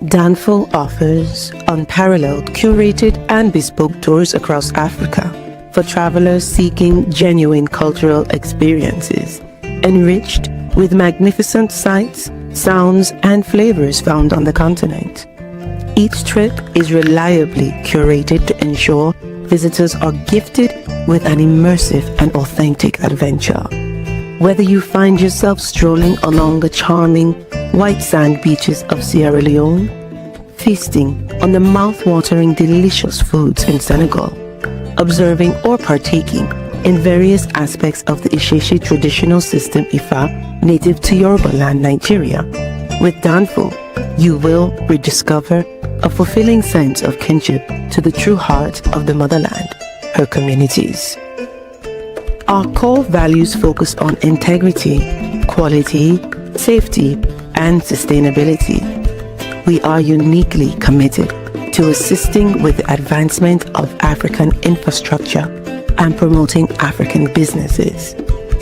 Danfo offers unparalleled, curated, and bespoke tours across Africa for travelers seeking genuine cultural experiences, enriched with magnificent sights, sounds, and flavors found on the continent. Each trip is reliably curated to ensure visitors are gifted with an immersive and authentic adventure. Whether you find yourself strolling along the charming white sand beaches of Sierra Leone, feasting on the mouth-watering delicious foods in Senegal, observing or partaking in various aspects of the Isheshe traditional system Ifa native to Yoruba land, Nigeria, with Danfo, you will rediscover a fulfilling sense of kinship to the true heart of the motherland, her communities. Our core values focus on integrity, quality, safety, and sustainability. We are uniquely committed to assisting with the advancement of African infrastructure and promoting African businesses,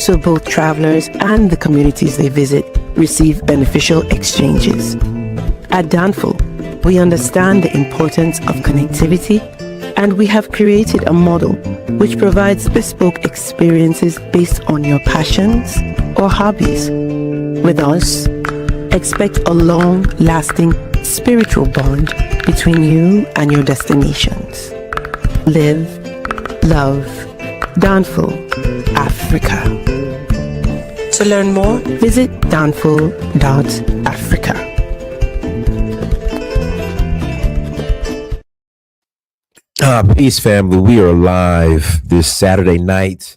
so both travelers and the communities they visit receive beneficial exchanges. At Danfo, we understand the importance of connectivity, and we have created a model which provides bespoke experiences based on your passions or hobbies. With us, expect a long-lasting spiritual bond between you and your destinations. Live, love, Danfo, Africa. To learn more, visit danfo.africa. Peace, family. We are live this Saturday night.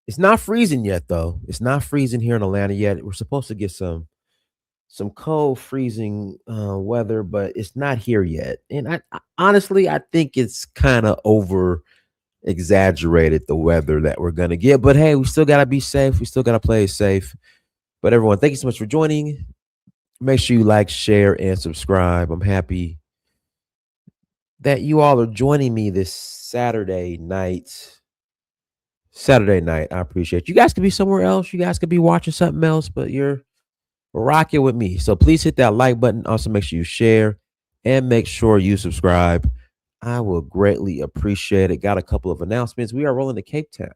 It's not freezing yet, though. It's not freezing here in Atlanta yet. We're supposed to get some cold, freezing weather, but it's not here yet. And I honestly, I think it's kind of over exaggerated the weather that we're gonna get. But hey, we still gotta be safe. We still gotta play it safe. But everyone, thank you so much for joining. Make sure you like, share, and subscribe. I'm happy that you all are joining me this Saturday night. I appreciate you guys could be somewhere else. You guys could be watching something else, but you're rocking with me. So please hit that like button. Also, make sure you share and make sure you subscribe. I will greatly appreciate it. Got a couple of announcements. We are rolling to Cape Town.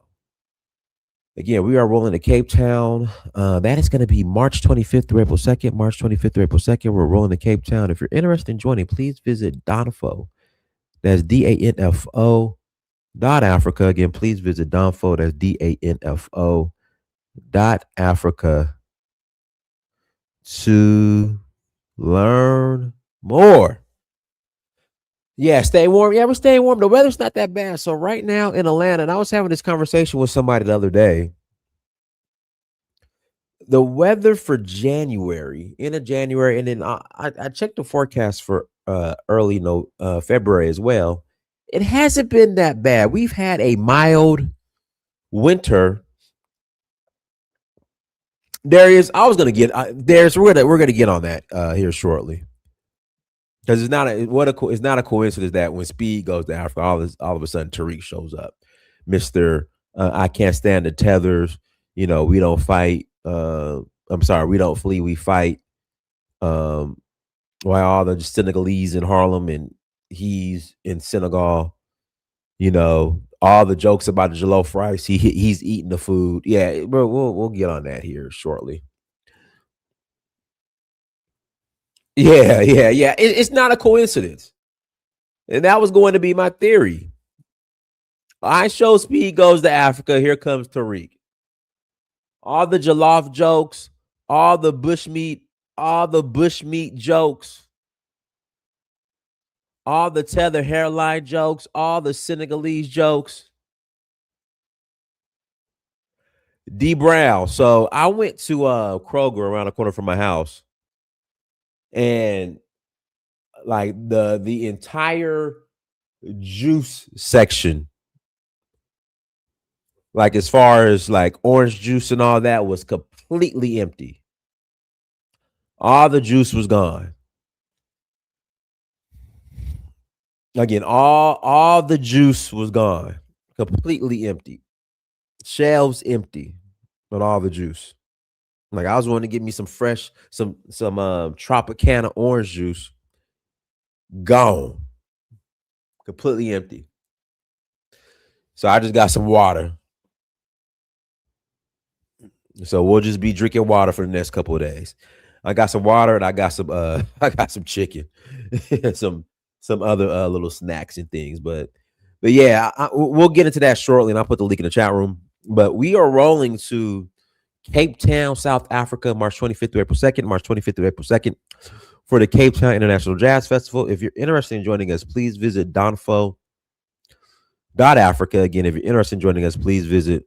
Again, we are rolling to Cape Town. That is going to be March 25th through April 2nd. March 25th through April 2nd. We're rolling to Cape Town. If you're interested in joining, please visit Danfo. That's DANFO .Africa. Again, please visit Danfo. That's DANFO .Africa to learn more. Yeah, stay warm. Yeah, we're staying warm. The weather's not that bad. So right now in Atlanta, and I was having this conversation with somebody the other day. The weather for January, end of January, and then I checked the forecast for early February as well. It hasn't been that bad. We've had a mild winter. Darius, I was gonna get Darius. We're gonna get on that here shortly. Because it's not a coincidence that when Speed goes to Africa, all of a sudden Tariq shows up, Mister. I can't stand the tethers. We don't fight. I'm sorry, we don't flee, we fight. Why all the Senegalese in Harlem and he's in Senegal. All the jokes about the jollof rice. He's eating the food. Yeah, bro. We'll get on that here shortly. Yeah. It's not a coincidence. And that was going to be my theory. I show Speed goes to Africa. Here comes Tariq. All the jollof jokes, all the bushmeat jokes, all the tether hairline jokes, all the Senegalese jokes. D Brown. So I went to Kroger around the corner from my house. And like the entire juice section, like as far as like orange juice and all that, was completely empty. All the juice was gone. Again, all the juice was gone. Completely empty. Shelves empty, but all the juice. Like I was wanting to get me some fresh, some Tropicana orange juice. Gone. Completely empty. So I just got some water. So we'll just be drinking water for the next couple of days. I got some water and I got some I got some chicken, some other little snacks and things. But yeah, we'll get into that shortly, and I'll put the link in the chat room. But we are rolling to Cape Town, South Africa, March 25th through April 2nd, March 25th through April 2nd for the Cape Town International Jazz Festival. If you're interested in joining us, please visit donfo.africa. Again, if you're interested in joining us, please visit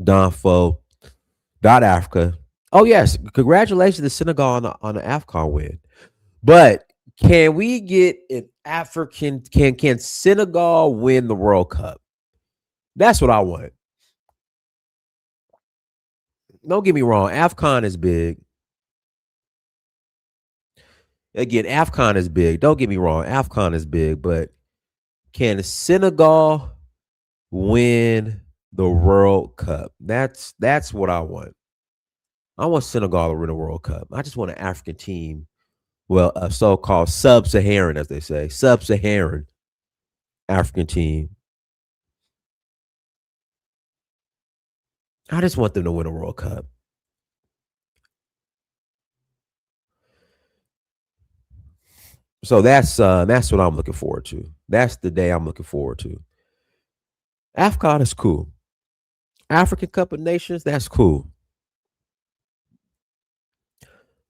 donfo.africa. Oh, yes. Congratulations to Senegal on the AFCON win. But can we get an African, can Senegal win the World Cup? That's what I want. Don't get me wrong. AFCON is big. Again, AFCON is big. Don't get me wrong. AFCON is big, but can Senegal win the World Cup? That's what I want. I want Senegal to win the World Cup. I just want an African team. Well, a so-called sub-Saharan, as they say, sub-Saharan African team. I just want them to win a World Cup. So that's what I'm looking forward to. That's the day I'm looking forward to. AFCON is cool. African Cup of Nations, that's cool.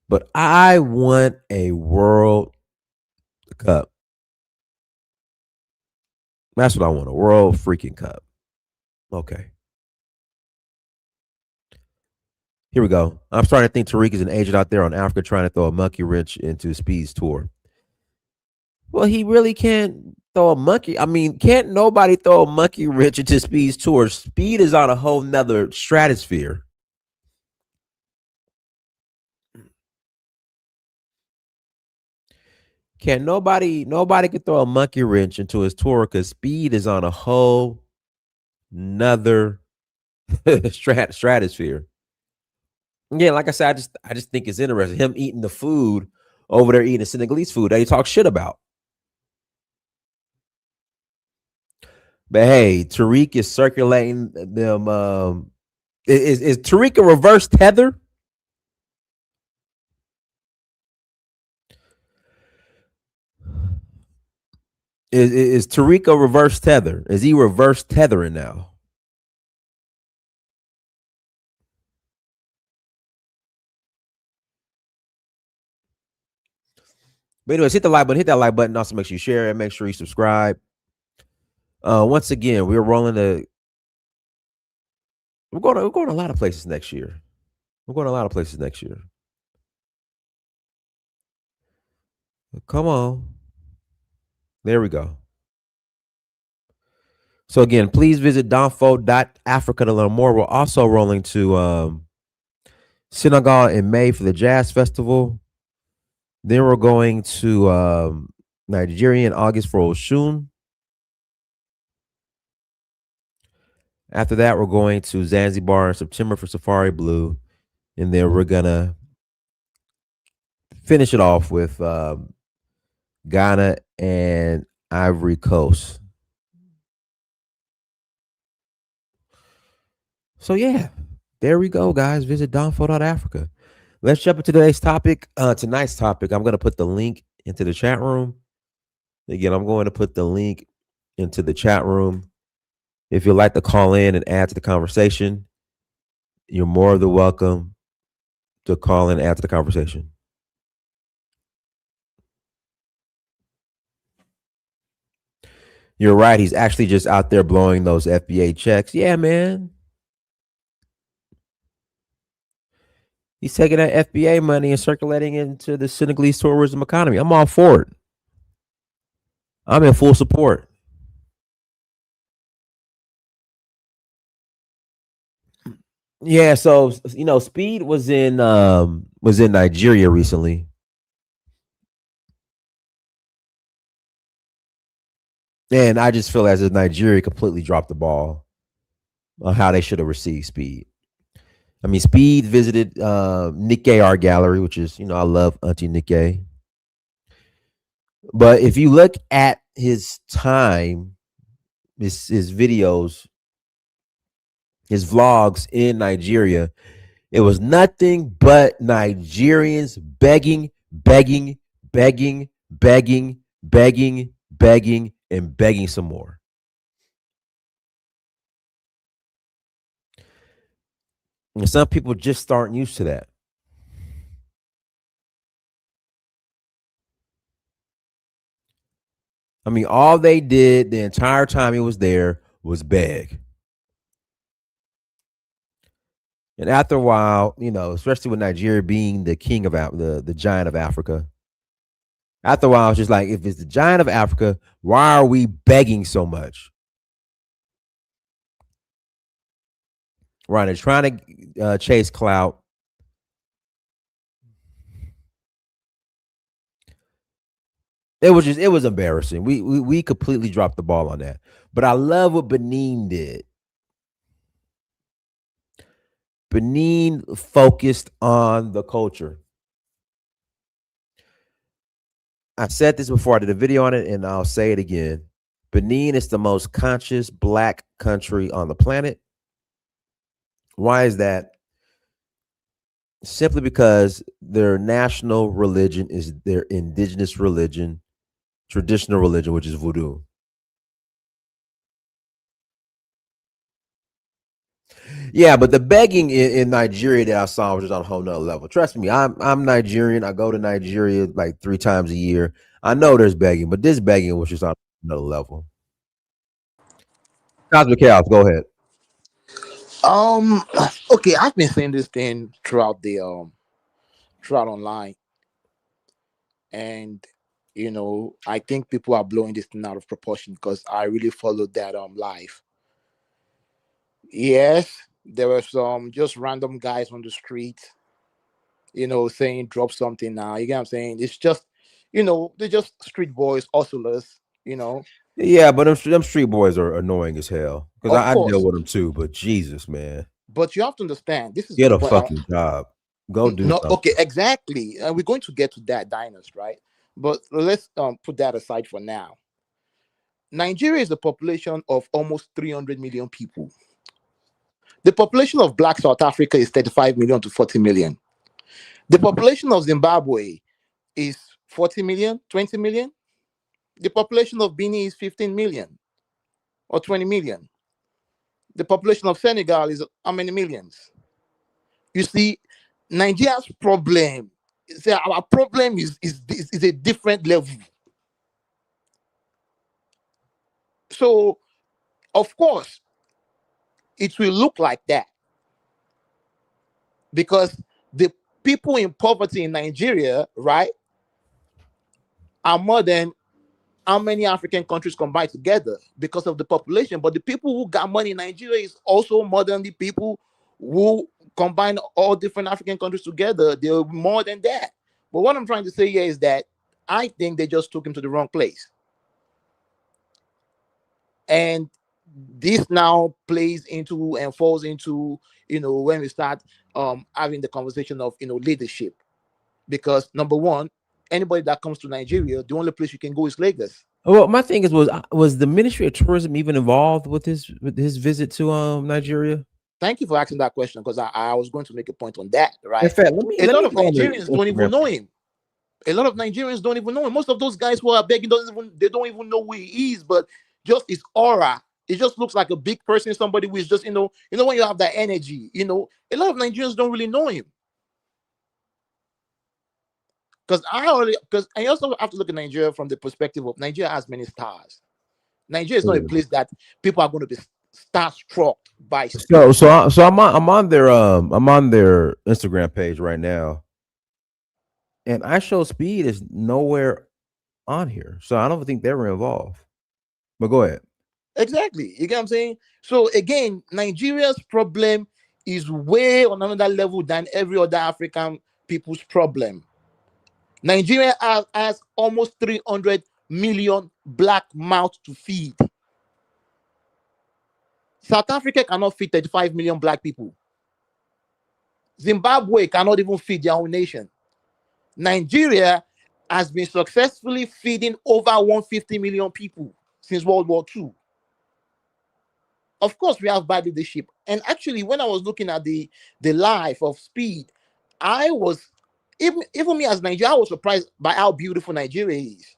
But I want a World Cup. That's what I want, a World freaking Cup. Okay. Here we go. I'm starting to think Tariq is an agent out there on Africa trying to throw a monkey wrench into Speed's tour. Well, he really can't throw a monkey. I mean, can't nobody throw a monkey wrench into Speed's tour? Speed is on a whole nother stratosphere. Can't nobody can throw a monkey wrench into his tour because Speed is on a whole nother stratosphere. Yeah, like I said, I just think it's interesting. Him eating the food over there, eating the Senegalese food that he talks shit about. But hey, Tariq is circulating them. Is Tariq a reverse tether? Is Tariq a reverse tether? Is he reverse tethering now? But anyways, hit the like button, hit that like button. Also, make sure you share it. Make sure you subscribe. Once again, we're rolling the. We're going to a lot of places next year. We're going to a lot of places next year. Come on. There we go. So again, please visit donfo.africa to learn more. We're also rolling to Senegal in May for the Jazz Festival. Then we're going to Nigeria in August for Oshun. After that, we're going to Zanzibar in September for Safari Blue. And then we're going to finish it off with Ghana and Ivory Coast. So yeah, there we go, guys. Visit donfo.africa. Let's jump into today's topic. Tonight's topic, I'm going to put the link into the chat room. Again, I'm going to put the link into the chat room. If you'd like to call in and add to the conversation, you're more than welcome to call in and add to the conversation. You're right. He's actually just out there blowing those FBA checks. Yeah, man. He's taking that FBA money and circulating it into the Senegalese tourism economy. I'm all for it. I'm in full support. Yeah, so Speed was in Nigeria recently. And I just feel as if Nigeria completely dropped the ball on how they should have received Speed. I mean, Speed visited Nikkei Art Gallery, which is, I love Auntie Nikkei. But if you look at his time, his videos, his vlogs in Nigeria, it was nothing but Nigerians begging, begging, begging, begging, begging, begging, and begging some more. And some people just aren't used to that. I mean, all they did the entire time he was there was beg. And after a while, especially with Nigeria being the king of the giant of Africa, after a while, it's just like, if it's the giant of Africa, why are we begging so much? Right? They're trying to chase clout. It was embarrassing. We completely dropped the ball on that. But I love what Benin did. Benin focused on the culture. I said this before, I did a video on it, and I'll say it again. Benin is the most conscious black country on the planet. Why is that? Simply because their national religion is their indigenous religion, traditional religion, which is voodoo. Yeah, but the begging in Nigeria that I saw was just on a whole nother level. Trust me, I'm Nigerian. I go to Nigeria like 3 times a year. I know there's begging, but this begging was just on another level. Cosmic Chaos, go ahead. Um, okay, I've been saying this thing throughout online, and I think people are blowing this thing out of proportion because I really followed that live. Yes, there were some just random guys on the street, saying drop something now. You get what I'm saying? It's just, they're just street boys, hustlers. Yeah, but them street boys are annoying as hell because Of I deal course, with them too. But Jesus, man, but you have to understand. This is get the a point. fucking job. Go do No, something. okay, exactly. And we're going to get to that, diners, right? But let's put that aside for now. Nigeria is a population of almost 300 million people. The population of Black South Africa is 35 million to 40 million. The population of Zimbabwe is 40 million, 20 million. The population of Benin is 15 million or 20 million. The population of Senegal is how many millions? You see, Nigeria's problem our problem is a different level. So, of course, it will look like that because the people in poverty in Nigeria, right, are more than how many African countries combined together because of the population. But the people who got money in Nigeria is also more than the people who combine all different African countries together. They're more than that. But what I'm trying to say here is that I think they just took him to the wrong place. And this now plays into and falls into, when we start having the conversation of, leadership. Because number one, anybody that comes to Nigeria, the only place you can go is Lagos. Well, my thing was the Ministry of Tourism even involved with his visit to Nigeria? Thank you for asking that question because I was going to make a point on that, In right? fact, let me A let lot me of go on the Nigerians don't even Instagram. know him. A lot of Nigerians don't even know him. Most of those guys who are begging they don't even know who he is, but just his aura. It just looks like a big person, somebody who is just, when you have that energy, a lot of Nigerians don't really know him. Because I also have to look at Nigeria from the perspective of Nigeria has many stars. Nigeria is not a place that people are going to be starstruck by So speed. so I, so I'm on their Instagram page right now, and I show Speed is nowhere on here, so I don't think they were involved. But go ahead. Exactly. You get what I'm saying? So again, Nigeria's problem is way on another level than every other African people's problem. Nigeria has almost 300 million black mouths to feed. South Africa cannot feed 35 million black people. Zimbabwe cannot even feed their own nation. Nigeria has been successfully feeding over 150 million people since World War II. Of course, we have bad leadership. And actually, when I was looking at the life of Speed, I was even me as Nigeria, I was surprised by how beautiful Nigeria is.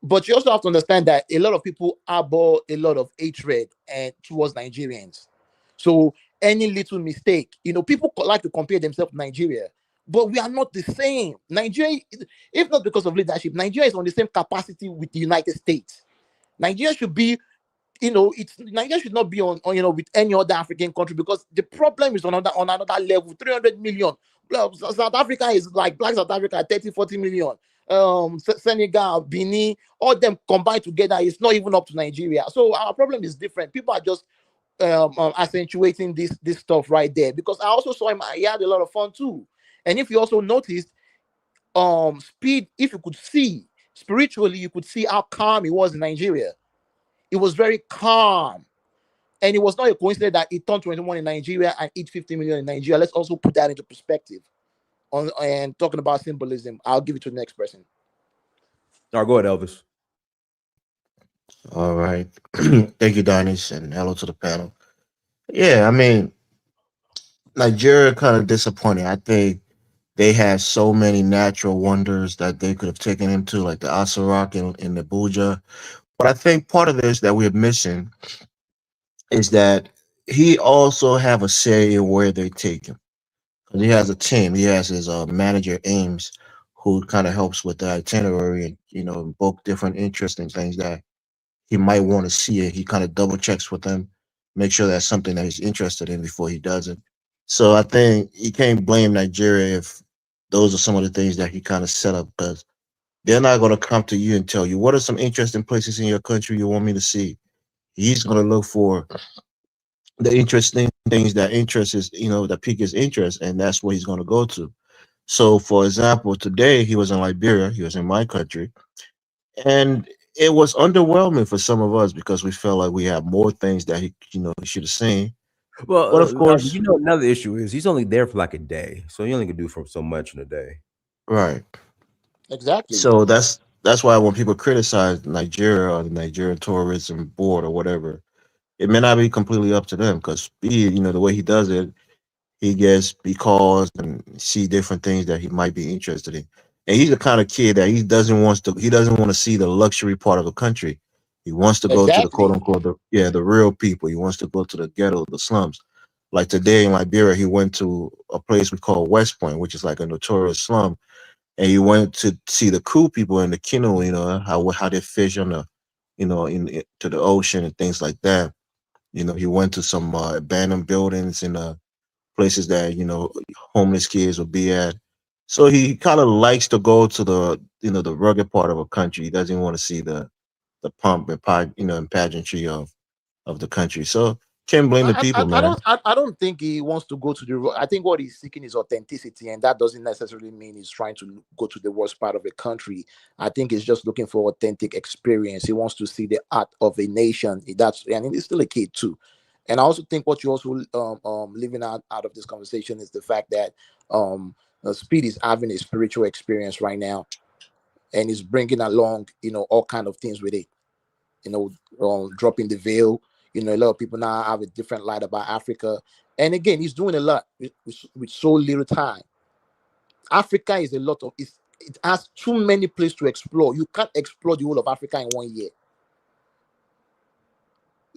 But you also have to understand that a lot of people harbor a lot of hatred and towards Nigerians. So any little mistake, people like to compare themselves to Nigeria, but we are not the same. Nigeria, if not because of leadership, Nigeria is on the same capacity with the United States. Nigeria should be, it's Nigeria should not be with any other African country, because the problem is on another level. 300 million. Well, South Africa is like Black South Africa, 30, 40 million. Senegal, Benin, all them combined together is not even up to Nigeria. So our problem is different. People are just accentuating this stuff right there, because I also saw him. He had a lot of fun too. And if you also noticed, Speed, if you could see spiritually, you could see how calm he was in Nigeria. It was very calm. And it was not a coincidence that he turned 21 in Nigeria and hit 50 million in Nigeria. Let's also put that into perspective. And talking about symbolism, I'll give it to the next person. All right, go ahead, Elvis. All right. Thank you, Donis, and hello to the panel. Yeah, I mean, Nigeria kind of disappointing. I think they had so many natural wonders that they could have taken him to, like the Asarok and the Buja. But I think part of this that we're missing is that he also have a say in where they take him. 'Cause he has a team. He has his manager Ames, who kind of helps with the itinerary and book different interesting things that he might want to see it. He kind of double checks with them, make sure that's something that he's interested in before he does it. So I think you can't blame Nigeria if those are some of the things that he kind of set up, because they're not going to come to you and tell you what are some interesting places in your country you want me to see. He's going to look for the interesting things that interest his, that pique his interest, and that's where he's going to go to. So, for example, today he was in Liberia, he was in my country, and it was underwhelming for some of us because we felt like we had more things that he should have seen. Well, But of Elvis, course, another issue is he's only there for like a day, so he only can do for so much in a day. right. Exactly. So that's why when people criticize Nigeria or the Nigerian Tourism Board or whatever, it may not be completely up to them, because Speed, the way he does it, he gets because and see different things that he might be interested in. And he's the kind of kid that he doesn't want to see the luxury part of the country. He wants to go to the quote Exactly. unquote the real people. He wants to go to the ghetto, the slums. Like today in Liberia, he went to a place we call West Point, which is like a notorious slum, and he went to see the cool people in the canoe. How they fish on the, to the ocean and things like that. He went to some abandoned buildings and places that homeless kids will be at. So he kind of likes to go to the the rugged part of a country. He doesn't want to see the pomp and and pageantry of the country. So can't blame the people, man. I don't think he wants to go to the. I think what he's seeking is authenticity, and that doesn't necessarily mean he's trying to go to the worst part of the country. I think he's just looking for authentic experience. He wants to see the art of a nation. That's, and he's still a kid too. And I also think what you also leaving out of this conversation is the fact that Speed is having a spiritual experience right now, and is bringing along all kind of things with it. you know, dropping the veil. A lot of people now have a different light about Africa. And again, he's doing a lot with so little time. Africa is a lot of it has too many places to explore. You can't explore the whole of Africa in 1 year.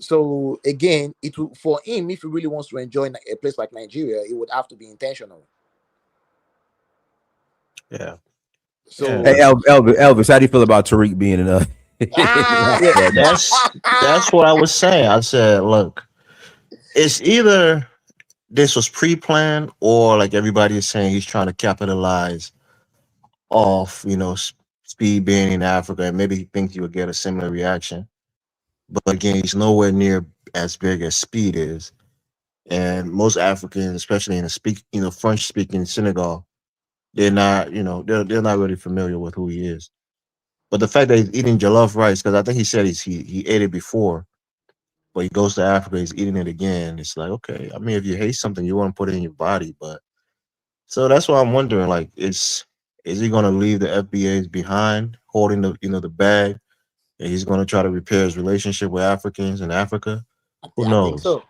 So again, it will, for him, if he really wants to enjoy a place like Nigeria, it would have to be intentional. Yeah, yeah, Hey, So Elvis, how do you feel about Tariq being in ah, yeah. that? That's what I was saying. I said, look, it's either this was pre-planned, or like everybody is saying, he's trying to capitalize off Speed being in Africa, and maybe he thinks he would get a similar reaction. But again, he's nowhere near as big as Speed is. And most Africans, especially in the French speaking Senegal, they're not, they're not really familiar with who he is. But the fact that he's eating jollof rice, because I think he said he ate it before, but he goes to Africa, he's eating it again. It's like, okay, I mean, if you hate something, you want to put it in your body, but so that's why I'm wondering, like, is he gonna leave the FBA's behind, holding the the bag, and he's gonna try to repair his relationship with Africans in Africa? Who I think knows? so.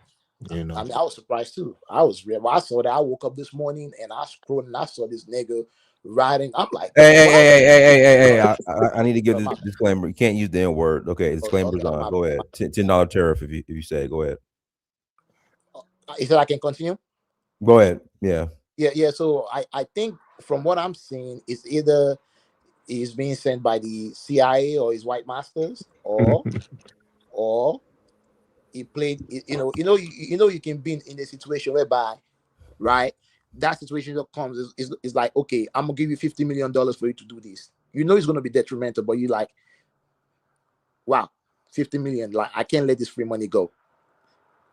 You I know. mean, I was surprised too. I was real. When I saw that, I woke up this morning and I scrolled and I saw this nigga riding. I'm like, Hey, hey, what? hey, hey, hey, hey, hey, hey. I need to give Sorry, this my bad. disclaimer. You can't use the N word. Okay, Okay, disclaimer's on. Go ahead. $10 tariff if you say it. Go ahead. he said I can continue. Go ahead. Yeah. Yeah, yeah. So I think from what I'm seeing, it's either he's being sent by the CIA or his white masters, or he played. You can be in a situation whereby, right, that situation that comes is like, okay, I'm gonna give you $50 million for you to do this. You know it's gonna be detrimental, but you like, wow, 50 million. Like I can't let this free money go.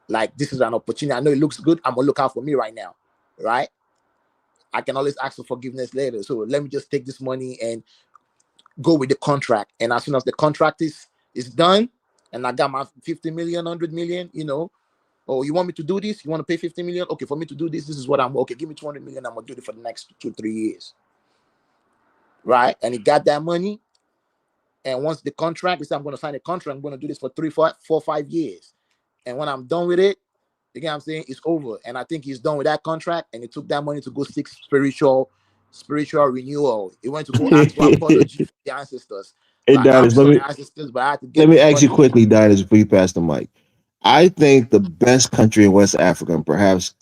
Like this is an opportunity. I know it looks good. I'm gonna look out for me right now, right? I can always ask for forgiveness later. So let me just take this money and go with the contract. And as soon as the contract is done, and I got my 50 million, 100 million, oh, you want me to do this? You want to pay 50 million? Okay, for me to do this, this is what I'm okay. Give me 200 million. I'm gonna do it for the next 2, 3 years, right? And he got that money. And once the contract, he said, I'm gonna sign a contract. I'm gonna do this for 3, 4, 5 years. And when I'm done with it, you get what I'm saying? It's over. And I think he's done with that contract. And he took that money to go seek spiritual renewal. He went to go ask for apology from the ancestors. Hey, Like, I'm Dennis, sorry, ancestors, but I had to let get me this ask you money. quickly, Dennis, before you pass the mic. I think the best country in West Africa, and perhaps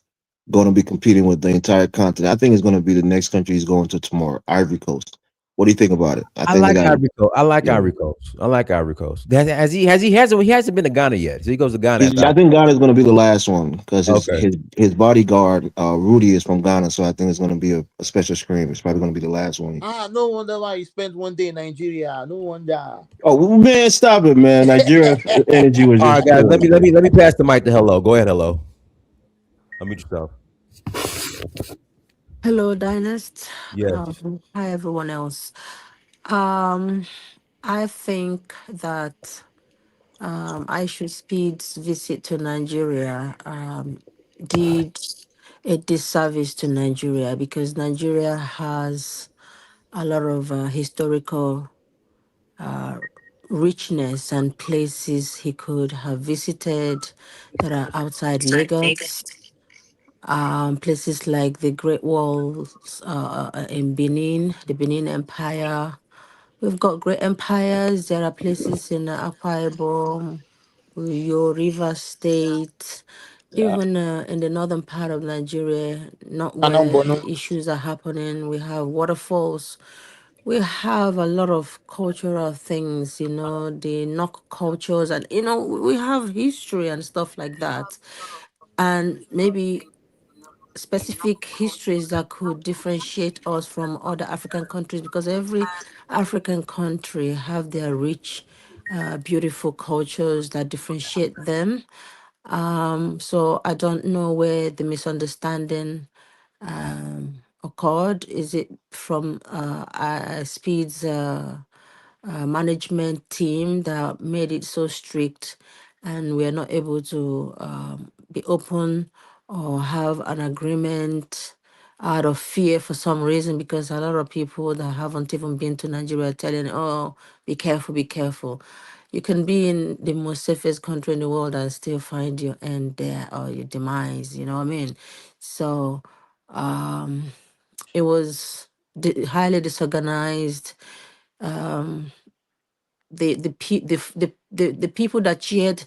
going to be competing with the entire continent. I think it's going to be the next country he's going to tomorrow, Ivory Coast. What do you think about it? I I think they like got, Ivory Coast. I like yeah. Ivory Coast. I like Ivory Coast. He hasn't been to Ghana yet. So he goes to Ghana after I Ivory think Coast. Ghana is going to be the last one because Okay. his bodyguard Rudy is from Ghana, so I think it's going to be a special scream. It's probably going to be the last one. No wonder why he spent one day in Nigeria. No wonder. Oh well, man, stop it, man! Nigeria energy was All right, just guys. Let cool, me let me man. let me pass the mic to Hello. Go ahead, Hello. Unmute yourself. Hello, Dynast. Yes. Hi, everyone else. Um, I think that I should speed's visit to Nigeria did a disservice to Nigeria because Nigeria has a lot of historical uh, richness and places he could have visited that are outside Lagos. Places like the Great Walls in Benin, the Benin Empire. We've got great empires. There are places in Akwa Ibom, Uyo, River State, Yeah. even in the northern part of Nigeria, not where Anambono. issues are happening. We have waterfalls. We have a lot of cultural things, the knock cultures, and we have history and stuff like that. And maybe specific histories that could differentiate us from other African countries because every African country have their rich, beautiful cultures that differentiate them. So I don't know where the misunderstanding occurred. Is it from Speed's management team that made it so strict and we're not able to be open or have an agreement out of fear for some reason? Because a lot of people that haven't even been to Nigeria are telling, oh, be careful, be careful. You can be in the most safest country in the world and still find your end there or your demise, you know what I mean? So um, it was highly disorganized. Um, the people that cheered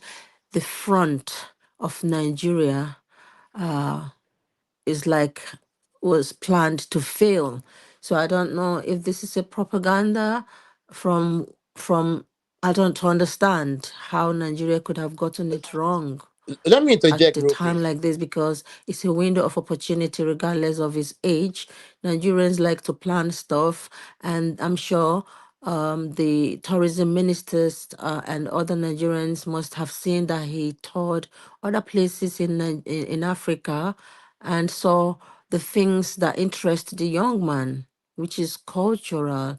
the front of Nigeria is like was planned to fail. So I don't know if this is a propaganda from I don't understand how Nigeria could have gotten it wrong Let me at interject the real quick. time like this because it's a window of opportunity regardless of his age. Nigerians like to plan stuff, and I'm sure the tourism ministers and other Nigerians must have seen that he toured other places in Africa and saw the things that interest the young man, which is cultural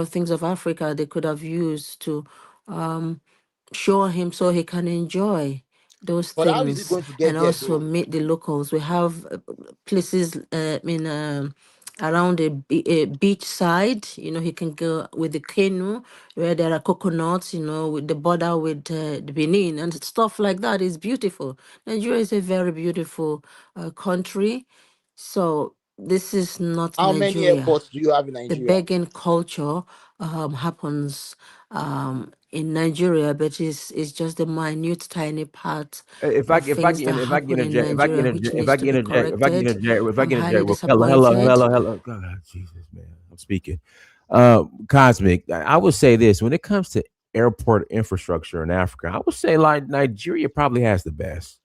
things of Africa they could have used to show him so he can enjoy those But how is he things going to and get there also though? meet the locals. We have places around a beach side. He can go with the canoe where there are coconuts. With the border with the Benin and stuff like that is beautiful. Nigeria is a very beautiful country. So this is not How many Nigeria. airports do you have in The Nigeria? begging culture happens in Nigeria, but it's just a minute, tiny part If I of if I things can that if I can happen in interject if I can Nigeria, which interject if needs I to can be interject if I can corrected. interject if I I'm can highly interject with hello disappointed. God, Jesus man, I'm speaking. Cosmic. I would say this when it comes to airport infrastructure in Africa, I would say like Nigeria probably has the best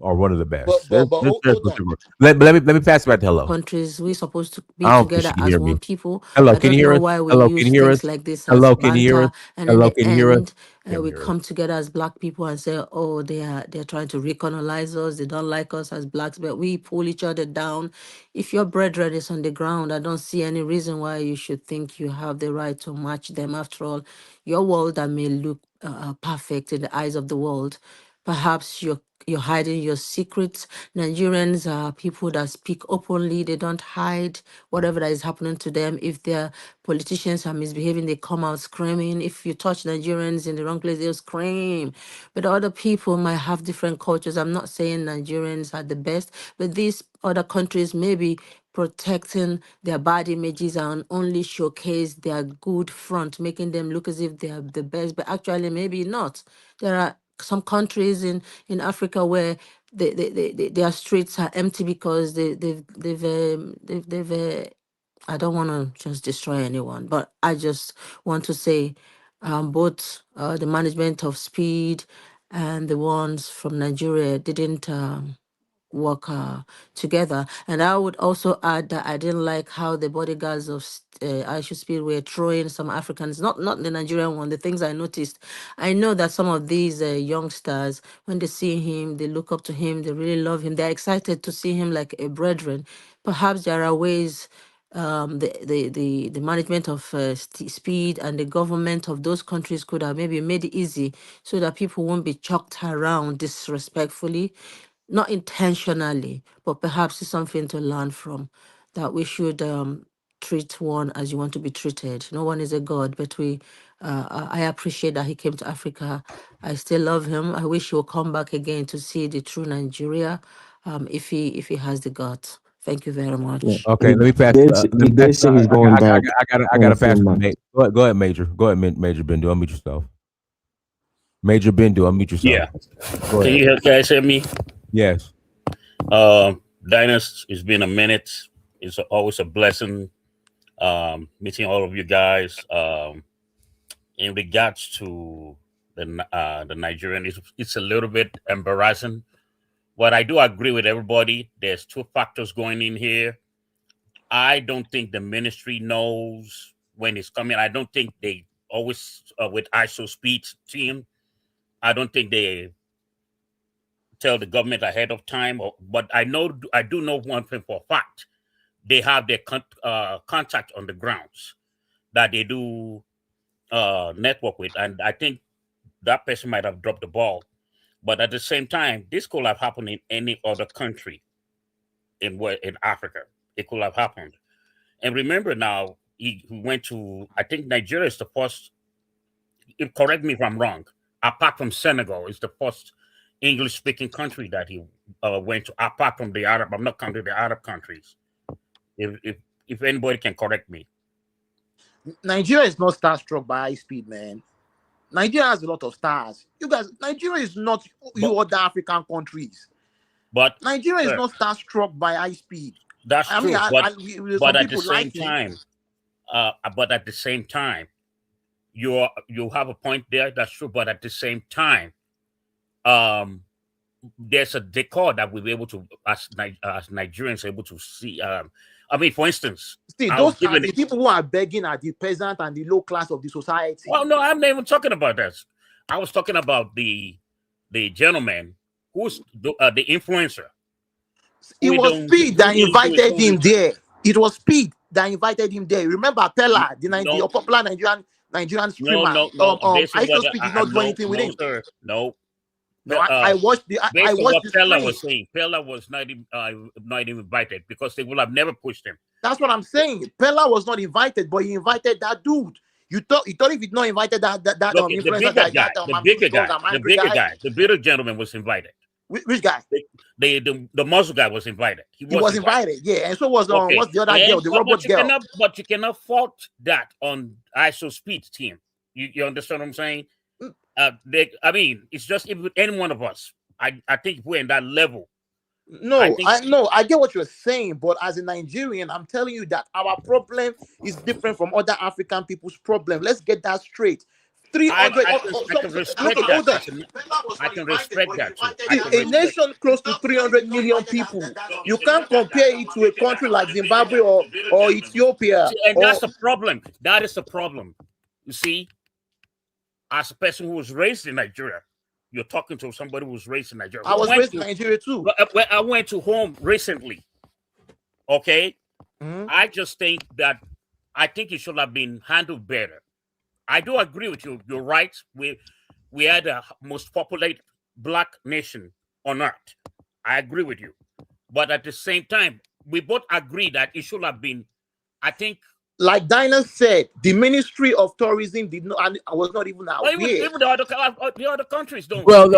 or one of the best. Hold on. Let me pass it back to hello. Countries, we're supposed to be I don't think together she can as hear one me. people. Hello, I can you don't hear know us? why we Hello, can you use hear us? things like this as Hello, can you hear us? banter, and in Hello, the can you hear us? end, Can't we hear us. come together as black people and say, "Oh, they're trying to recolonize us. They don't like us as blacks," but we pull each other down. If your brethren is on the ground, I don't see any reason why you should think you have the right to match them. After all, your world that may look perfect in the eyes of the world, perhaps you're hiding your secrets. Nigerians are people that speak openly. They don't hide whatever that is happening to them. If their politicians are misbehaving, they come out screaming. If you touch Nigerians in the wrong place, they'll scream. But other people might have different cultures. I'm not saying Nigerians are the best, but these other countries may be protecting their bad images and only showcase their good front, making them look as if they are the best, but actually maybe not. There are some countries in Africa where their streets are empty because they've I don't want to just destroy anyone, but I just want to say both the management of Speed and the ones from Nigeria didn't work together. And I would also add that I didn't like how the bodyguards of Aisha Speed were throwing some Africans, not the Nigerian one, the things I noticed. I know that some of these youngsters, when they see him, they look up to him, they really love him, they're excited to see him like a brethren. Perhaps there are ways the management of speed and the government of those countries could have maybe made it easy so that people won't be chucked around disrespectfully, not intentionally, but perhaps it's something to learn from, that we should treat one as you want to be treated. No one is a god, but I appreciate that he came to Africa. I still love him. I wish he will come back again to see the true Nigeria, if he has the guts. Thank you very Yeah, much. Okay, let he me pass did say he's going back I in a gotta few pass it to months. Go ahead, Major. Go ahead, Major Bendu. Unmute yourself. Major Bendu, unmute yourself. Yeah. Go Can ahead. you guys hear me? Yes. Dinus, it's been a minute. It's always a blessing meeting all of you guys. In regards to the Nigerian, it's a little bit embarrassing. But I do agree with everybody. There's two factors going in here. I don't think the ministry knows when it's coming. I don't think they always with ISO speed team. I don't think they tell the government ahead of time. But I do know one thing for a fact: they have their contact on the grounds that they do network with, and I think that person might have dropped the ball. But at the same time, this could have happened in any other country in Africa. It could have happened. And remember now, he went to, I think Nigeria is the first. Correct me if I'm wrong. Apart from Senegal, it's the first English-speaking country that he went to. Apart from the Arab, I'm not counting the Arab countries. If anybody can correct me, Nigeria is not starstruck by high speed, man. Nigeria has a lot of stars. You guys, Nigeria is not but you other African countries. but Nigeria is sir, not starstruck by high speed. that's I mean, true. But some at the people same like him. time, you have a point there. That's true. But at the same time, um, there's a decor that we'll be able to, as Nigerians, able to see. I mean, for instance, See, I'll those give are an. the people who are begging are the peasant and the low class of the society. Well, no, I'm not even talking about that. I was talking about the gentleman who's the influencer It was Speed who that didn't do his invited own him research. there. It was Speed that invited him there. Remember Pella, the No, popular Nigerian Nigerian No, streamer. no, no. Based on I what Show Speed did I not do know, anything with no, him. sir, no. No, I watched I Based on watched what the Pella stream. was saying, Pella was not even invited because they would have never pushed him. That's what I'm saying. Pella was not invited, but he invited that dude. You thought if he'd not invited that Look, the influencer, bigger guy, I'm being strong, I'm angry guy. the bigger gentleman was invited. Which guy? The muscle guy was invited. He was invited, yeah, and so was Okay. what's the other girl, the robot girl. But you cannot fault that on ISHOWSPEED'S team. You understand what I'm saying? I mean, it's just if any one of us. I think we're in that level. No, I get what you're saying, but as a Nigerian, I'm telling you that our problem is different from other African people's problem. Let's get that straight. 300. I can respect that. I can respect that. A nation close to 300 million people. You can't compare it to a country like Zimbabwe or Ethiopia. See, and that's the problem. That is the problem. You see, as a person who was raised in Nigeria, you're talking to somebody who was raised in Nigeria. I was raised in Nigeria too. I went to home recently. Okay, I just think that it should have been handled better. I do agree with you. You're right. We are the most populated black nation on earth. I agree with you. But at the same time, we both agree that it should have been, I think. Like Dinah said, the Ministry of Tourism was not even aware. Even the other countries don't. Well,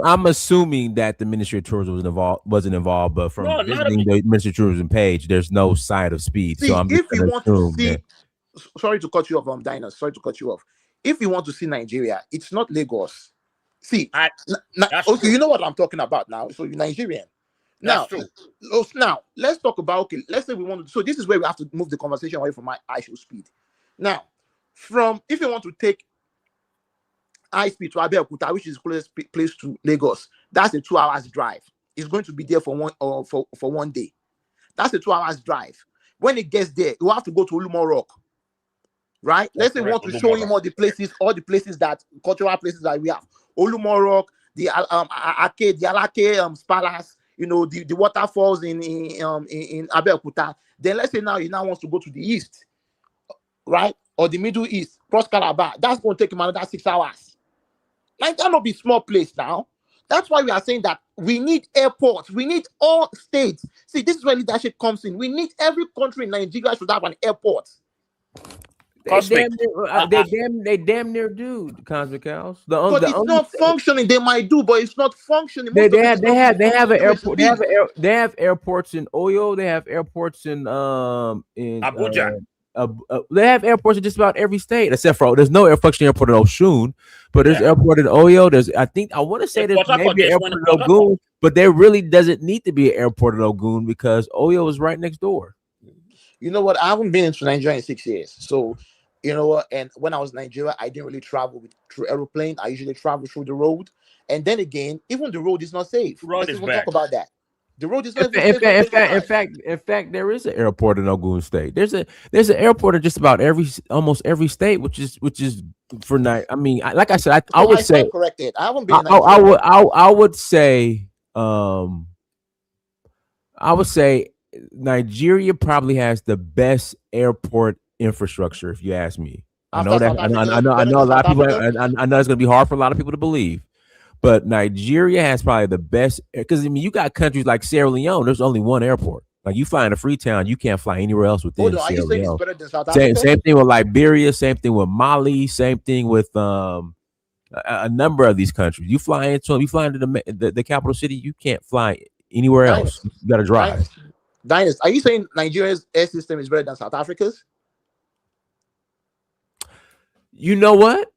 I'm assuming that the Ministry of Tourism wasn't involved, but from visiting the Ministry of Tourism page, there's no sign of speed. See, so I'm if you want to see, that. Sorry to cut you off, Dinah. Sorry to cut you off. If you want to see Nigeria, it's not Lagos. See, okay, you know what I'm talking about now. So you're Nigerian. Now, let's talk about, okay, let's say we want to, so this is where we have to move the conversation away from ISHOWSPEED. Now, if you want to take high speed to Abeokuta, which is the closest place to Lagos, that's a 2 hours drive. It's going to be there for one day. That's a 2 hours drive. When it gets there, you have to go to Olumo Rock, right? Let's say we want to show him all the places that cultural places that we have. Olumo Rock, the arcade, the Alake Palace, you know, the waterfalls in Abeokuta. Then let's say now he wants to go to the east, right? Or the Middle East, cross Calabar. That's going to take him another 6 hours. Like, that not be small place now. That's why we are saying that we need airports. We need all states. See, this is where leadership comes in. We need every country in Nigeria should have an airport. They damn near do, Cosmic Cows. But it's not functioning. They might do, but it's not functioning. They have an airport. They have airports in Oyo. They have airports in Abuja. They have airports in just about every state, except for there's no functioning airport in Oshun, but there's airport in Oyo. I want to say there's maybe an airport in Ogun, but there really doesn't need to be an airport in Ogun because Oyo is right next door. You know what? I haven't been into Nigeria in 6 years, so you know what? And when I was in Nigeria, I didn't really travel through aeroplane. I usually travel through the road, and then again, even the road is not safe. Let's talk about that. The road is not safe. In fact, there is an airport in Ogun State. There's an airport in just about almost every state, which is for night. I mean, like I said, I would say corrected. I haven't been. I would say Nigeria probably has the best airport infrastructure, if you ask me. I know that. I know a lot of people. I know it's going to be hard for a lot of people to believe, but Nigeria has probably the best. Because I mean, you got countries like Sierra Leone. There's only one airport. Like you fly into Freetown, you can't fly anywhere else within Sierra Leone. It's better than South Africa? Same thing with Liberia. Same thing with Mali. Same thing with a number of these countries. You fly into the capital city, you can't fly anywhere else. You got to drive. Dinus, are you saying Nigeria's air system is better than South Africa's? You know what?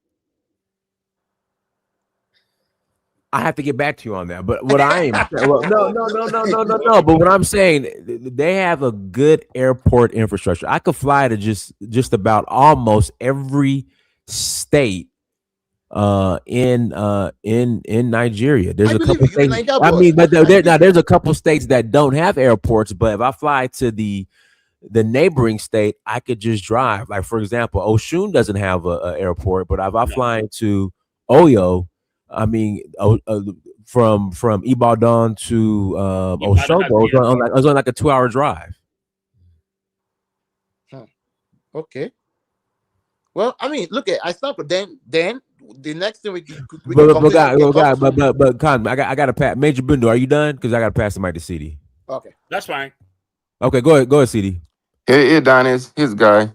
I have to get back to you on that. But what I am no. But what I'm saying, they have a good airport infrastructure. I could fly to just about almost every state in Nigeria. There's a couple states. I mean, but there's a couple states that don't have airports. But if I fly to the neighboring state, I could just drive. Like for example, Oshun doesn't have a airport, but if I fly into Oyo, I mean, from Ibadan to Osogbo, it was on like a 2 hour drive. Okay. Well, I mean, look at I start. Then the next thing we can But completely get off to. Con, I gotta pass. Major Bundo, are you done? Because I gotta pass the mic to CD. Okay. That's fine. Okay, go ahead, CD. Hey, Dennis, his guy.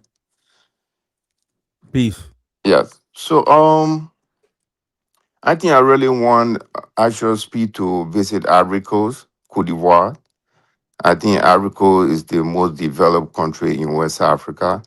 Peace. Yes. So, I think I really want Actual Speed to visit Ivory Coast, Cote d'Ivoire. I think Ivory Coast is the most developed country in West Africa.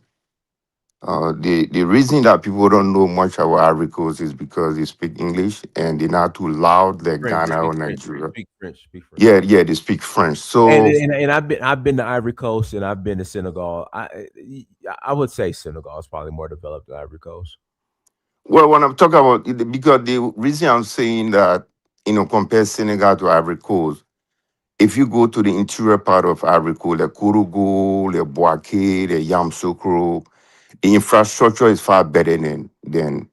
The reason that people don't know much about Ivory Coast is because they speak English and they're not too loud like French. Ghana Speak or French. Nigeria. Speak French. Speak French. Yeah, they speak French. And, So, and and I've been to Ivory Coast and I've been to Senegal. I would say Senegal is probably more developed than Ivory Coast. well, when I'm talking about it, because the reason I'm saying that, compare Senegal to Ivory Coast, if you go to the interior part of Ivory Coast, like Kourougu, the Boaké, the Yamoussoukro, the infrastructure is far better than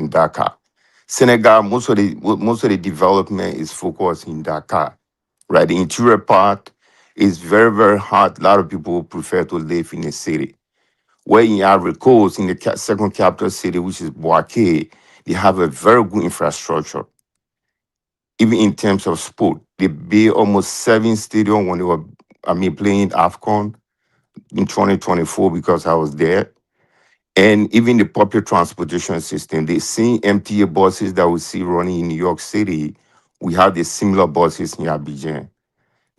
Dakar. Senegal, most of the development is focused in Dakar, right? The interior part is very, very hard. A lot of people prefer to live in the city. Where in Ivory Coast, in the second capital city, which is Boaké, they have a very good infrastructure, even in terms of sport. They built almost 7 stadiums when they were, playing AFCON in 2024 because I was there. And even the public transportation system, the same MTA buses that we see running in New York City, we have the similar buses in Abidjan.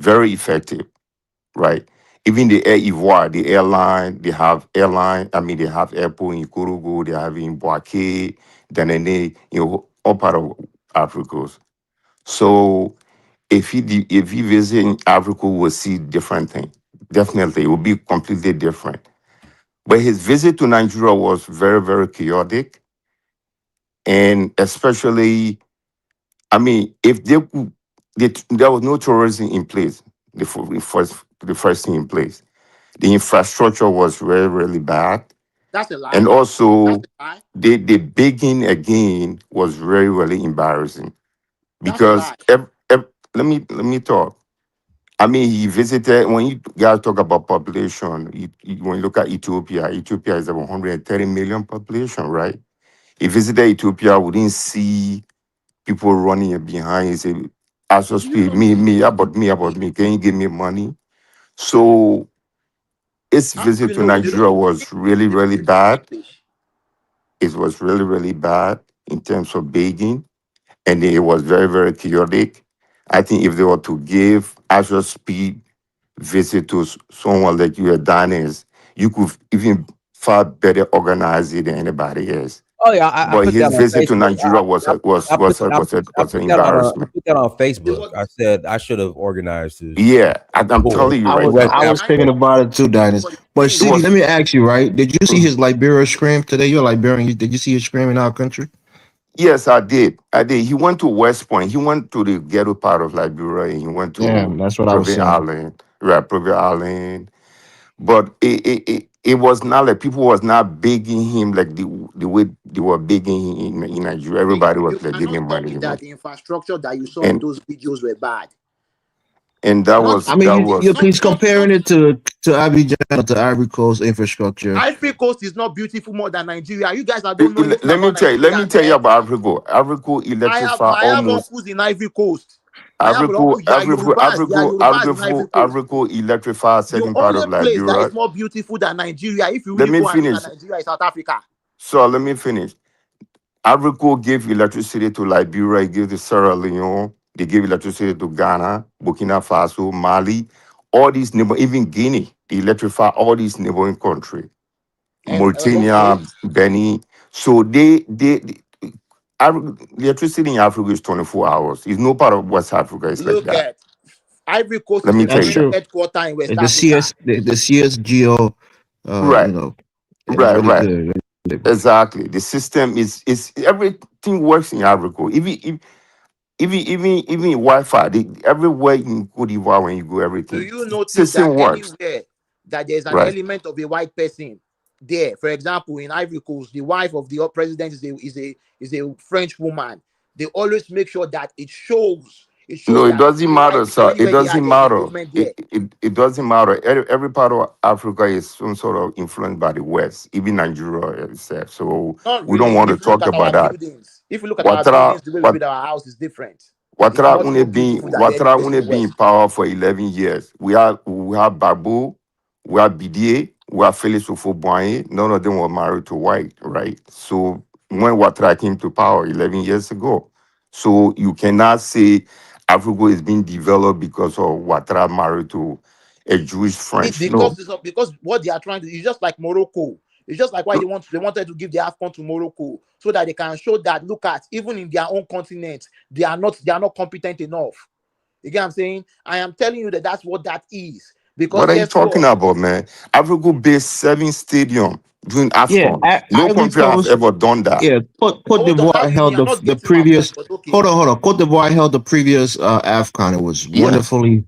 Very effective, right? Even the Air Ivoire, the airline, they have airport in Kourougu, they have in Boaké, Danene, all part of Africa. So if he visit in Africa, we'll see different thing. Definitely, it will be completely different. But his visit to Nigeria was very, very chaotic, and especially, if there was no tourism in place. The first thing in place, the infrastructure was really, really bad, That's a and lie. That's also a lie. the begging again was very, really embarrassing That's a because lie. let me talk. He visited, when you guys talk about population, when you look at Ethiopia is about 130 million population, right? He visited Ethiopia, we didn't see people running behind. He said, "As Do you speed, know this is me, a about me, can you give me money?" So his how do visit you to know they Nigeria don't was really, they don't really speak bad. English? It was really, really bad in terms of begging, and it was very, very chaotic. I think if they were to give Azure Speed visit to someone like you, Adonis, you could even far better organize it than anybody else. Oh yeah, I But put that his on visit to Facebook. Nigeria was I, a, was I put was a, I was put a, I was an put that on I embarrassment. put that on It Facebook. was I said I should have organized this Yeah, I'm tour. telling you I right was now. I was thinking about it too, Dennis. but the But thing It is City, was. let me ask you, right? Did you see Mhm. his Liberia scream today? You're Liberian. Did you see his scream in our country? Yes, I did. I did. He went to West Point. He went to the ghetto part of Liberia. And he went Yeah, to that's what I was Providence saying. Island, right? Providence Island. But it was not like people was not begging him like the way they were begging him in Nigeria. see, Everybody was you like cannot giving tell money, me that the infrastructure that you saw in and those videos were bad. and that Not was I even mean, that you was. he's comparing it to Abidjan, to Ivory Coast infrastructure. Ivory Coast is not beautiful more than Nigeria. You guys that don't know Let, anything let me about tell you. Let me Nigeria, tell you man. about Africa. Africa electrify I have almost. uncles in Ivory Coast. I have Africa, uncles. They are Africa, Yorubas. They are Africa, Yorubas in Africa, Ivory Coast. Africa electrify a The certain part only of place that Liberia. is more beautiful than Nigeria, if you Let really me go and look at finish. Nigeria, is South Africa. So let me finish. Africa gave electricity to Liberia, it gave to Sierra Leone, they gave electricity to Ghana, Burkina Faso, Mali, all these neighbor, even Guinea, they electrify all these neighboring countries, And okay, Mauritania, Benin. So electricity in Africa is 24 hours. It's no part of West Africa. It's like look that. at Ivory Coast Let is me a tell That's you French that. true. headquarter in West The Africa. CS the CSGO, Right, is right, really right. good. Really good. Exactly. The system is everything works in Africa. Even Wi-Fi, everywhere in Cote d'Ivoire when you go, Do everything you notice that system works. anywhere that there's an Right. element of a white person there, for example, in Ivory Coast, the wife of the president is a French woman. They always make sure that it shows It No, shows it that doesn't even matter, sir. It anywhere they are, doesn't there's matter. improvement there. It doesn't matter. Every part of Africa is some sort of influenced by the West, even Nigeria itself. So Not we don't really. want to If you look talk at our about that. buildings, if you look at our Watra, buildings, the way we build our house is different. It's Watra much more beautiful than any place in only the been in West. power for 11 years. We have Babu, we have Bidier, we have Felix Ofoboanye. None of them were married to white, right? So when Watra came to power 11 years ago, so you cannot say Africa is being developed because of Watra married to a Jewish French. No. Because what they are trying to, it's just like Morocco. It's just like why they wanted to give the AFCON to Morocco so that they can show that look at even in their own continent they are not competent enough. You get what I'm saying? I am telling you that that's what that is. What Because are you guess talking what? about, man? Africa based 7 stadium during Yeah, AFCON. No Ivory country has Coast. ever done that. Yeah, Cote Hold on, d'Ivoire that's me. held I'm not the getting my point, previous. but okay. Hold on. Cote d'Ivoire held the previous AFCON. It was Yes. wonderfully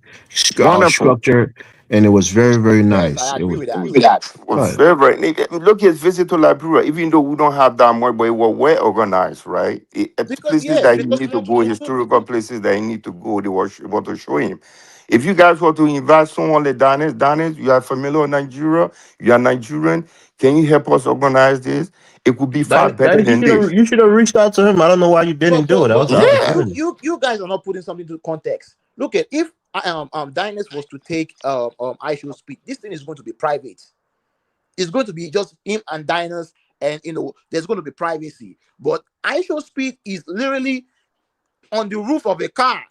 Wonderful. structured, and it was very very Yes, nice. I It agree was. with that. That was Right. very, very neat. Look at visit to Liberia, even though we don't have that much, but it was well organized, right? Because Places yes, that he because need to go, historical places that he need to go, they were able to show him. If you guys want to invite someone like Danis, you are familiar with Nigeria, you are Nigerian, can you help us organize this? It could be far better That than this. you should have reached out to him. I don't know why you didn't but do it. but That was but an look, Yeah. opportunity. you guys are not putting something into context. Look at if Dynas was to take I Show Speed, this thing is going to be private. It's going to be just him and Dynas, and there's going to be privacy. But I Show Speed is literally on the roof of a car,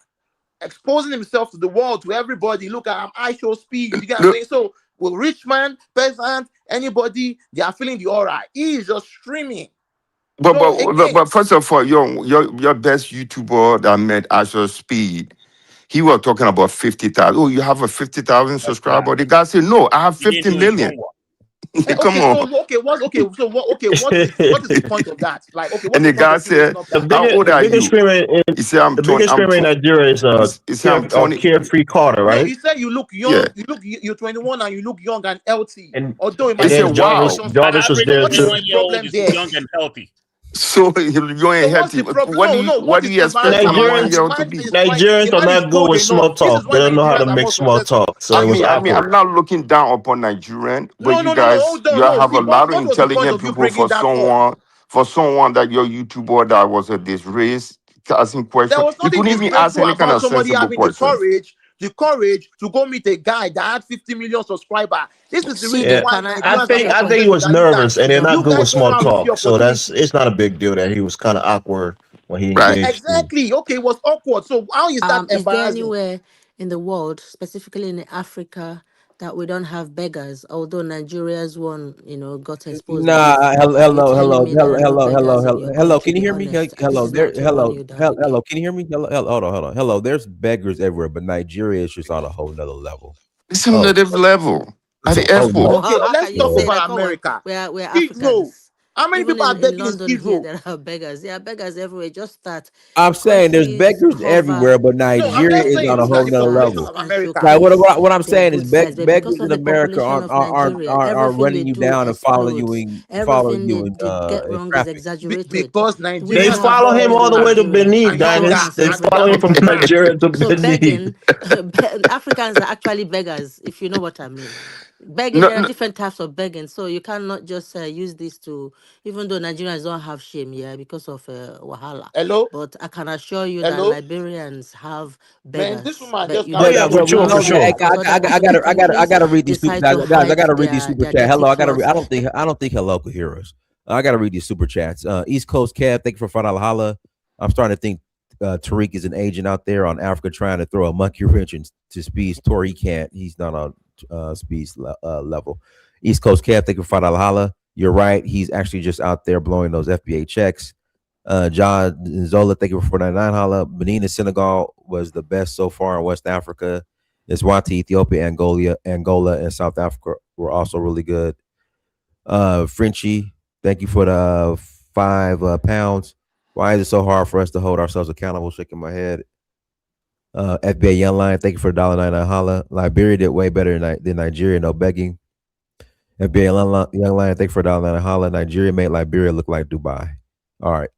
exposing himself to the world, to everybody. Look at I Show Speed. You get what I'm Look, saying? So with rich man, peasant, anybody, they are feeling the aura. He is just streaming. but, So again, but first of all, your best YouTuber that met Asher Speed, he was talking about 50,000. Oh, you have a 50,000 subscriber? The Exactly. guy said, no, I have He didn't 50 do his million. homework. Come okay, on. so okay, what is the point of that? Like, okay, what's And the the point guy of you raising said, up that? how old The are biggest you? streamer He said, the biggest streamer in Nigeria is he said, I'm 20. Carefree Carter, No, right? he said you look Yeah. young. You're 21 and you look young and healthy. And Although it He might and be said, then wow. congratulations to An Jarvis you. was So average there what is too. the 21 year old problem is there? young and healthy. So you ain't So what's healthy. the problem? No, no. What What do is you expect Nigerians 21-year-old to imagine be? is fine. Nigerians The are man is not good cold with small enough. This is talk. They why don't know how to Nigerians are make more small successful. talk, so it was awkward. I'm not looking down upon Nigerian, but No, you no, no, no. guys, Hold on. you No, have see, a lot of what was the point intelligent of you people bringing that up? for someone that your YouTuber that was a disgrace, asking There questions. was You nothing couldn't even ask disgraceful any kind about of somebody sensible having questions. the courage to go meet a guy that had 50 million subscribers. This is the reason Yeah, CD, why can I ask Nigerians are you a more I think he successful was than you nervous, guys. and they're not You good with guys go small around with the talk. So opportunity. it's not a big deal that he was kind of awkward when he Right. engaged. Exactly. Okay, it was awkward. So how is that Is there embarrassing? anywhere in the world, specifically in Africa, that we don't have beggars? Although Nigeria's one, got exposed Nah, because you're telling me there are no beggars in your hello. country. Can you Be hear me? honest. This Hello, is not to run you down hello. again. Can you hear me? Hold on. Hello, there's beggars everywhere, but Nigeria is just on a whole nother level. It's Oh, another level at it's a the whole airport. nother. Okay, How let's can you talk Yeah. say about that? Come on, America. we're Skid Row. Africans. How many Even people are in begging in London Skid here, Row? there are beggars. There are beggars everywhere. Just start. I'm saying there's Countries beggars cover everywhere, but No, I'm Nigeria just is saying, on a look whole at show the nother population level. size of and America. Like showcase what I'm their saying is good sides. But beggars because of in the America population of Nigeria, are everything they running you do down and explodes. following Everything you they get in wrong is traffic. exaggerated. Because We They don't Nigerians are have follow more him beggars all in the way to hustler Nigeria. Beneath, and Dennis. younger Africans They and everywhere. follow him without from demand. Nigeria to So Beneath. begging, Africans are actually beggars, if you know what I mean. Begging, No, there are no, different types of begging. So you cannot just use this to, even though Nigerians don't have shame, yeah, because of Wahala. Hello? But I can assure you that Hello? Liberians have Man, this beggars. woman But just you Oh don't started yeah, know we, it talking we about know now that. Hey, beggars. because other I countries gotta read these super decide guys. to Guys, I hide gotta read these super their chat. dirty Hello, I gotta read. claws. I don't think hello could hear us. I gotta read these super chats. East Coast Cab, thank you for Holla. I'm starting to think Tariq is an agent out there on Africa trying to throw a monkey wrench into Speed's tour. He can't. He's not on Speed's level. East Coast Cab, thank you for Holla. You're right. He's actually just out there blowing those FBA checks. John Zola, thank you for 499 holla. Benin and Senegal was the best so far in West Africa. Eswati, Ethiopia, Angola, and South Africa were also really good. Frenchie, thank you for the 5 pounds. Why is it so hard for us to hold ourselves accountable? Shaking my head. FBA Young Line, thank you for $1.99 holla. Liberia did way better than Nigeria, no begging. FBA Young Line, thank you for $1.99 holla. Nigeria made Liberia look like Dubai. All right.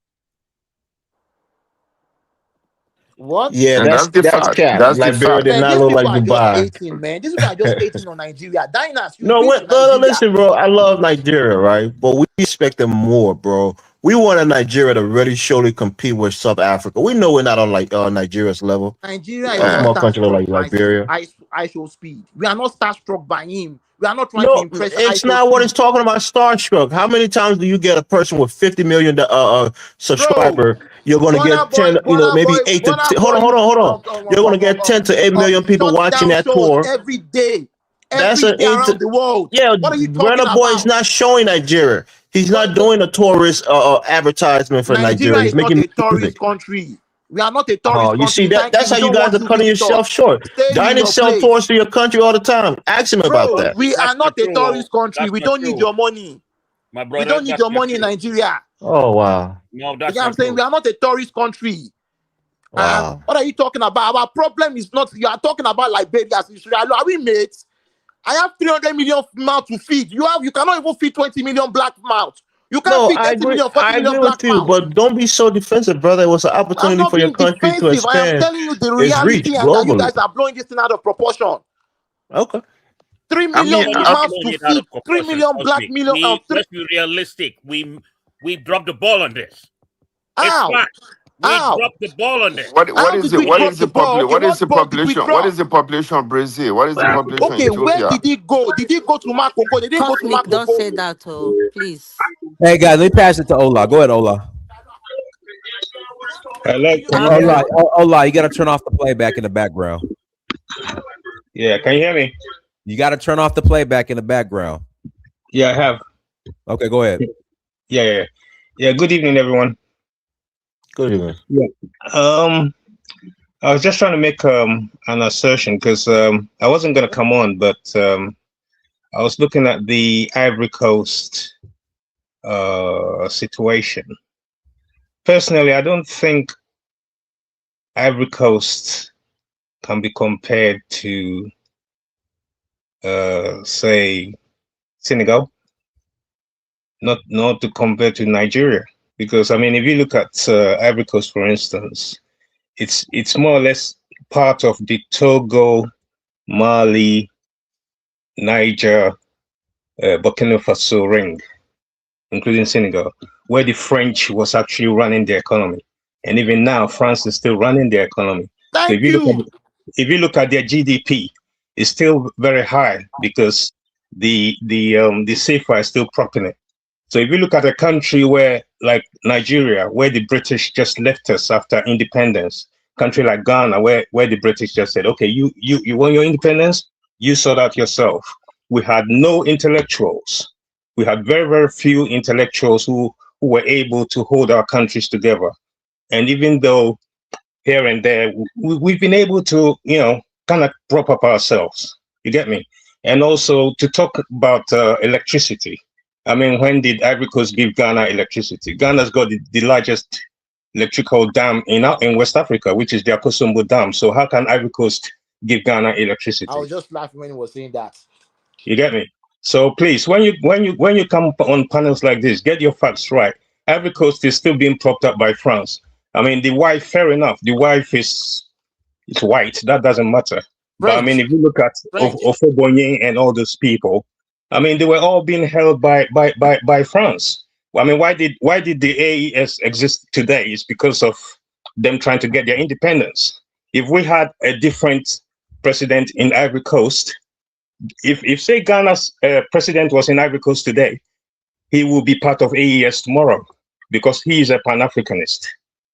What? Yeah, And that's the that's fact. cap. That's the Liberia fact. did Man, not these look like people are just Dubai. hating, man. These people are just hating on Nigeria. Dinas, you've No, been to no, Nigeria. listen, bro. I love Nigeria, right? But we expect them more, bro. We wanted Nigeria to really surely compete with South Africa. We know we're not on like Nigeria's level. Nigeria A is not small country starstruck like by Liberia. I show speed. We are not starstruck by him. We are not trying to No, impress I it's show not what it's speed. talking about. Starstruck. How many times do you get a person with 50 million Bro, subscriber? You're going to get 10, maybe 8 to Burna 10. Boy, Hold on. You're going to get 10 to 8 million people shut watching down that shows tour. That's every an day around the world. yeah. What are you talking Burna Boy is about? not showing Nigeria. He's not doing a tourist advertisement for Nigeria Nigeria. He's is not making a tourist music. country. We are not a Oh, tourist you see country. that? Thank you. That's We how you don't guys want are you cutting yourself visitors. short. Stay in Diners your sell place. tours to your country all the time. Ask him about Bro, that. we are not a tourist country. That's We not don't need true. your money. My We brother, don't need that's your not money in true. Nigeria. Oh wow. No, You that's get what I'm not saying? true. We are not a tourist country. Wow. What are you talking about? Our problem is not, you are talking about Liberia, Israel. Are we mates? I have 300 million mouths to feed. You cannot even feed 20 million black mouths. You can't No, feed 30 million, 40 I million agree with black you, mouths. but don't be so defensive, brother. It was an I'm opportunity not for your being country to defensive. I am expand telling you the its reach reality, and that you globally. guys are blowing this thing out of proportion. Okay. 3 I million mean, Nobody's mouths blowing to it out feed. of 3 proportion. million Trust black me. million. Let's be realistic. We dropped the ball on this. It's How? fact. We How? dropped the ball on this. How did we drop the ball? Okay, what ball did we what drop? is the population of Brazil? What is the population of Okay, where Ethiopia? did he go? Did he go to Makoko? They didn't go to Cosmic, don't say Makoko. that, oh, please. Hey guys, let me pass it to Ola. Go ahead, Ola. Hello, can you I'm hear me? Ola, Ola, you got to turn off the playback in the background. Yeah, can you hear me? You got to turn off the playback in the background. Yeah, I have. Okay, go ahead. Yeah. Good evening, everyone. Good evening. Yeah. I was just trying to make an assertion because I wasn't going to come on, but I was looking at the Ivory Coast situation. Personally, I don't think Ivory Coast can be compared to, say, Senegal. Not to compare to Nigeria, because I mean, if you look at Ivory Coast, for instance, it's more or less part of the Togo, Mali, Niger, Burkina Faso ring, including Senegal, where the French was actually running the economy, and even now France is still running the economy. So Thank you. if you look at their GDP, it's still very high because the CFA is still propping it. So if you look at a country where, like Nigeria, where the British just left us after independence, country like Ghana, where the British just said, okay, you want your independence, you sort out yourself. We had no intellectuals. We had very, very few intellectuals who were able to hold our countries together. And even though here and there, we've been able to, kind of prop up ourselves. You get me? And also to talk about electricity. I mean, when did Ivory Coast give Ghana electricity? Ghana's got the largest electrical dam in West Africa, which is the Akosombo Dam. So how can Ivory Coast give Ghana electricity? I was just laughing when he was saying that. You get me? So please, when you come on panels like this, get your facts right. Ivory Coast is still being propped up by France. I mean, the wife, fair enough. The wife is white. That doesn't matter. But I mean, if you look at Ofobonye and all those people, I mean, they were all being held by France. I mean, why did the AES exist today? It's because of them trying to get their independence. If we had a different president in Ivory Coast, if say Ghana's president was in Ivory Coast today, he will be part of AES tomorrow because he is a Pan-Africanist,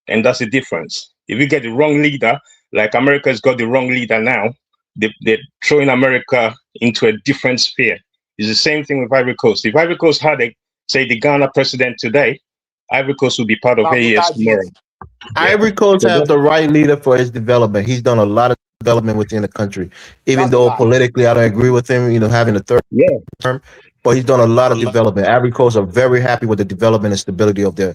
and that's the difference. If you get the wrong leader, like America's got the wrong leader now, they're throwing America into a different sphere. It's the same thing with Ivory Coast. If Ivory Coast had say the Ghana president today, Ivory Coast will be part of AES tomorrow. Ivory Coast have the right leader for his development. He's done a lot of development within the country, even though politically I don't agree with him, having a third term. Well, he's done a lot of development. Ivory Coast are very happy with the development and stability of their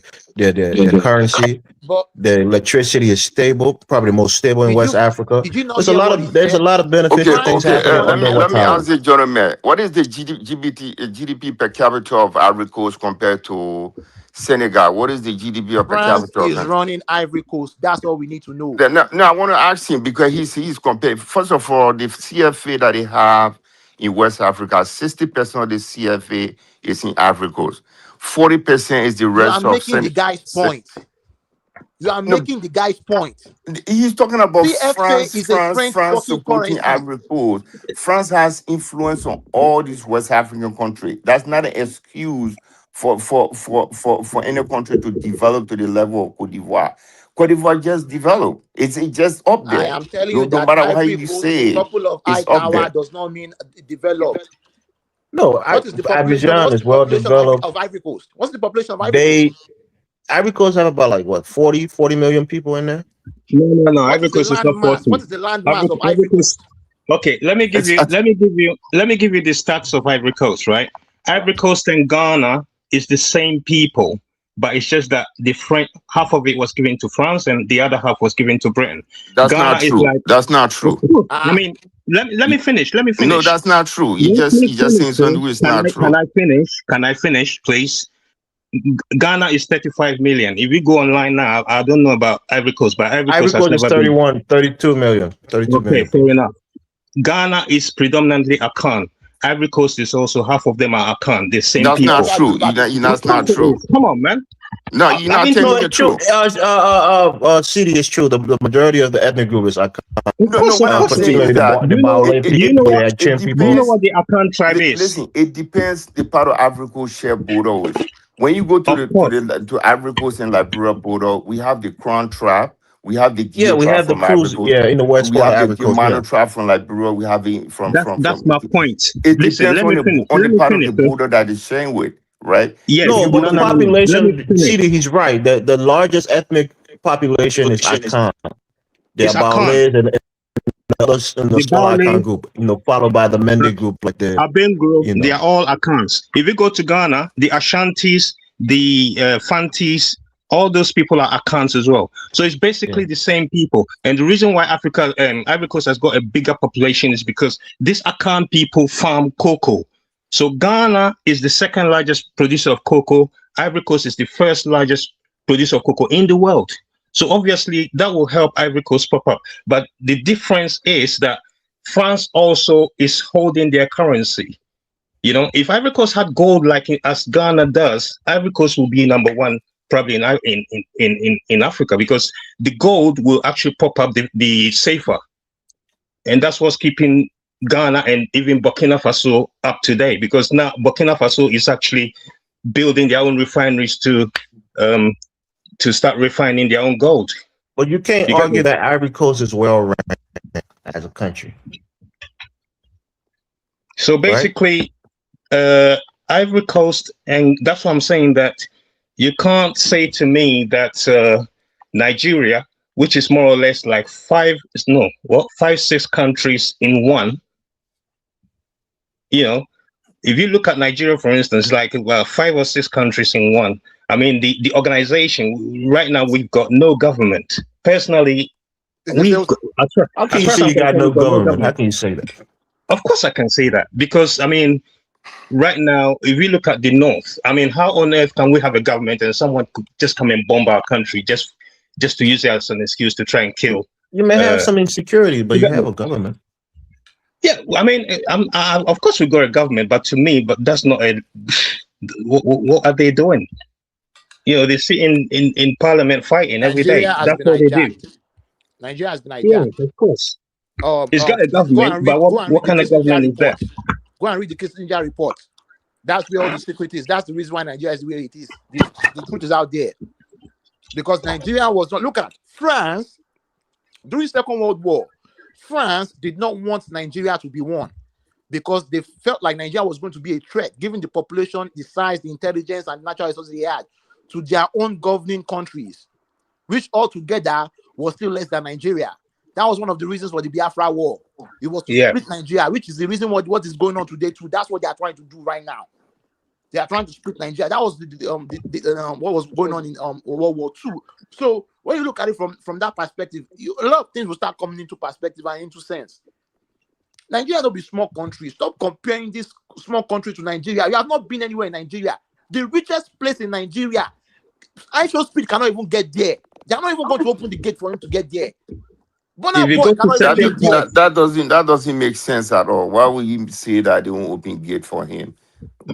currency. But The electricity is stable, probably the most stable in did West you Africa. did you not There's a hear lot what he of there's a said? lot of beneficial things France is happening Let me under running. let me Ouattara. ask the gentleman, what is the GDP per capita of Ivory Coast compared to Senegal? What is the GDP per France capita of is them? running Ivory Coast. That's all we need to know. Now, I want to ask him because he's compared. First of all, the CFA that they have in West Africa, 60% of the CFA is in Ivory Coast. 40% is the You are rest of making the guy's point. You are No, making the guy's point. he's talking about CFA is a French France fucking supporting currency. Ivory Coast. France has influence on all these West African countries. That's not an excuse for any country to develop to the level of Cote d'Ivoire. Cote d'Ivoire just developed. It's just up I there. am telling No, you no that matter how Ivory you Coast, a say it, couple of high it's up tower there. does not mean developed. No, What is the population? Abidjan What's is the well population developed. of Ivory Coast? What's the population of Ivory Coast? They Ivory Coast have about like what 40 million people in there. No. What Ivory is the Coast is not landmass? 40. What is the landmass of Ivory Ivory Coast. Coast? Okay, let me give you the stats of Ivory Coast, right? Ivory Coast and Ghana is the same people, but it's just that the French half of it was given to France and the other half was given to Britain. That's Ghana not is true. like, That's not true. I mean, let me finish. Let me No, finish. that's not true. Let me You just finish, saying bro. something which is not true. Can I finish? Can I finish, please? Ghana is 35 million. If you go online now, I don't know about Ivory Coast, but Ivory Ivory Coast has Coast is never been. 32 million. 32 Okay, million fair people. enough. Ghana is predominantly Akan. Ivory Coast is also half of them are Akan, the same That's people. not That true. goes back to That's not It true. is. Come on, man. No, you're I've not been telling No, the it's true. truth. CD is true. The majority of the ethnic group is Akan, No, what I'm Of course it saying is. is particularly that Do the you know? Baole Do you people, know the what? it Achin Do you people. know depends. what the Akan tribe is? Listen, it depends the part of Ivory Coast share border with. When you go to Of the course. to Ivory Coast and Liberia border, we have the Crown tribe, we have the Yeah, Geo we tribe have the from Ivory cruise. Coast, Yeah, in the west we part of have the Ivory Coast. Germano Yeah, tribe from Liberia, we have it That's from. my point. It Listen, depends let me finish. on the Let me part of finish. the Sir. border that is sharing with, right? Yes. If no, you go but to the No. Let me population, finish. CD, he's right. The largest ethnic population is Akan. The It's Akan. Baole and others in the The small Baole, Akan group. Followed by the Mende group, like Abengo, you they know. are all Akans. If you go to Ghana, the Ashantis, the Fantis, all those people are Akans as well. So it's basically Yeah. the same people. And the reason why Ivory Coast has got a bigger population is because these Akan people farm cocoa. So Ghana is the second largest producer of cocoa. Ivory Coast is the first largest producer of cocoa in the world. So obviously that will help Ivory Coast pop up. But the difference is that France also is holding their currency. You know, if Ivory Coast had gold like as Ghana does, Ivory Coast will be number one probably in Africa because the gold will actually pop up the safer, and that's what's keeping Ghana and even Burkina Faso up to date because now Burkina Faso is actually building their own refineries to start refining their own gold. But you can't You get argue me? that Ivory Coast is well ran as a country, So right? basically, Ivory Coast, and that's what I'm saying that you can't say to me that Nigeria, which is more or less like five, six countries in one. You know, if you look at Nigeria, for instance, like five or six countries in one. I mean, the organization right now we've got no government. Personally, It's a sales. How can as you far as say I'm you got concerned, no we've got no government? How government. can you say that? Of course, I can say that because I mean, right now, if we look at the north, I mean, how on earth can we have a government and someone could just come and bomb our country just to use it as an excuse to try and kill? You may have Uh, some insecurity, but you you get have me? a government. Yeah, I mean, of course we got a government, but to me, but that's not a. What are they doing? You know, they sit in parliament fighting every day. Nigeria has That's been what they do. hijacked. Nigeria has been Yeah, hijacked. of course. It's got a Go government, and but read. Go and what read the kind of Kissinger government is that? report. Go and read the Kissinger report. That's where all the secret is. That's the reason why Nigeria is the way it is. The truth is out there. Because Nigeria was not. Look at France during Second World War. France did not want Nigeria to be won because they felt like Nigeria was going to be a threat, given the population, the size, the intelligence, and natural resources they had to their own governing countries, which altogether was still less than Nigeria. That was one of the reasons for the Biafra War. It was to Yeah. split Nigeria, which is the reason what is going on today too. That's what they are trying to do right now. They are trying to split Nigeria. That was what was going on in World War II. So when you look at it from that perspective, a lot of things will start coming into perspective and into sense. Nigeria don't be small country. Stop comparing this small country to Nigeria. You have not been anywhere in Nigeria. The richest place in Nigeria, ISHOWSPEED cannot even get there. They are not even going to open the gate for him to get there. If you Boy go to cannot even get there. That doesn't make sense at all. Why would you say that they won't open gate for him?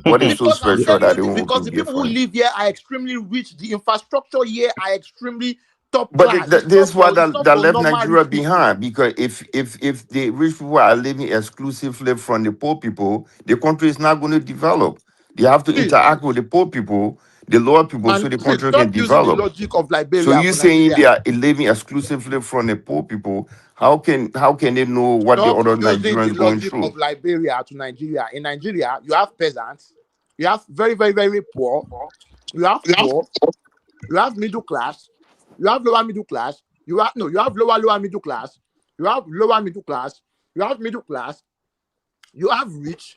What is so Because I'm special telling that you they this, won't because open the gate people for who him? live here are extremely rich. The infrastructure here are extremely top But class. this is what It's not that for left normal Nigeria rich people. behind, because if the rich people are living exclusively from the poor people, the country is not going to develop. They have to See, interact with the poor people, the lower people, so and the see, country can stop using the develop. logic of So Liberia you for saying they Nigeria. are living exclusively from the poor people? How can they know what the Stop other using the Nigerians going logic through? of Liberia to Nigeria. In Nigeria, you have peasants, you have very, very, very poor, you have poor, you have middle class, you have lower middle class, you have lower middle class, you have lower middle class, you have middle class, you have rich,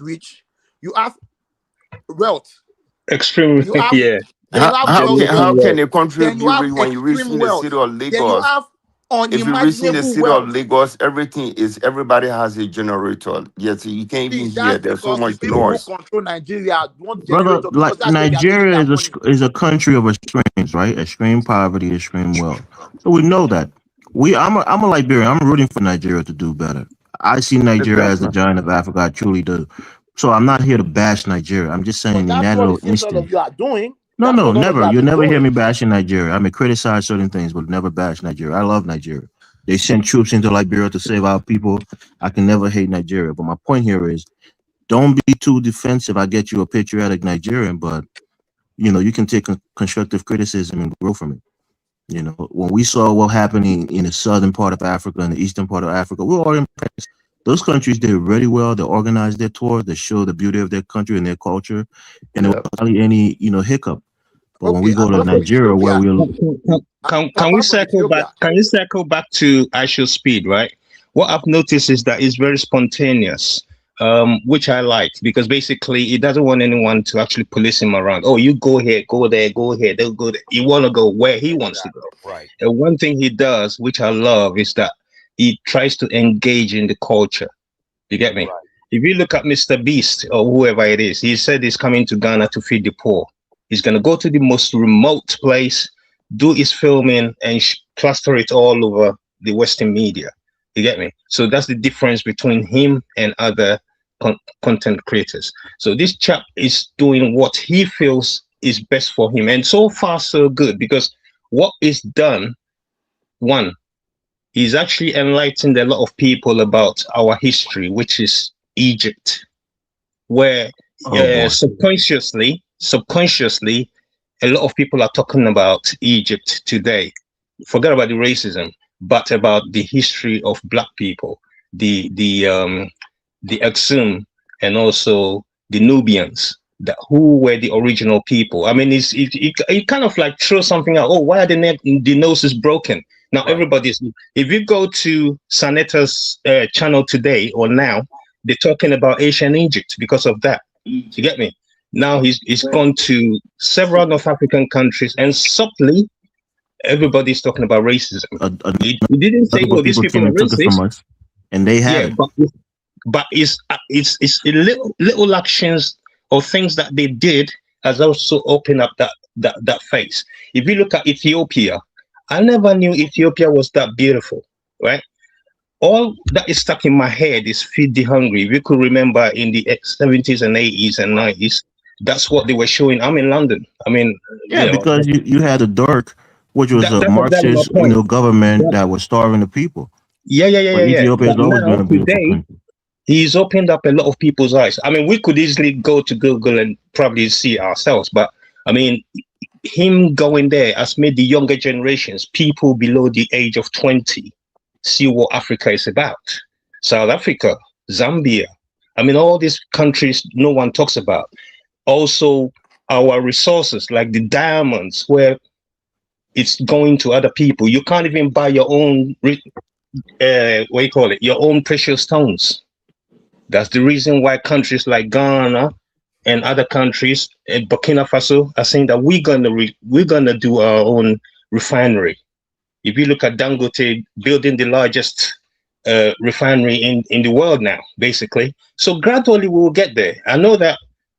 rich, you have wealth, extreme, you have yeah. then you have How wealth, can a country then you be have rich when you reach extreme in the city wealth, of then you Lagos? have If you reach in the unimaginable city of wealth. Lagos, everybody has a generator. Yes, you can't See, even hear. that's There's so because the much people who noise. control Nigeria want Brother, generator because like that's where they are making Nigeria their is money. a country of extremes, right? Extreme poverty, extreme wealth. So we know that. I'm a Liberian. I'm rooting for Nigeria to do better. I see Nigeria as the Exactly. giant of Africa. I truly do. So I'm not here to bash Nigeria. I'm just saying But in that's that what little it seems all of instant. you are doing. No, That's no, what all of you never. have You'll been never hear doing. me bashing Nigeria. I may criticize certain things, but never bash Nigeria. I love Nigeria. They send troops into Liberia to save our people. I can never hate Nigeria. But my point here is don't be too defensive. I get you a patriotic Nigerian, but you can take constructive criticism and grow from it. When we saw what happened in the southern part of Africa and the eastern part of Africa, we were all impressed. Those countries did really well. They organized their tours. They showed the beauty of their country and their culture, and there Yep. was hardly any hiccup. But when we Okay, go to apart from Nigeria, where Ethiopia, we're Can we apart from circle back? Ethiopia, Can you circle back to ISHOWSPEED, right? What I've noticed is that it's very spontaneous, which I like, because basically he doesn't want anyone to actually police him around. Oh, you go here, go there, go here, they'll go there. He want to go where he wants to go. Right. And one thing he does, which I love, is that he tries to engage in the culture. You get me? Right. If you look at Mr. Beast or whoever it is, he said he's coming to Ghana to feed the poor. He's going to go to the most remote place, do his filming, and plaster it all over the Western media. You get me? So that's the difference between him and other content creators. So this chap is doing what he feels is best for him. And so far, so good, because what is done, one, he's actually enlightened a lot of people about our history, which is Egypt, where oh boy, subconsciously, a lot of people are talking about Egypt today. Forget about the racism, but about the history of Black people, the Aksum, and also the Nubians, who were the original people. I mean, it kind of like throws something out. Oh, why are the noses broken? Now, Right. everybody's, if you go to Saneta's channel today or now, they're talking about ancient Egypt because of that. You get me? Now he's gone to several North African countries, and subtly, everybody's talking about racism. He didn't say, other "Oh, these people people came are and took it from racist." us, and they had Yeah, it. but it's a little actions or things that they did has also opened up that face. If you look at Ethiopia, I never knew Ethiopia was that beautiful, right? All that is stuck in my head is feed the hungry. If you could remember in the 70s and 80s and 90s, that's what they were showing. I'm in London. I mean, Yeah, because you had the Dirk, which was a that's exactly my Marxist, point. government that was starving the people. But Yeah. Ethiopia But has always been now, a beautiful today, country. he's opened up a lot of people's eyes. I mean, we could easily go to Google and probably see ourselves, but I mean, him going there has made the younger generations, people below the age of 20, see what Africa is about. South Africa, Zambia. I mean, all these countries no one talks about. Also, our resources like the diamonds, where it's going to other people. You can't even buy your own, what you call it, your own precious stones. That's the reason why countries like Ghana, and other countries, Burkina Faso, are saying that we're gonna do our own refinery. If you look at Dangote building the largest refinery in the world now, basically. So gradually we will get there. I know that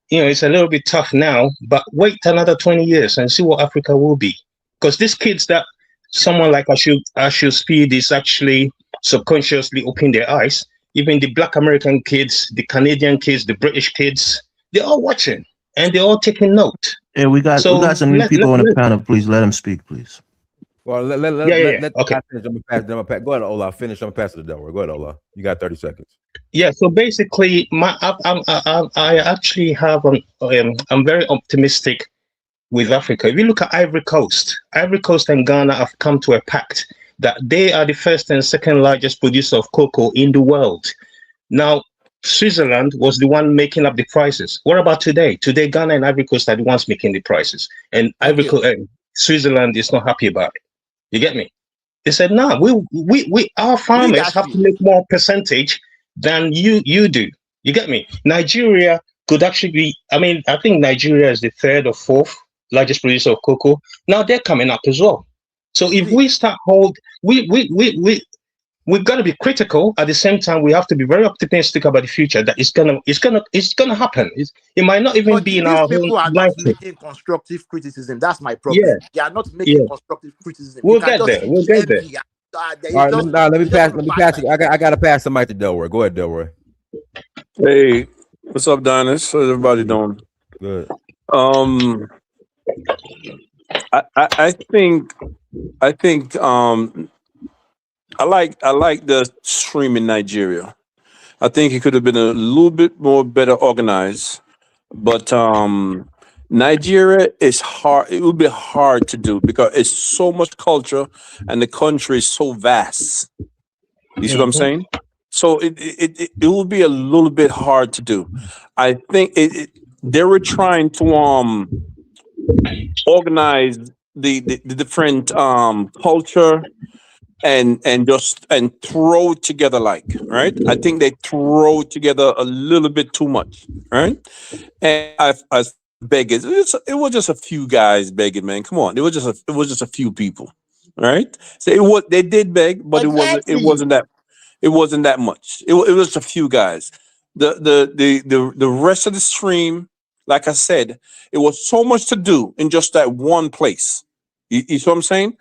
it's a little bit tough now, but wait another 20 years and see what Africa will be. Because these kids that someone like Ashu Speed is actually subconsciously opening their eyes. Even the Black American kids, the Canadian kids, the British kids, they're all watching and they're all taking note. Yeah, we got some new people on the panel. Please let them speak, please. Well, let Okay. finish. I'm gonna pass. Go ahead, Ola. Finish. I'm gonna pass it to Delaware. Go ahead, Ola. You got 30 seconds. Yeah. So basically, I actually have I'm very optimistic with Africa. If you look at Ivory Coast and Ghana have come to a pact that they are the first and second largest producer of cocoa in the world. Now, Switzerland was the one making up the prices. What about today? Today, Ghana and Ivory Coast are the ones making the prices, and Switzerland is not happy about it. You get me? They said, "No, our farmers have to make more percentage than you do." You get me? Nigeria could actually be. I mean, I think Nigeria is the third or fourth largest producer of cocoa. Now they're coming up as well. So if we start we've got to be critical. At the same time, we have to be very optimistic about the future. That it's gonna happen. It might not even be in our people are not making constructive criticism. That's my problem. Yeah. They are not making constructive criticism. We'll get there. We'll get there. All right, let me pass it. I gotta pass the mic to Delaware. Go ahead, Delaware. Hey, what's up, Donis? How's everybody doing? Good. I think I like the stream in Nigeria. I think it could have been a little bit more better organized, but Nigeria is hard. It would be hard to do because it's so much culture and the country is so vast. You see what I'm saying? So it will be a little bit hard to do. I think they were trying to organize the different culture and throw it together, like, right? I think they throw it together a little bit too much, right? And I beg it. It was just a few guys begging, man. Come on, it was just a few people, right? So they did beg, but it wasn't that much. It was just a few guys. The rest of the stream, like I said, it was so much to do in just that one place. You see what I'm saying?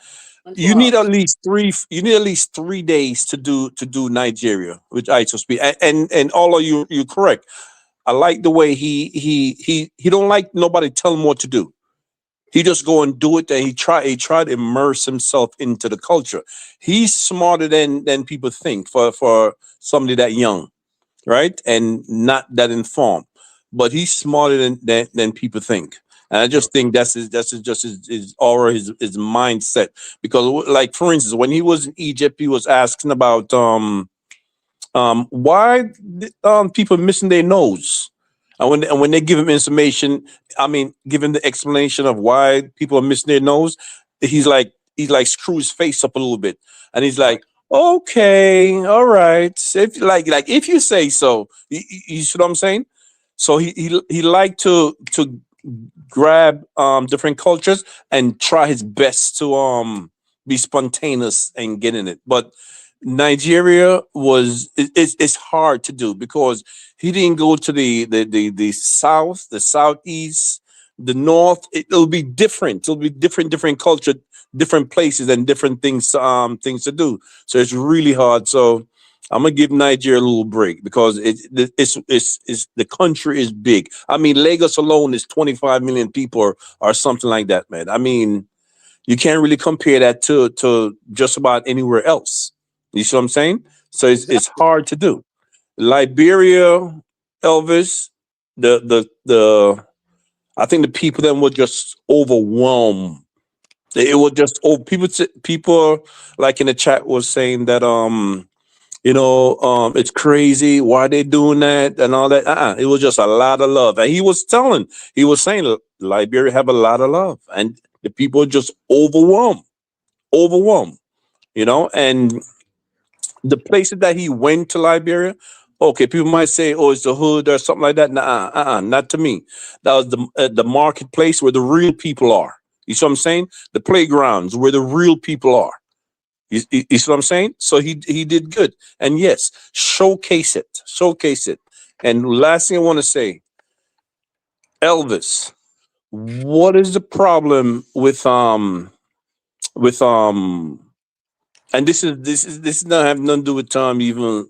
You need at least 3 days to do Nigeria, which I so speak. And all of you're correct. I like the way he don't like nobody tell him what to do. He just go and do it, and he try to immerse himself into the culture. He's smarter than people think for somebody that young, right? And not that informed. But he's smarter than people think. And I just think that's his aura, his mindset. Because, like, for instance, when he was in Egypt, he was asking about why people missing their nose. And when they give him information, give him the explanation of why people are missing their nose, he's like screw his face up a little bit, and he's like, okay, all right, if you say so. You see what I'm saying? So he liked to grab different cultures and try his best to be spontaneous and get in it. But Nigeria it's hard to do because he didn't go to the south, the southeast, the north. It'll be different. It'll be different culture, different places, and different things to do. So it's really hard. So I'm gonna give Nigeria a little break because it's the country is big. Lagos alone is 25 million people or something like that, man. You can't really compare that to just about anywhere else. You see what I'm saying? So it's hard to do. Liberia, Elvis, the I think the people then were just overwhelmed. It was just people like in the chat was saying that it's crazy why they doing that and all that. It was just a lot of love, and he was saying Liberia have a lot of love, and the people are just overwhelmed, and the places that he went to Liberia Okay, people might say, "Oh, it's the hood or something like that." Nah, not to me. That was the marketplace where the real people are. You see what I'm saying? The playgrounds where the real people are. You see what I'm saying? So he did good, and yes, showcase it. And last thing I want to say, Elvis, what is the problem with and this is not have nothing to do with even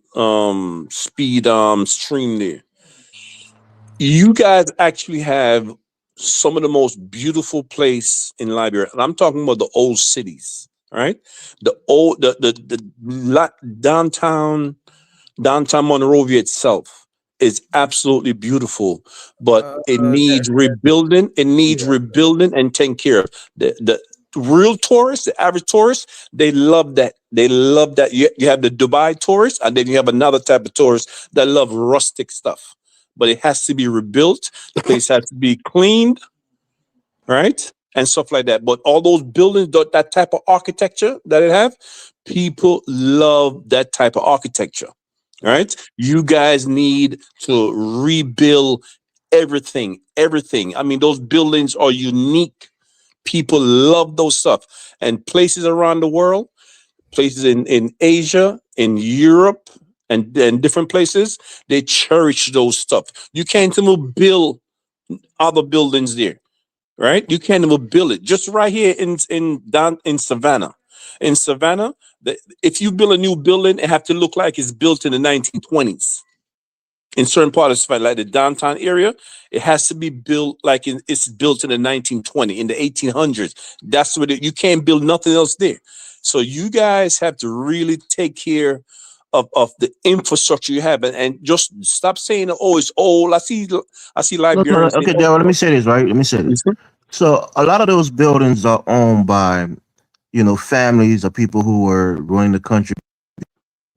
speed stream there. You guys actually have some of the most beautiful place in Liberia, and I'm talking about the old cities, right? The old downtown Monrovia itself is absolutely beautiful, but it needs rebuilding. It needs rebuilding and taken care of. The real tourists, the average tourist, they love that. They love that. You have the Dubai tourists, and then you have another type of tourists that love rustic stuff. But it has to be rebuilt. The place has to be cleaned, right? And stuff like that. But all those buildings, that type of architecture that it have, people love that type of architecture, right? You guys need to rebuild everything. I mean, those buildings are unique. People love those stuff. And places around the world, places in Asia, in Europe, and different places, they cherish those stuff. You can't even build other buildings there, right? You can't even build it. Just right here in down in Savannah. In Savannah, if you build a new building, it have to look like it's built in the 1920s. In certain parts of Savannah, like the downtown area, it has to be built like it's built in the 1920s, in the 1800s. That's what you can't build nothing else there. So you guys have to really take care of the infrastructure you have, and just stop saying, "Oh, it's old." I see Look, Liberians saying, okay, Daryl, let me say this, right? Let me say this. So a lot of those buildings are owned by, families or people who were running the country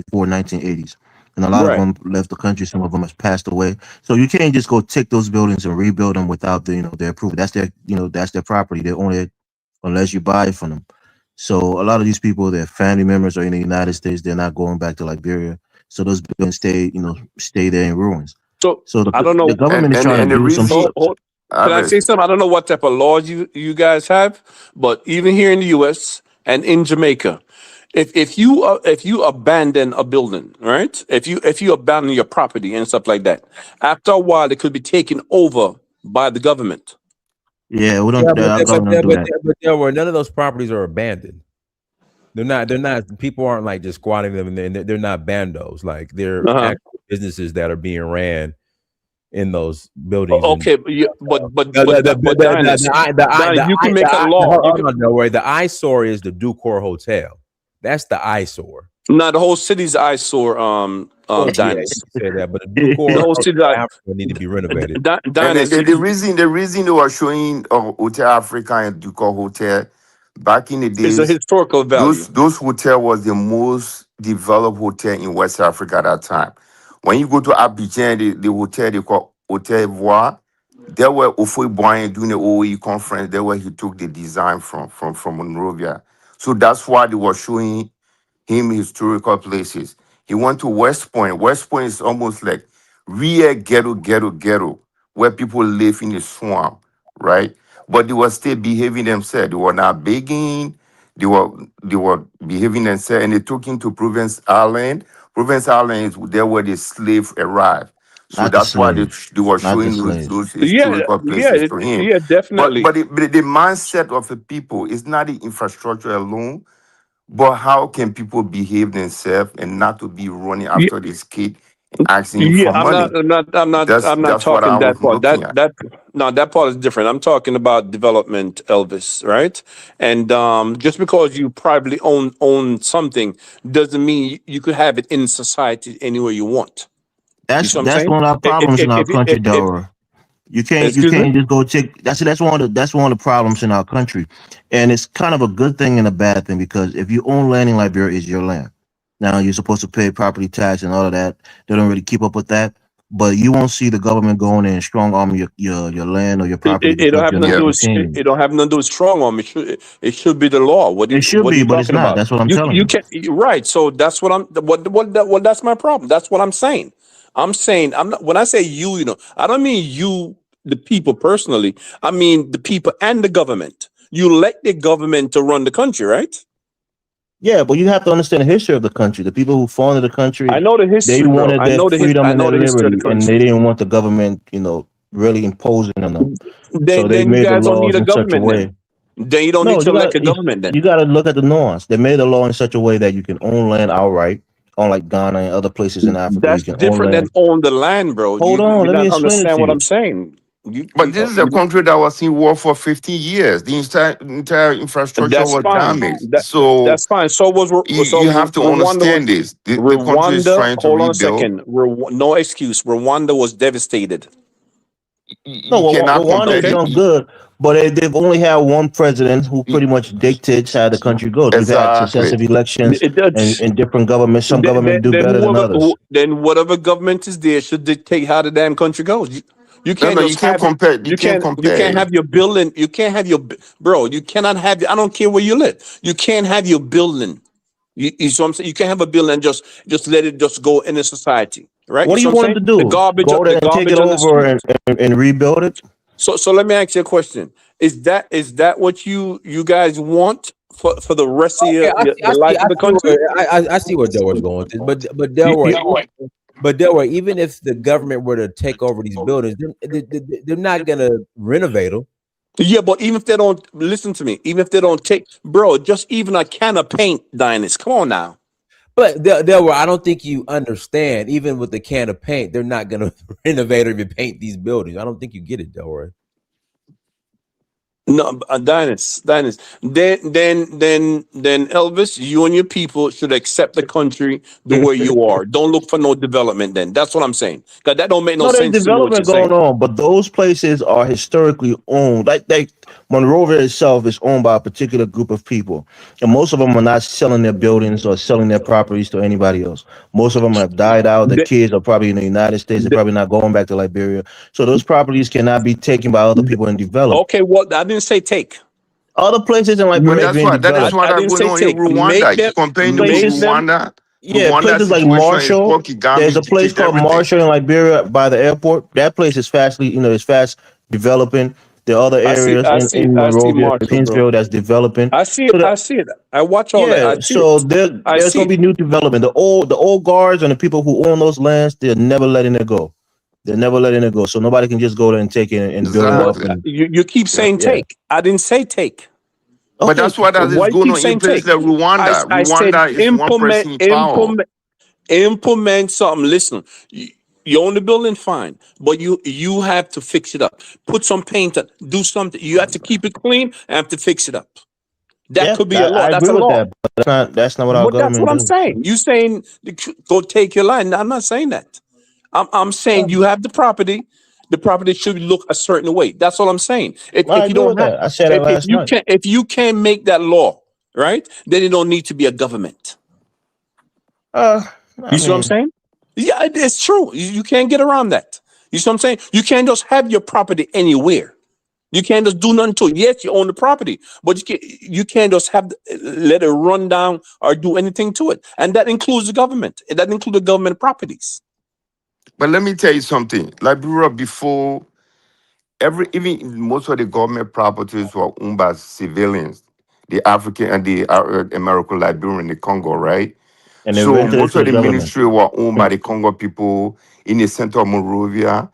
before 1980s. And a lot of right. them left the country. Some of them has passed away. So you can't just go take those buildings and rebuild them without their approval. That's their property. They own it unless you buy it from them. So a lot of these people, their family members are in the United States. They're not going back to Liberia. So those buildings stay there in ruins. So So I don't the know. government is trying And to the do some reason stuff. Can I say something? I don't know what type of laws you guys have, but even here in the U.S. and in Jamaica, if you abandon a building, right? If you abandon your property and stuff like that, after a while it could be taken over by the government. Yeah, we don't. Yeah, but Our government don't do that. there were none of those properties are abandoned. They're not. They're not. People aren't like just squatting them, and they're not bandos. Like they're Uh-huh. actual businesses that are being ran in those buildings. And Okay, but Dinus, you can make a law. You hold can on, no worry. The eyesore is the Ducor Hotel. That's the eyesore. not the whole city's eyesore. Well, yeah, you Dinus, can say that, but the Ducor the whole Hotel city. Africa need to be renovated. and Dinus, the reason they were showing Hotel Africa and Ducal Hotel back in the is a days, historical value. those hotel was the most developed hotel in West Africa at that time. When you go to Abidjan, the hotel they call Hotel Voir, there were Ofoe Boyen doing the OE conference. There where he took the design from Monrovia. So that's why they were showing him historical places. He went to West Point. West Point is almost like real ghetto, where people live in the swamp, right? But they were still behaving themselves. They were not begging. They were behaving themselves, and they took him to Province Island. Province Island is there where the slave arrived. So Not the that's why they, slaves. they were Not the showing slaves. those historical places to him. But Definitely. the mindset of the people is not the infrastructure alone, but how can people behave themselves and not to be running Yeah, after this kid and asking him yeah, for money? I'm not That's what I talking was that part. looking at. That part is different. I'm talking about development, Elvis, right? And just because you privately own something doesn't mean you could have it in society anywhere you want. You That's see what I'm that's saying? one of our problems in our country, If Dora. You excuse me? can't just go take. That's one of the problems in our country, and it's kind of a good thing and a bad thing because if you own land in Liberia, it's your land. Now you're supposed to pay property tax and all of that. They don't really keep up with that, but you won't see the government going in and strong arm your land or your property It don't because have you're nothing to not do with maintaining it. it don't have nothing to do with strong arm. It should be the law. It should What are be, you but it's talking not. about? That's what I'm You telling you you. can't right. So that's what I'm what that's my problem. That's what I'm saying. I'm saying, I'm not, when I say you, I don't mean you, the people personally. I mean the people and the government. You elect the government to run the country, right? Yeah, but you have to understand the history of the country. The people who founded the country, I know the they history, bro. wanted I their know freedom I and know their the history of the liberty, and country. they didn't want the government, really imposing on them. So they Then you made the guys don't need laws a in such a government way. then. Then you don't No, need to elect a government then. you got to look at the nuance. They made the law in such a way that you can own land outright, unlike Ghana and other places in Africa. You That's can own different than land. own the land, bro. Hold on, You let me not explain it understand to what I'm you. saying. But this is a country that was in war for 15 years. The entire infrastructure That's was fine. damaged. So That's fine. So was you have to Rwanda was understand this. The country is Rwanda. trying to Hold on a rebuild. second. No excuse. Rwanda was devastated. No, You cannot Rwanda compare. is done good, but they've only had one president who pretty much dictates how the country goes. We've had Exactly. successive elections That's and different governments. Some governments do then better than others. whatever government is there should dictate how the damn country goes. You No, can't no, you just can't have compare. You can't you can't compare. have your building. You can't have bro. You cannot have. I don't care where you live. You can't have your building. You see what I'm saying? You can't have a building and just let it just go in a society, right? What You do see you what I'm want saying? them to do? Go The there and take it garbage on the over street. and rebuild it? So let me ask you a question. Is that what you guys want for the rest of Okay, the life of the country? I see where Delroy's going with this, but You, Delroy, you, even if the government were to take over these buildings, they're not gonna renovate them. Yeah, but even if they don't listen to me, even if they don't take, bro, just even a can of paint, Dinus. Come on now. But Delroy, I don't think you understand. Even with the can of paint, they're not gonna renovate or even paint these buildings. I don't think you get it, Delroy. No, Dinus. Then Elvis, you and your people should accept the country the way you are. Don't look for no development. Then that's what I'm saying. Cause that don't make no No, there's sense to me what you're development going saying. on, but those places are historically owned. Like Monrovia itself is owned by a particular group of people, and most of them are not selling their buildings or selling their properties to anybody else. Most of them have died out. The The- kids are probably in the United States. They're the- probably not going back to Liberia. So those properties cannot be taken by other people and developed. okay, well, I didn't say take. Other places in But Liberia is being that is developed. what I are didn't going say on in take. Rwanda. You're comparing it with Make them. Rwanda. Yeah, Rwanda places like situation is Marshall. Paul Kagame There's a place dictate called everything. Marshall in Liberia by the airport. That place is is fast developing. There are other areas in I see Monrovia, Marshall, bro. Pinsville that's developing. I see So it. I see it. I watch all that. yeah, I see so it. I there's see gonna be it. new development. The old guards and the people who own those lands, they're never letting it go. They're never letting it go. So nobody can just go there and take it and build it But up Exactly. and you keep Yeah. saying yeah. take. I didn't say take. But Okay. that's what that is Why you going keep on in saying places take? like Rwanda. I said Rwanda is one person in power. implement something. Listen, you own the building, fine, but you have to fix it up. Put some paint on. Do something. You have to keep it clean and have to fix it up. That Yeah, could be a law. I That's agree a with law. that, but that's not what our But that's government what I'm does. saying. You saying go take your line. I'm not saying that. I'm saying you have the property. The property should look a certain way. That's all I'm saying. I If you agree don't with have, that. I said that last night. if you can't make that law, right? Then it don't need to be a government. I You see what I'm mean, saying? Yeah, it's true. You can't get around that. You see what I'm saying? You can't just have your property anywhere. You can't just do nothing to it. Yes, you own the property, but you can't just let it run down or do anything to it. And that includes the government. That includes the government properties. But let me tell you something. Liberia before even most of the government properties were owned by civilians, the African and the American Liberian, the Congo, right? and they So rented it most to of the the government. ministry were owned by the Congo people in the center of Monrovia.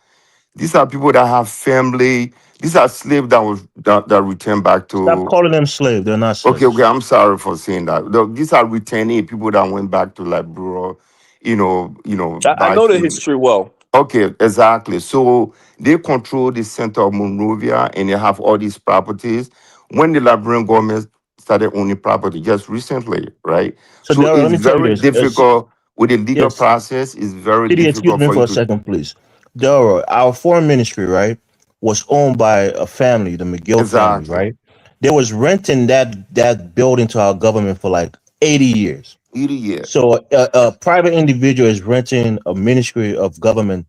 These are people that have family. These are slaves that returned back Stop to. calling them slaves. They're not Okay, slaves. okay. I'm sorry for saying that. These are returning people that went back to Liberia. I Back know the in. history well. Okay, exactly. So they control the center of Monrovia and they have all these properties. When the Liberian government started owning property just recently, right? So, So Daryl, let it's me tell you very this. difficult with the legal Yes, process. It's very CD, excuse difficult me for you for a to. second, please. Daryl, our foreign ministry, right, was owned by a family, the McGill family, Exactly. right? They was renting that building to our government for like 80 years. 80 years. So a private individual is renting a ministry of government,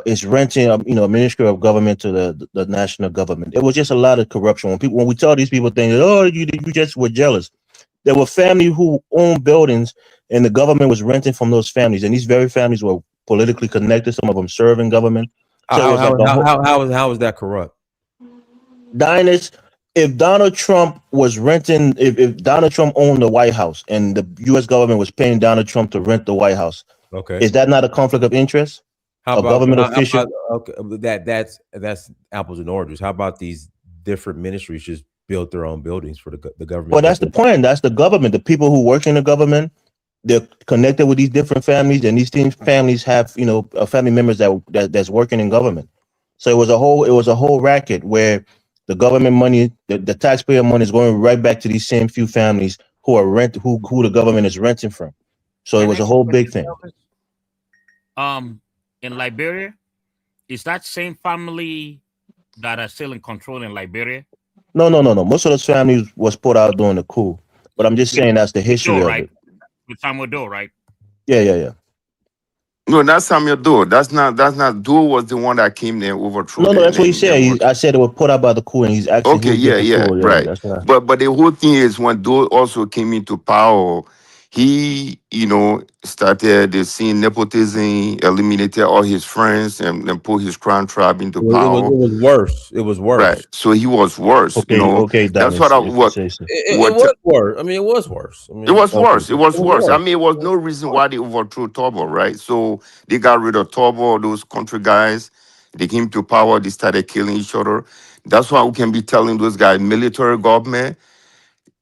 is renting a ministry of government to the national government. It was just a lot of corruption. When we tell these people things, oh, you just were jealous. There were family who owned buildings and the government was renting from those families, and these very families were politically connected. Some of them serve in government. So it was like a whole, how is that corrupt? Diners, if Donald Trump was renting, if Donald Trump owned the White House and the U.S. government was paying Donald Trump to rent the White House, Okay. is that not a conflict of interest? How A about government official? okay, that's apples and oranges. How about these different ministries just built their own buildings for the government? Well, that's the point. That's the government. The people who work in the government, they're connected with these different families, and these families have, you know, family members that's working in government. So it was a whole racket where the government money, the taxpayer money is going right back to these same few families who are who the government is renting from. So it Can I was a ask you whole a big question, thing. Elvis? In Liberia, is that same family that are still in control in Liberia? No. Most of those families was put out during the coup. But I'm just With, saying that's the with history Doe, of right? it. With Samuel Doe, right? Yeah. No, that's Samuel Doe. That's not Doe was the one that came there, overthrew No, that's what he said. the I said it was put out by the coup, and he's actually Okay, who did the yeah, coup. Yeah, right. that's right. But the whole thing is when Doe also came into power, he, started seeing nepotism, eliminated all his friends, and put his crown tribe into power. It was worse. It was Right. worse. So he was worse. Okay, That's Dennis, what I if you what say so. It what was worse. I mean, it was worse. I it mean, was Okay. worse. It was it was worse. I worse. mean, it was no reason why they overthrew Turbo, right? So they got rid of Turbo, those country guys. They came to power. They started killing each other. That's why we can be telling those guys, military government,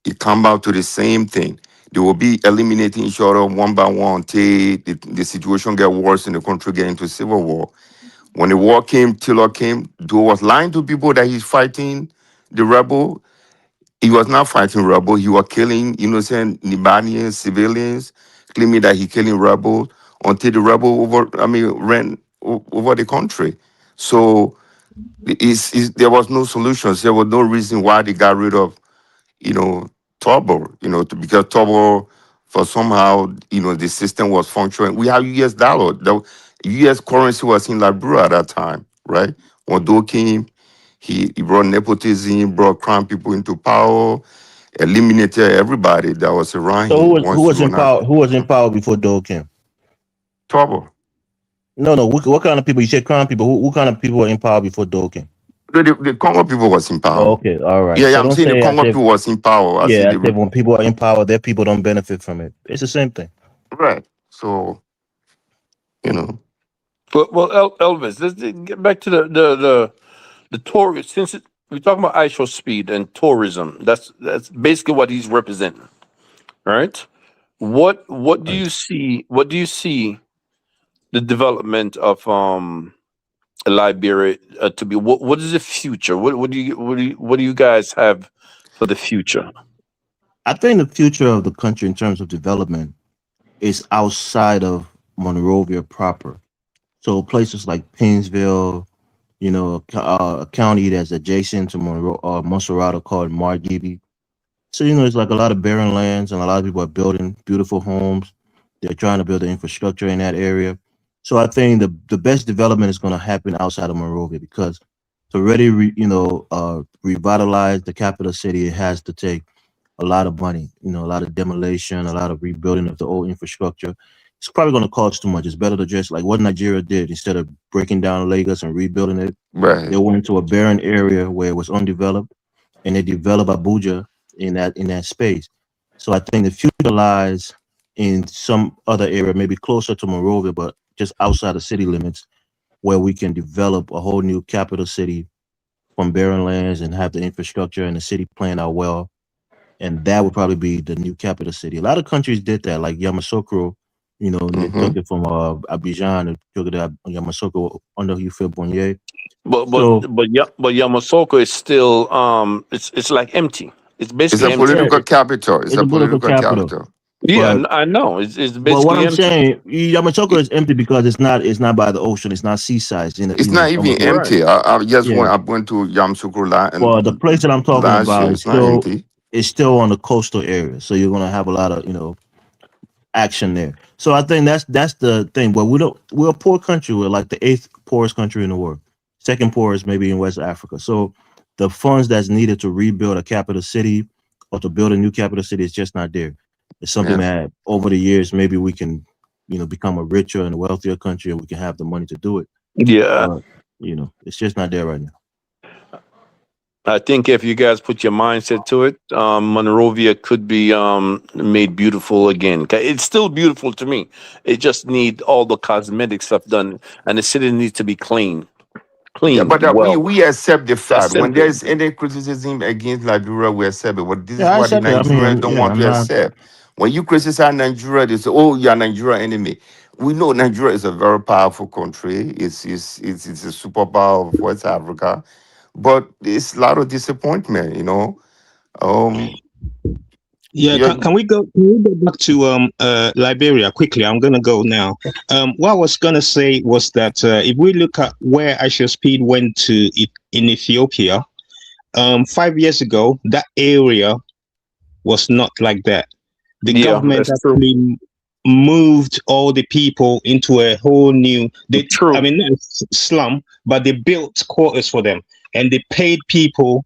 it come out to the same thing. They will be eliminating each other one by one till the situation get worse and the country get into civil war. When the war came, Taylor came, Doe was lying to people that he's fighting the rebel. He was not fighting rebel. He was killing innocent Libanians, civilians, claiming that he killing rebels until the rebel ran over the country. So there was no solutions. There was no reason why they got rid of you know, Turbo, because Turbo, for somehow, the system was functioning. We have US dollar. The US currency was in Liberia at that time, right? When Doe came, he brought nepotism, brought crown people into power, eliminated everybody that was around So him who once you was were in not power? Who was in power before Doe came? Turbo. No. What kind of people? You said crown people. Who kind of people were in power before Doe came? The Congo people was in Oh, power. okay, all right. Yeah, So I'm don't saying the say Congo people was in power. I see I said the when people are in power, their people don't benefit from it. It's the same thing. right. So, you know. Well, Elvis, let's get back to the tourist. Since we're talking about ISHOW Speed and tourism, that's basically what he's representing, right? What do Right. you see? What do you see the development of Liberia to be? What is the future? What do you guys have for the future? I think the future of the country in terms of development is outside of Monrovia proper. So places like Painesville, a county that's adjacent to Monserrato called Margibi. So, it's like a lot of barren lands and a lot of people are building beautiful homes. They're trying to build the infrastructure in that area. So I think the best development is going to happen outside of Monrovia because to really, revitalize the capital city, it has to take a lot of money, a lot of demolition, a lot of rebuilding of the old infrastructure. It's probably going to cost too much. It's better to just like what Nigeria did instead of breaking down Lagos and rebuilding it. Right. They went into a barren area where it was undeveloped, and they developed Abuja in that space. So I think the future lies in some other area, maybe closer to Monrovia, but just outside the city limits, where we can develop a whole new capital city from barren lands and have the infrastructure and the city plan out well, and that would probably be the new capital city. A lot of countries did that, like Yamoussoukro. They Mm-hmm. took it from Abidjan and took it to Yamoussoukro under Hufil Bonnier. But So Yamoussoukro is still it's like empty. It's It's basically a empty. yeah, political capital. It's it's a a political political capital, capital. Yeah, but I know. It's what basically I'm empty. saying, Yamoussoukro is empty because it's not by the ocean. It's not seaside. It's not It's even almost Right. empty. I just yeah. went. I went to Yamsukura But the place that I'm talking last about year. It's not empty. is still on the coastal area. So you're gonna have a lot of action there. So I think that's the thing. But we're a poor country. We're like the eighth poorest country in the world. Second poorest maybe in West Africa. So the funds that's needed to rebuild a capital city or to build a new capital city is just not there. It's something Yeah. that over the years maybe we can, become a richer and a wealthier country, and we can have the money to do it. Yeah, But it's just not there right now. I think if you guys put your mindset to it, Monrovia could be made beautiful again. 'Kay, it's still beautiful to me. It just need all the cosmetic stuff done, and the city needs to be Yeah, cleaned but we well. we accept the fact That's when simple. there's any criticism against Liberia, we accept it. But this Yeah, is I what the accept it. I Nigerians mean, don't yeah, want I'm to not. accept. When you criticize Nigeria, they say, "Oh, you're Nigeria enemy." We know Nigeria is a very powerful country. It's a superpower of West Africa, but it's a lot of disappointment. Um, Yeah, yeah, can we go back to Liberia quickly? I'm gonna go now. What I was gonna say was that if we look at where ISHOWSPEED went to in Ethiopia, 5 years ago, that area was not like that. The Yeah, government that's true. actually moved all the people into a whole new, I True. mean, not a slum, but they built quarters for them, and they paid people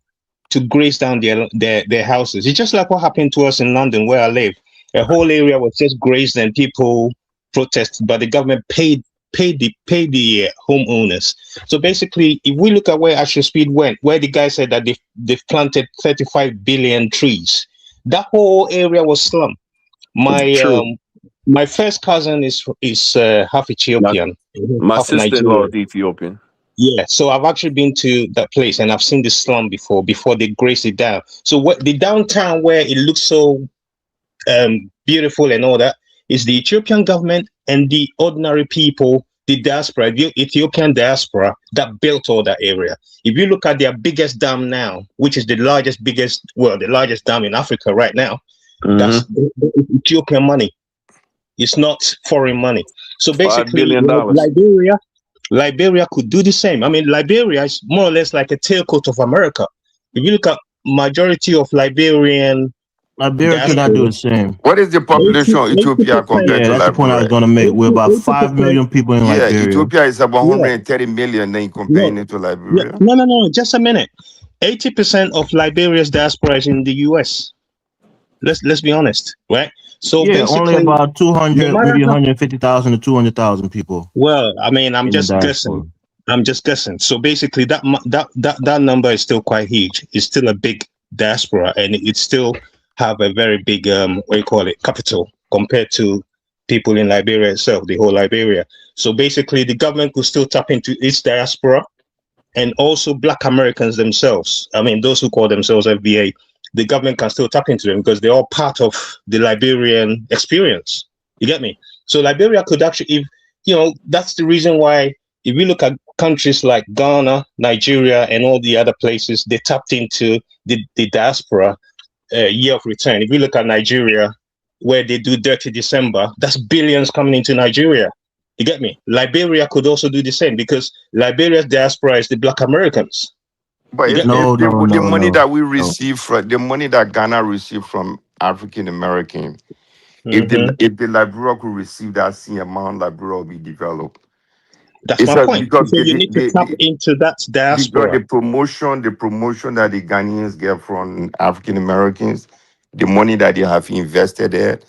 to graze down their houses. It's just like what happened to us in London, where I live. A whole area was just grazed, and people protested, but the government paid the homeowners. So basically, if we look at where Actual Speed went, where the guy said that they've planted 35 billion trees, that whole area was slum. My True. my first cousin is half My Ethiopian, my half sister-in-law Nigerian. is Ethiopian. Yeah, so I've actually been to that place and I've seen the slum before they graze it down. So what the downtown where it looks so beautiful and all that is the Ethiopian government and the ordinary people, the diaspora, the Ethiopian diaspora that built all that area. If you look at their biggest dam now, which is the largest dam in Africa right now, Hmm. that's Ethiopian money. It's not foreign money. So $5 basically, billion. Liberia could do the same. I mean, Liberia is more or less like a tailcoat of America. If you look at majority of Liberian Liberia cannot diaspora, do the same. what is the population of 80 Ethiopia percent, compared Yeah, to that's the point I was Liberia? going to make. We're about 5 80%. million people in Yeah, Liberia. Ethiopia is about Yeah, 130 million. Then no, comparing it to yeah, Liberia. no. Just a minute. 80% of Liberia's diaspora is in the U.S. Let's be honest, right? So Yeah, only basically, about no 200, matter maybe how 150,000 to 200,000 people well, I mean, I'm in the just diaspora. guessing. I'm just guessing. So basically, that number is still quite huge. It's still a big diaspora, and it still have a very big what you call it capital compared to people in Liberia itself, the whole Liberia. So basically, the government could still tap into its diaspora and also Black Americans themselves. I mean, those who call themselves FBA, the government can still tap into them because they're all part of the Liberian experience. You get me? So Liberia could actually, if that's the reason why. If you look at countries like Ghana, Nigeria, and all the other places, they tapped into the diaspora year of return. If you look at Nigeria, where they do Dirty December, that's billions coming into Nigeria. You get me? Liberia could also do the same because Liberia's diaspora is the Black Americans. But You if, get me? if No, the, no, with the no, money no, that we no. receive from the money that Ghana received from African American, if Hmm. the Liberia could receive that same amount, Liberia will be developed. That's It's my a, point. because So you need to tap into that because diaspora. the promotion that the Ghanaians get from African Americans, the money that they have invested there,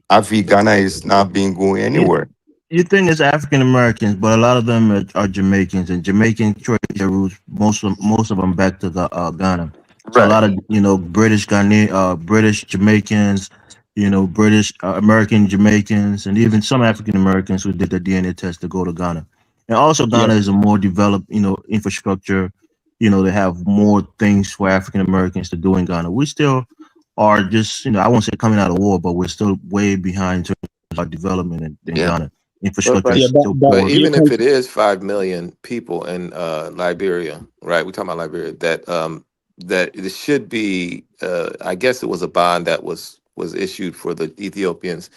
I feel Ghana is not being going You, anywhere. you think it's African Americans, but a lot of them are Jamaicans, and Jamaicans trace their roots, most of them back to Ghana. So a Right. lot of British Jamaicans, British American Jamaicans, and even some African Americans who did the DNA test to go to Ghana. And also Yeah. Ghana is a more developed, infrastructure. They have more things for African Americans to do in Ghana. We still are just, I won't say coming out of war, but we're still way behind in terms of our development in Yeah, Ghana. but Infrastructure but Yeah, is but still but but poor. you even if can it is 5 million people in Liberia, right? We're talking about Liberia. That it should be. I guess it was a bond that was issued for the Ethiopians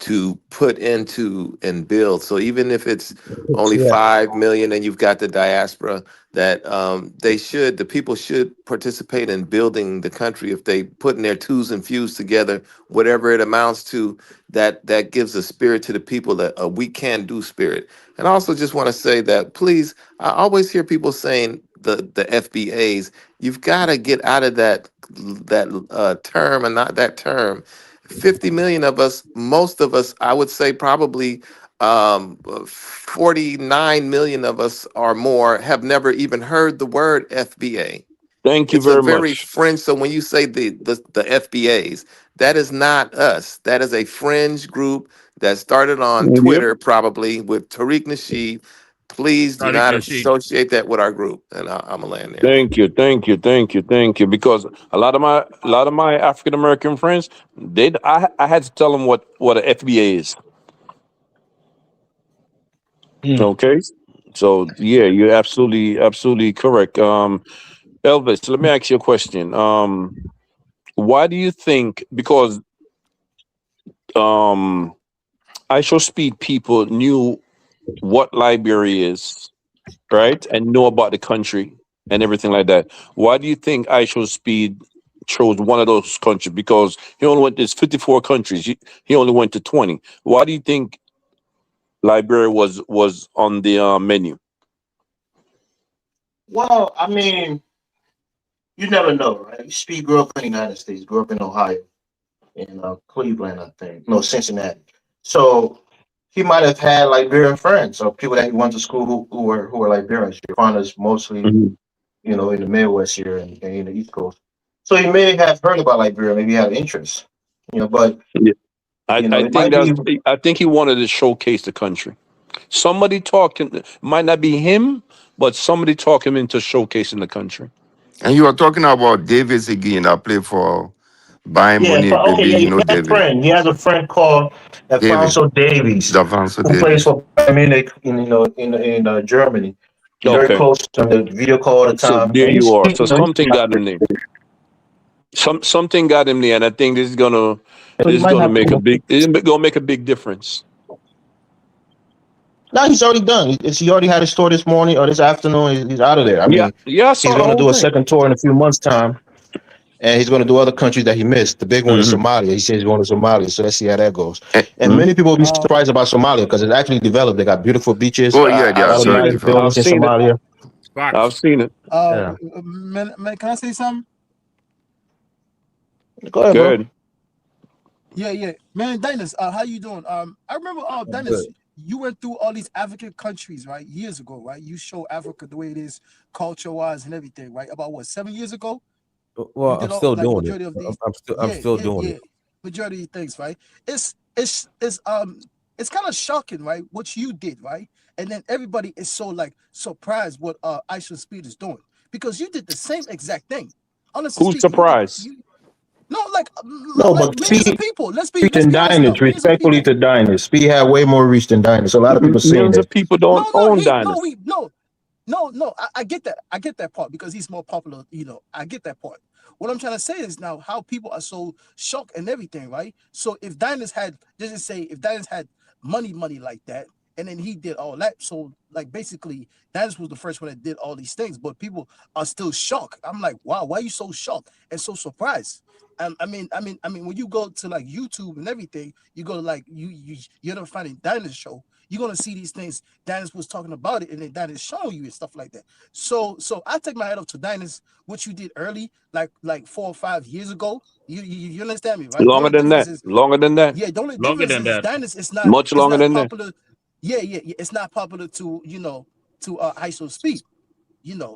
to put into and build. So even if it's only yeah. 5 million, and you've got the diaspora, that the people should participate in building the country if they put in their twos and fews together, whatever it amounts to. That gives a spirit to the people that we can do spirit. And I also just want to say that please, I always hear people saying the FBAs. You've got to get out of that term and not that term. 50 million of us, most of us, I would say probably 49 million of us or more have never even heard the word FBA. Thank you It's a very very much. fringe. So when you say the FBAs, that is not us. That is a fringe group that started on Yep. Twitter, probably with Tariq Nasheed. Please do Tariq not Nasheed. associate that with our group. And I'm a land there. Thank you, thank you, thank you, thank you. Because a lot of my African American friends, I had to tell them what a FBA is. Okay, so yeah, you're absolutely correct. Elvis, let me ask you a question. Why do you think? Because ISHOWSPEED people knew what Liberia is, right, and know about the country and everything like that. Why do you think ISHOWSPEED chose one of those countries? Because he only went. There's 54 countries. He only went to 20. Why do you think Liberia was on the menu? Well, I mean, you never know, right? Speed grew up in the United States, grew up in Ohio, in Cleveland, I think. No, Cincinnati. So he might have had Liberian friends or people that he went to school who were Liberians. You find us mostly, Mhm. in the Midwest here and in the East Coast. So he may have heard about Liberia, maybe had interest, but Yeah. I it think might be. I think he wanted to showcase the country. Somebody talking might not be him, but somebody talk him into showcasing the country. And you are talking about Davis again that play for Bayern Yeah, Munich. okay, Maybe yeah, you he know has a Davis. friend. He has a friend called Davis. Alfonso Davies, Davanso who plays Davis. for Bayern Munich in Germany. He's very Okay, close to him. They video call all the so time, there and you he's are. you So know he's something got him there. Something got him there, and I think so he this is might gonna have. make a big difference. No, he's already done. He already had his tour this morning or this afternoon. He's out of there. I Yeah, mean, yeah, I he's saw the going to whole do a thing. second tour in a few months' time, and he's going to do other countries that he missed. The big one is Hmm. Somalia. He says he's going to Somalia, so let's see how that goes. Eh, And Hmm. many people will be surprised about Somalia because it's actually developed. They got beautiful beaches, oh yeah, they a are lot of very nice beautiful. I've buildings in seen it. Somalia. I've Facts. seen it. Yeah, Man, can I say something? go ahead, bro. Good. Yeah. Man, Dennis, how you doing? I remember, I'm Dennis, good. you went through all these African countries, right? Years ago, right? You show Africa the way it is, culture-wise and everything, right? About what, 7 years ago? You Well, I'm did all still like doing it. majority of these. I'm Yeah, still yeah, doing yeah. it. Majority of these things, right? It's kind of shocking, right? What you did, right? And then everybody is so like surprised what ISHOWSPEED is doing because you did the same exact thing. Honestly Who's speaking, you did surprised? you no like No, like but millions of Speed people. reach Let's and be honest now. Diners, Millions of respectfully people. to Diners. Speed had way more reach than Diners. So a lot of people saying Millions that. of people don't No, own he no diners. we no no, I get that. I get that part because he's more popular, I get that part. What I'm trying to say is now how people are so shocked and everything, right? So if Diners had, just say, if Diners had money like that, and then he did all that, so like basically Diners was the first one that did all these things, but people are still shocked. I'm like, wow, why are you so shocked and so surprised? When you go to like YouTube and everything, you go to like you're not finding Diners show. You're gonna see these things. Diners was talking about it, and then Diners showing you and stuff like that. So I take my head off to Diners, what you did early, like 4 or 5 years ago. You understand me, right? The Longer only than difference that. is, Longer than that. yeah, the only Longer difference than is that. Diners. Much It's longer not than that. popular. Yeah. It's not popular to to ISHOWSPEED.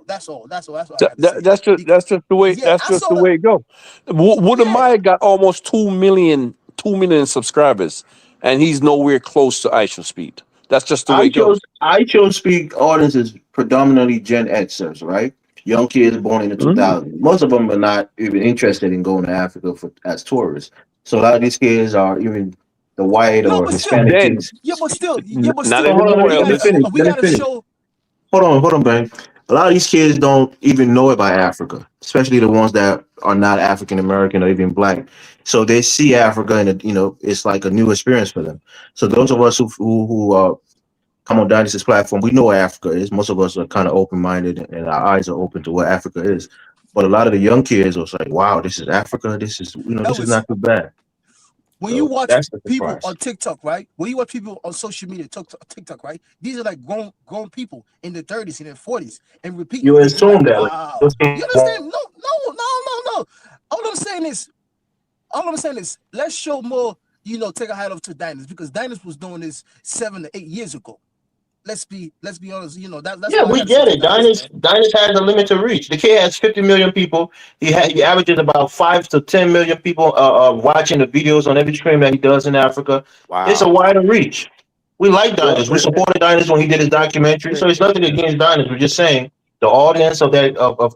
That's all. That's what I got to say. Yeah, That's I just saw the that. way it go. Wood Yeah. Maya got almost 2 million subscribers, and he's nowhere close to ISHOWSPEED. That's just the way it goes. I chose speak audience is predominantly Gen Xers, right? Young kids born in the Mhm. 2000s. Most of them are not even interested in going to Africa as tourists. So a lot of these kids are even the white No, or but still. Hispanic Dead. kids. Yeah, but Not still. So hold on, anymore, We let me gotta Elvis. finish. we Let me gotta finish. show. Hold on, man. A lot of these kids don't even know about Africa, especially the ones that are not African American or even black. So they see Africa and it's like a new experience for them. So those of us who come on Dynasty's platform, we know what Africa is. Most of us are kind of open minded and our eyes are open to what Africa is. But a lot of the young kids are like, wow, this is Africa. This is Elvis, not too bad. when you So watch that's the people surprise. on TikTok, right? When you watch people on social media, TikTok, right? These are like grown people in their 30s, in their 40s, and repeating You it. And you're like, assume that. wow. You understand? No. All I'm saying is all I'm saying is let's show more. Take a hat off to Diners because Diners was doing this 7 to 8 years ago. Let's be honest. That's Yeah, all I we gotta say get to it. Diners, Diners man. Diners has a limited reach. The kid has 50 million people. He averages about 5 to 10 million people watching the videos on every stream that he does in Africa. It's a Wow. wider reach. We like Well, Diners. We supported Diners when he did his documentary. So it's nothing against Diners. We're just saying the audience of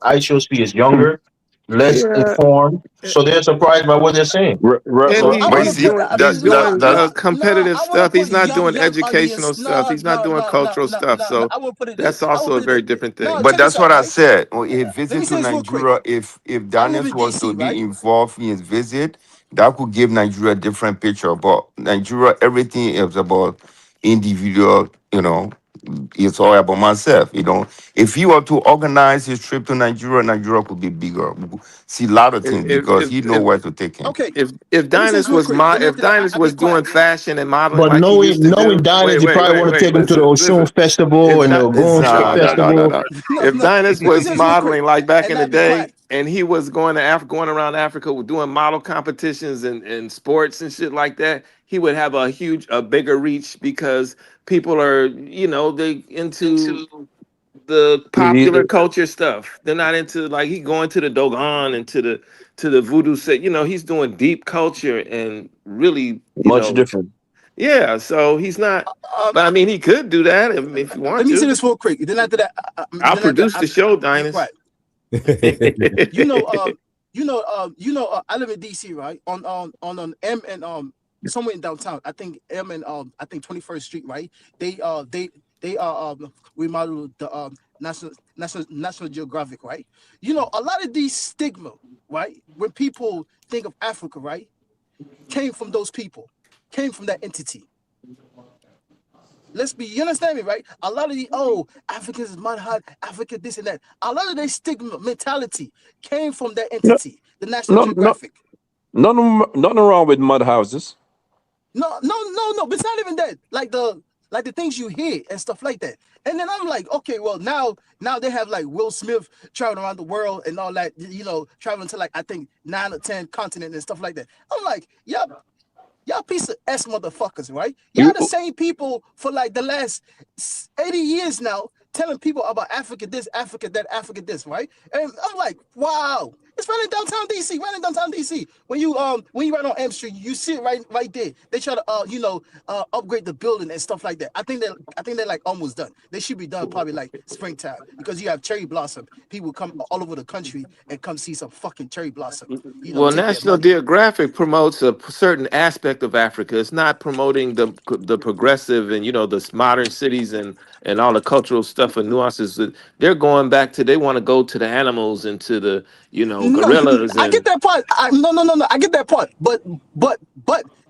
iShowSpeed is younger, less Yeah. informed. So they're surprised by what they're seeing. And So I he, But you wouldn't he's see, put. doing that he's that doing that's No, competitive I wouldn't stuff. put He's not doing young educational audience. stuff. No, He's not no, doing no, no, cultural no, stuff. no, no. So I wouldn't put it. that's I would also a put very it. different No, thing. But check this that's out, what I right? said. Well, his Let me visit to say this real quick. Nigeria, if I live Daniels in was to DC, be right? involved in his visit, that could give Nigeria a different picture. But Nigeria, everything is about individual, it's all about myself. If he were to organize his trip to Nigeria, Nigeria could be bigger. We could see a lot of If things if because if he know if where to take him. Okay. if Let me say this real quick. Then If after that, Dinus I be was quiet. doing fashion and modeling But like he used knowing to knowing do, Diners, you probably want to take him to the Oshun listen. Festival If and the Di- Ogun Nah, No, nah, nah, nah, Festival. nah. no, if no. Dinus Let me say was this real quick, modeling like back and in the I be quiet. day, and he was going to going around Africa doing model competitions and sports and shit like that, he would have a bigger reach because people are, they into the popular culture stuff. They're not into like he going to the Dogon and to the voodoo set. He's doing deep culture and really, much different. yeah. So he's not. Um, But I mean, he could do that if you want Let me say to. this real quick. Then after that, I'll produce the show, be Dinus. quiet. You know, I live in DC, right? On M and somewhere in downtown. I think M and I think 21st Street, right? They remodeled the National Geographic, right? A lot of these stigma, right? When people think of Africa, right, came from those people, came from that entity. You understand me, right? A lot of Africans is mud hot, Africa this and that. A lot of their stigma mentality came from that No, entity, the National no, no, Geographic. nothing wrong with mud houses. No, no, no, no. But it's not even that. Like the things you hear and stuff like that. And then I'm like, okay, well now they have like Will Smith traveling around the world and all that, traveling to like I think 9 or 10 continents and stuff like that. I'm like, y'all piece of S motherfuckers, right? Y'all You, the same people for like the last 80 years now telling people about Africa this, Africa that, Africa this, right? And I'm like, wow. It's right in downtown DC, right in downtown DC. When you ride on M Street, you see it right there. They try to upgrade the building and stuff like that. I think they're like almost done. They should be done probably like springtime because you have cherry blossom. People come all over the country and come see some fucking cherry blossom. Well, Take their National money. Geographic promotes a certain aspect of Africa. It's not promoting the progressive and the modern cities and all the cultural stuff and nuances. They're going back to. They want to go to the animals and to the No, gorillas I get and that part. No. I get that part. But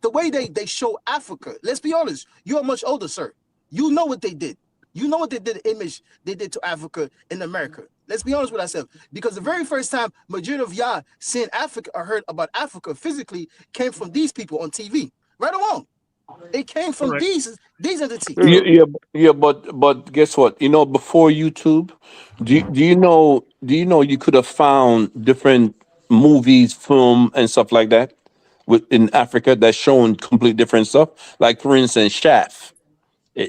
the way they show Africa, let's be honest. You're much older, sir. You know what they did. You know what they did. The image they did to Africa in America. Let's be honest with ourselves. Because the very first time majority of y'all seen Africa or heard about Africa physically came from these people on TV. Right or wrong? It came from Correct. these entities. yeah, true. yeah, yeah, but guess what? Before YouTube, do you know you could have found different movies, film, and stuff like that in Africa that's showing complete different stuff. Like for instance, Shaft.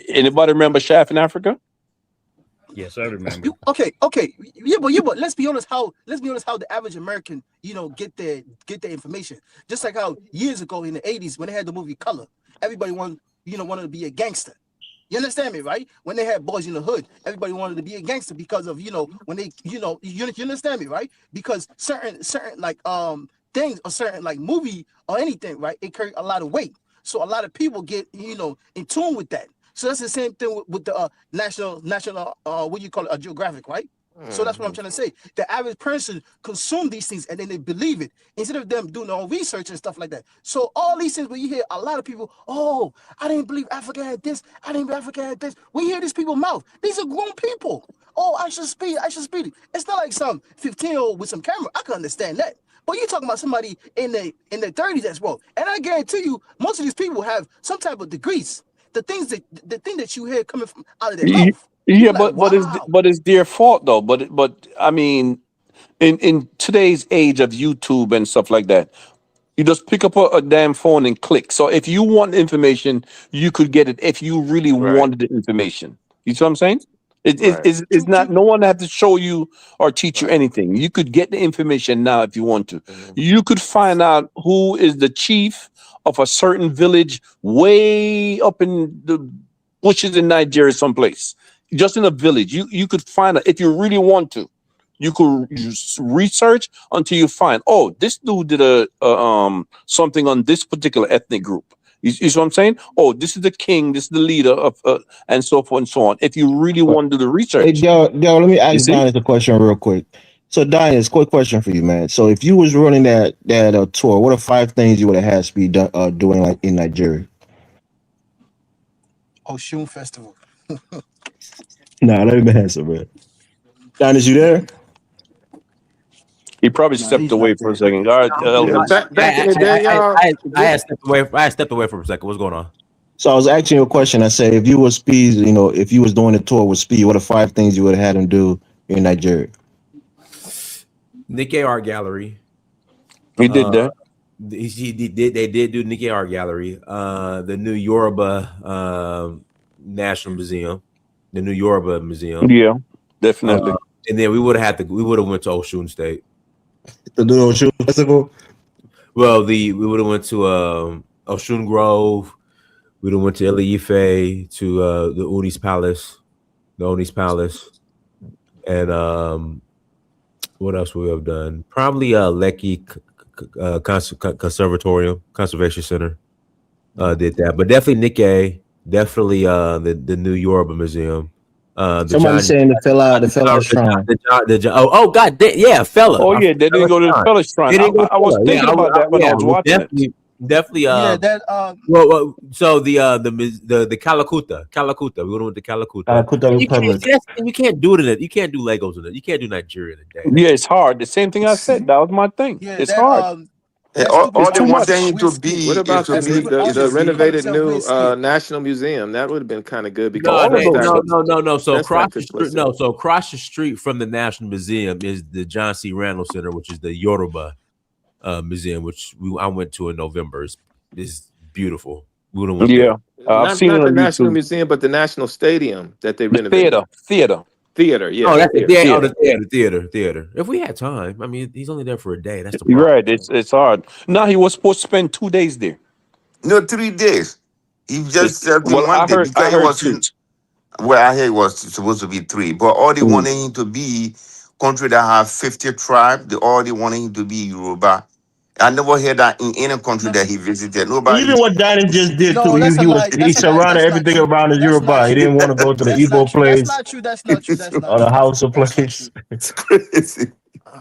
Anybody remember Shaft in Africa? Yes, I remember. Okay. Yeah, but let's be honest how the average American, get their information. Just like how years ago in the 80s when they had the movie Color, everybody wanted to be a gangster. You understand me, right? When they had Boys in the Hood, everybody wanted to be a gangster because of, when they, you understand me, right? Because certain like things or certain like movie or anything, right? It carry a lot of weight. So a lot of people get, in tune with that. So that's the same thing with the national what do you call it, a geographic, right? So that's what I'm Mhm. trying to say. The average person consume these things and then they believe it instead of them doing their own research and stuff like that. So all these things, when you hear a lot of people, oh, I didn't believe Africa had this, I didn't believe Africa had this. We hear these people's mouth. These are grown people. Oh, I should speed it. It's not like some 15-year-old with some camera. I can understand that. But you're talking about somebody in their 30s as well. And I guarantee you, most of these people have some type of degrees. The thing that you hear coming from out of their Y- mouth, you Yeah, be like, wow. but it's their fault though. But I mean, in today's age of YouTube and stuff like that, You just pick up a damn phone and click. So if you want information, you could get it if you really Right. wanted the information. You see what I'm saying? Right. It's not, no one have to show you or teach you Right. anything. You could get the information now if you want to. Mhm. You could find out who is the chief of a certain village way up in the bushes in Nigeria, someplace. Just in a village. You could find out if you really want to. You could research until you find, oh, this dude did a something on this particular ethnic group. You see what I'm saying? Oh, this is the king, this is the leader of, and so forth and so on. If you really want to do the Hey, research, Joe, let me you ask see? Dinas a question real quick. So, Dinas, quick question for you, man. So, if you was running that tour, what are 5 things you would have had Speed doing like in Nigeria? Oshun Festival. Nah, let me answer, man. Dinas, you there? He probably Nah, stepped he's not away for a there. second. All right, Yeah. Elvis. Back in the day, y'all. I had stepped away. I had stepped away for a second. What's going on? So, I was asking you a question. I said, if you was Speed, if you was doing a tour with Speed, what are 5 things you would have had him do in Nigeria? Nikkei Art Gallery. He did that. They did do Nikkei Art Gallery. The New Yoruba National Museum, the New Yoruba Museum. Yeah, definitely. And then we would have went to Oshun State. The new Oshun Festival? Well, we would have went to Oshun Grove. We would have went to Ile-Ife, to the Uni's Palace, and what else would we have done? Probably Lekki Conservation Center did that, but definitely Nikkei, definitely the New Yoruba Museum. Somebody saying the fella shrine. God damn, yeah, fella. Oh yeah, they didn't go to the Fella Shrine. I was thinking about that when I was watching it. Definitely. Yeah, that Well, so the Calacuta. We would have went to Calacuta. Calcutta You can't, Republic. see, that's, you can't do it in it. You can't do Legos in it. You can't do Nigeria in a day. Yeah, it's hard. The same thing I said. That was my thing. yeah, It's that hard. And that all, stupid all they too want much. him to Whiskey. be What is about to That be stupid the artist, he called renovated himself new Whiskey. National Museum? That would have been kind of good No, because All of those stuff. no. So that's across not the good street, publicity. so across the street from the National Museum is the John C. Randall Center, which is the Yoruba museum, which I went to in November. Is beautiful. We would have went there. Yeah, I've Not seen it not the on National YouTube. Museum, but the National Stadium that they The renovated. theater. Theater, yeah, Oh, the that's theater. yeah. Oh, Yeah. the theater. If we had time, I mean, he's only there for a day. That's the You're problem. right. It's hard. Now he was supposed to spend 2 days there. No, 3 days. He just said Well, in one day I because he heard was two. in. Well, I heard it was supposed to be 3, but all they Mm. wanted him to be country that have 50 tribes. All they wanted him to be Yoruba. I never heard that in any country No, that he visited. Even Nobody. what Dinas just did too. no, that's a He was lie. he That's a lie. surrounded That's not everything true. around his That's not Yoruba. He true. didn't want to go to the That's not Igbo true. That's place not true. That's not true. That's not or the true. Hausa That's not place. true. It's crazy.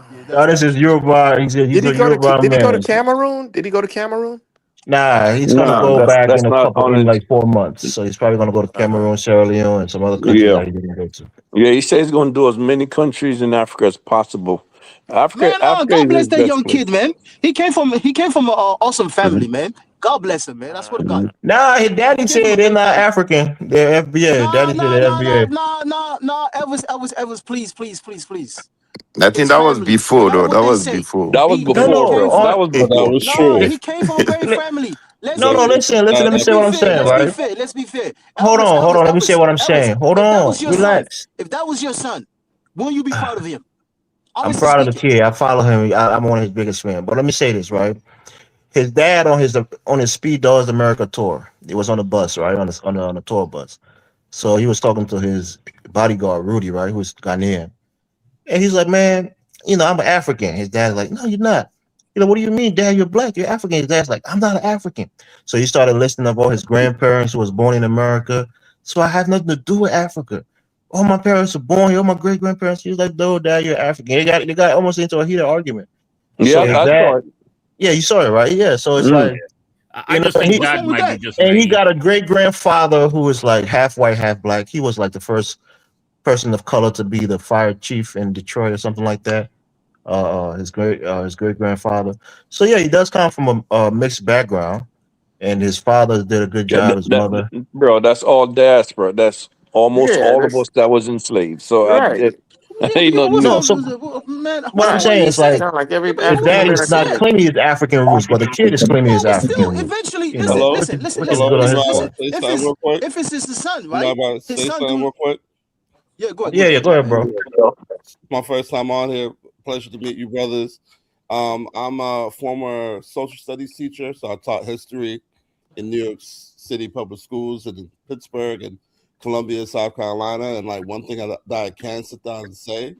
Yeah, that's Dinas not is true. Yoruba. He's Did he a go to Yoruba Did he go to man. Cameroon? Did he go to Cameroon? Nah, he's gonna Nah, go back that's not on in it. like 4 months. So he's probably gonna go to Uh-huh. Cameroon, Sierra Leone, and some other countries Yeah, that he didn't go to. yeah. He says he's going to do as many countries in Africa as possible. Man, Africa God is bless his that best young place. kid, man. He came from an awesome family, Mhm. man. God bless him, man. I swear to God. Mhm. Nah, his daddy He came from said a they're great not family. African. They're FBA. Nah, Daddy said nah, they're nah, nah, FBA. nah, nah, nah. Elvis, please. I think It's that was family, no before, matter though. what That they was say. before. That was No, He before, no. came bro. from That was But that before. was no, true. he came from a great family. Let's No, be no. Listen, That, let me let's that, say be what I'm fair. saying, Let's be right? fair. Let's be fair. Hold on. Let me say what I'm Elvis. saying. Hold If that on. was your son, Relax. if that was your son, won't you be proud of him? I'm Honestly proud of the speaking. kid. I follow him. I'm one of his biggest fans. But let me say this, right? His dad on his Speed Does America tour. It was on the bus, right? On the tour bus. So he was talking to his bodyguard, Rudy, right? Who was Ghanaian. And he's like, man, I'm an African. His dad's like, no, you're not. What do you mean, Dad? You're black. You're African. His dad's like, I'm not an African. So he started listing up all his grandparents who was born in America. So I have nothing to do with Africa. All my parents are born here. All my great grandparents. He was like, no, Dad, you're African. They got almost into a heated argument. So Yeah, his I dad, saw it. yeah, you saw it, right? Yeah. So it's Mm. like, I just and think What's God wrong with might be that? just he naive. got a great grandfather who was like half white, half black. He was like the first person of color to be the fire chief in Detroit or something like that. His great grandfather. So yeah, he does come from a mixed background, and his father did a good Yeah, job. His mother. bro, that's all diaspora. That's almost Yeah, all of that's us that was enslaved. So right. Ain't Yo, nothing what's new. No, wrong so with man? what I'm Right. What did saying he is like say? Sound like every the What African did daddy's he not American. say? claiming his African roots, but the kid is claiming his No, but African still, roots. eventually, You know, listen, Hello, which listen, is listen, which is listen, hello. good on You listen, his mind listen. if part. I say something real quick? If it's his son, You mind right? if I His say son something do. real quick? Yeah, go ahead, go Yeah, ahead. yeah. Go Jump ahead, in. bro. It's my first time on here. Pleasure to meet you, brothers. I'm a former social studies teacher, so I taught history in New York City public schools and in Pittsburgh and Columbia, South Carolina. And like one thing that I can sit down and say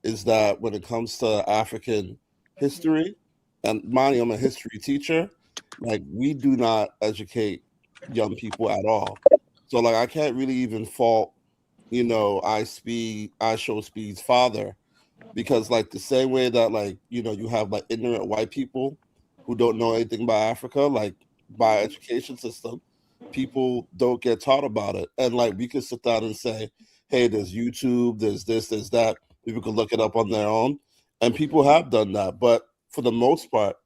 is that when it comes to African history, and mind you, I'm a history teacher, like we do not educate young people at all. So like I can't really even fault, I show speed's father, because like the same way that like you have like ignorant white people who don't know anything about Africa, like by education system, people don't get taught about it. And like we could sit down and say, hey, there's YouTube, there's this, there's that. People can look it up on their own, and people have done that. But for the most part,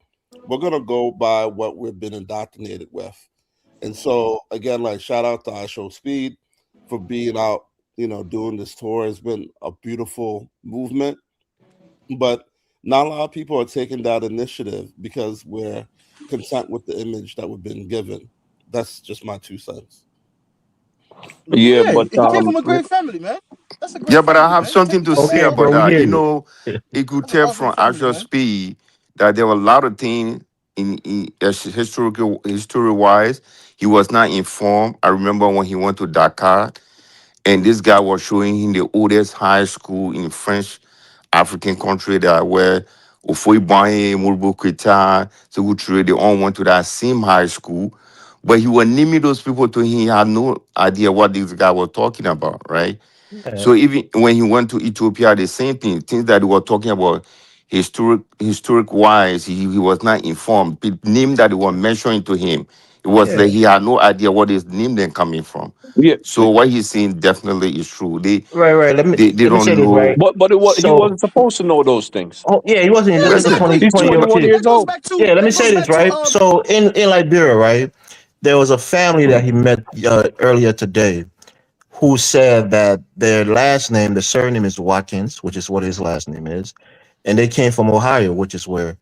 we're gonna go by what we've been indoctrinated with. And so again, like shout out to I Show Speed for being out, doing this tour. It's been a beautiful movement, but not a lot of people are taking that initiative because we're content with the image that we've been given. That's just my 2 cents. Yeah, Yeah, but he came from a great family, man. That's a Yeah, great but I family, have man. Take something him to to the say Okay, Lord. bro. about We that. hear You you. know, it could That's an tell awesome from family, actual man. speed that there were a lot of things in as historical history wise. He was not informed. I remember when he went to Dakar and this guy was showing him the oldest high school in French African country that where Ofoi Boye, Murbo Keita, Segutre, they all went to that same high school. But he was naming those people to him. He had no idea what this guy was talking about, right? Yeah. So even when he went to Ethiopia, the same thing, things that we were talking about historic wise, he was not informed. The name that they were mentioning to him, it was Yeah. that he had no idea what his name then coming from. yeah, So what he's saying definitely is true. They Right, right. Let me they, they let me say don't this know. right. but he So, wasn't supposed to know those things. oh yeah, he wasn't. Yeah, This is a Listen, 20 exactly. He's 20 year old 21 kid. years That goes old. back to Yeah, let me that say goes this back to right. So in Liberia, right, there was a family that he met earlier today who said that their last name, the surname is Watkins, which is what his last name is, and they came from Ohio, which is where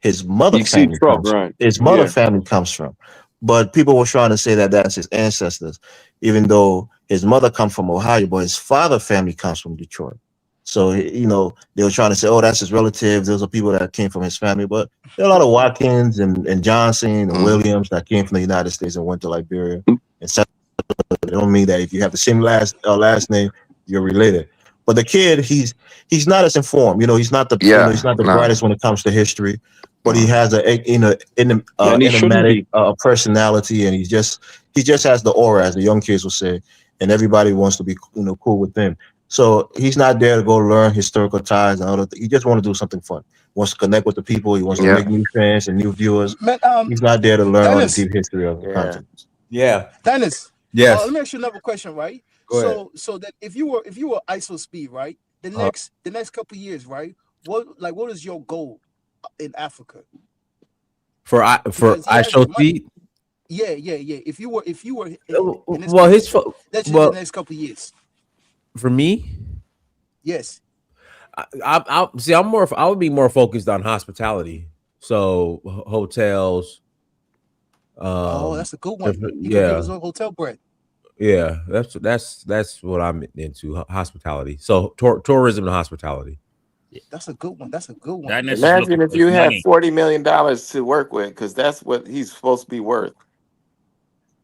his mother You see family Trump, comes. right? His mother Yeah. family comes from, but people were trying to say that that's his ancestors, even though his mother comes from Ohio, but his father family comes from Detroit. So they were trying to say, oh, that's his relatives. Those are people that came from his family, but there are a lot of Watkins and Johnson and mhm. Williams that came from the United States and went to Liberia and it don't mean that if you have the same last name, you're related. But the kid, he's not as informed. He's Yeah, not the no. brightest when it comes to history, but he Mhm. has And he shouldn't enigmatic be. personality, and he just has the aura, as the young kids will say, and everybody wants to be cool with him. So he's not there to go learn historical ties and other. He just want to do something fun. Wants to connect with the people. He wants to Yeah. make new fans and new viewers. man. He's not there to learn all the Dennis, deep history of the Yeah. continent. Yeah. Dennis. Let Yes. me ask you another question, right? Go ahead. So that if you were ISO speed, right? The next couple years, right? What is your goal in Africa? For Because he I has show the money. speed. Yeah, yeah, yeah. If you were in his Well, position, that's just the well next couple years. for me, Yes. I see. I would be more focused on hospitality. So hotels. Oh, Um. that's a good one. He could build Yeah. his own hotel brand. Yeah. That's what I'm into. Hospitality. So tourism and hospitality. That's a good one. That's a good one. Diners is looking Imagine if for his you had money. $40 million to work with, because that's what he's supposed to be worth.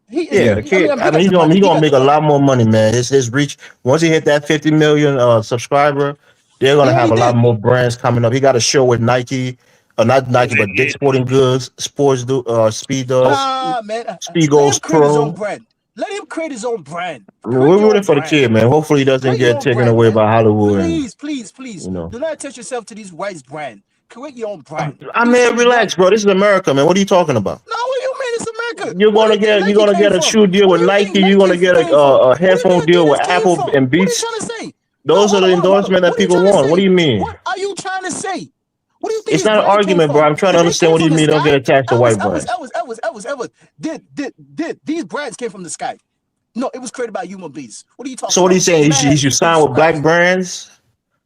He is. Yeah, Yeah. the I kid. mean, he I mean, got he's the gonna money. he's He gonna got make the a money. lot more money, man. His reach once he hit that 50 million subscriber, they're He gonna have already a lot did. more brands coming up. He got a show with Nike, not Oh, Nike, they but Dick's did. Sporting Goods, Sports do Speed does, Nah, man. Speed Let Goes him create his own Pro. brand. Let him create his own brand. I mean, Create we're your rooting own for the brand. kid, man. Hopefully, he doesn't Create your get own taken brand, away man. by Hollywood, and Please, please, please. you know. Do not attach yourself to these whites brand. Create your own brand. I Do mean, something relax, young. bro. This is America, man. What are you talking about? No, what do you mean it's America? You're Where do gonna you think get you're Nike gonna came get a from? shoe deal Where with do you think Nike. You're gonna Nike get came a, from? a Where do you headphone think deal with Adidas came Apple from? and What are you Beats. trying to say? No, Those are hold the on, hold on, hold on. endorsements that What are you people trying to want. What do say? you mean? What are you trying to say? What do you think It's his not an brand came argument, bro. from? I'm trying to Did they understand came what do from you the mean don't get sky? attached to white brands. Elvis. Did these brands came from the sky? No, it was created by human beings. What are you So talking what are you about? The saying? man He has should his sign with black craft. brands?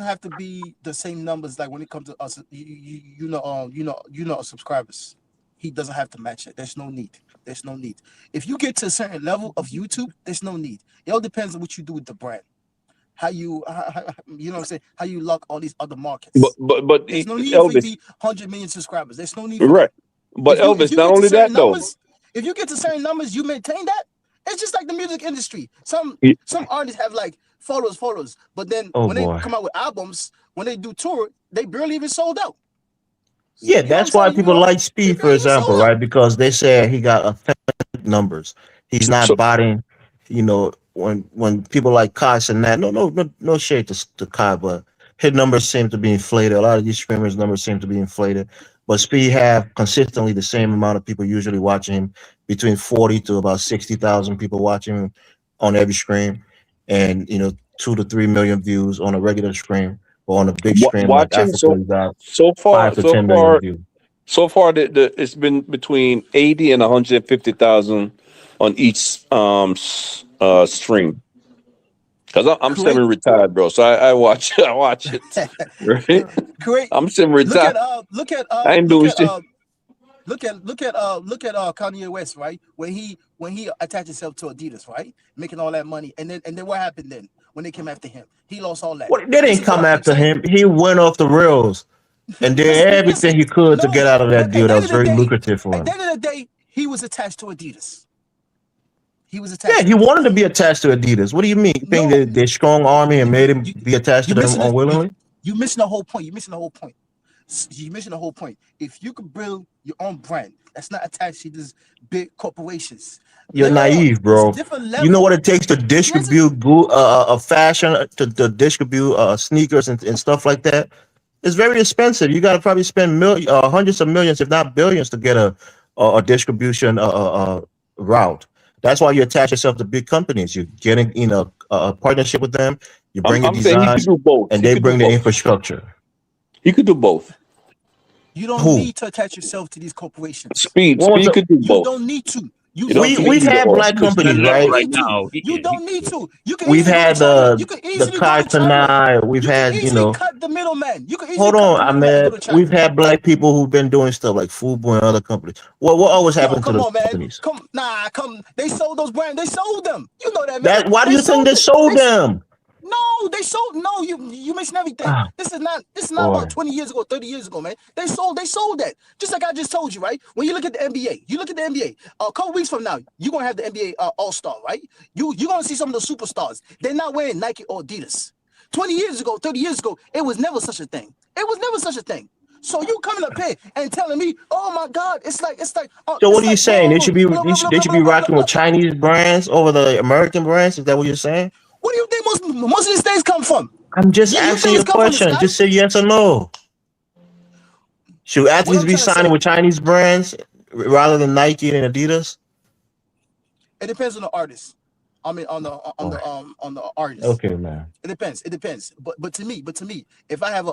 doesn't have to be the same numbers like when it comes to us. You know, subscribers. he doesn't have to match it. There's no need. There's no need. If you get to a certain level of YouTube, there's no need. It all depends on what you do with the brand. How you you know what I'm saying? How you lock all these other markets. But There's no need for you to Elvis, be 100 million subscribers. There's no need for right? that. But If Elvis, you not get to only certain that though. numbers, if you get to certain numbers, you maintain that. It's just like the music industry. Some artists have like followers, but then Oh when they boy. come out with albums, when they do tour, they barely even sold out. Yeah, You know what I'm that's why saying? people like Speed, for barely even sold example, out. right? Because they say he got authentic numbers. He's not So botting, when people like Kai and that. No shade to Kai, but his numbers seem to be inflated. A lot of these streamers' numbers seem to be inflated. But Speed have consistently the same amount of people usually watching him, between 40 to about 60,000 people watching him on every stream, and 2 to 3 million views on a regular stream, or on a big stream like watching Africa, he's got so 5 far to so 10 million far views. so far it's been between 80 and 150,000 on each stream. Because I'm Create semi-retired, bro. So I watch I watch it. Right? create I'm look semi-retired. at look at I ain't doing shit. look at Kanye West, right? When he attached himself to Adidas, right? Making all that money. And then what happened then when they came after him? He lost all that. Well, they This didn't is what come I keep after saying. him. He went off the rails and did everything he could to No, get out of that but deal that was very lucrative for at the him. end of the day, he was attached to Adidas. He was Yeah, attached to he wanted to Adidas. be attached to Adidas. What do you mean? You think No, that their strong army and made him you be attached to you them missing it. unwillingly? You missing the whole point. You're missing the whole point. You're missing the whole point. If you could build your own brand that's not attached to these big corporations, You're later on, naive, it's a bro. different You know what level. it takes to There's a distribute fashion, to distribute sneakers and stuff like that? It's very expensive. You got to probably spend hundreds of millions, if not billions, to get a distribution route. That's why you attach yourself to big companies. You're getting a partnership with them. You bring your I'm saying he could design, do both. and He they could do bring the both. infrastructure. He could do both. You don't Who? need to attach yourself to these corporations. What was Speed the, could do You both. don't need to. You You don't don't have we to be need we've either to. had or. black He's that companies, You level don't right? right need to. now. You don't need to. You can We've easily go to had China. You can the easily go Kai to China. Tanai. We've You can had easily cut the middleman. You can easily hold cut on, the middleman and go Ahmed. to China. We've had black people who've been doing stuff like Fubu and other companies. What always Yo, happened to come those on, man. companies? Come. They sold those brands. They sold them. You know that, man. That why do They you think sold they it. sold them? No, they sold. No, you missing everything. Ah, This is not boy. about 20 years ago, 30 years ago, man. They sold that. Just like I just told you, right? When you look at the NBA, a couple weeks from now, you're gonna have the NBA All-Star, right? You're gonna see some of the superstars. They're not wearing Nike or Adidas. 20 years ago, 30 years ago, it was never such a thing. So you coming up here and telling me, oh my God, it's like So what it's are you like saying? blah, blah, blah, They blah, should blah, be blah, blah, rocking with blah. Chinese brands over the American brands? Is that what you're saying? What do you think most of these things come from? I'm just You asking think you it's a come from the question. sky? Just say yes or no. Should What athletes I'm be trying to signing say, with Chinese brands rather than Nike and Adidas? it depends on the artist. I mean, Boy. on the artist. Okay, man. It depends. But to me, if I have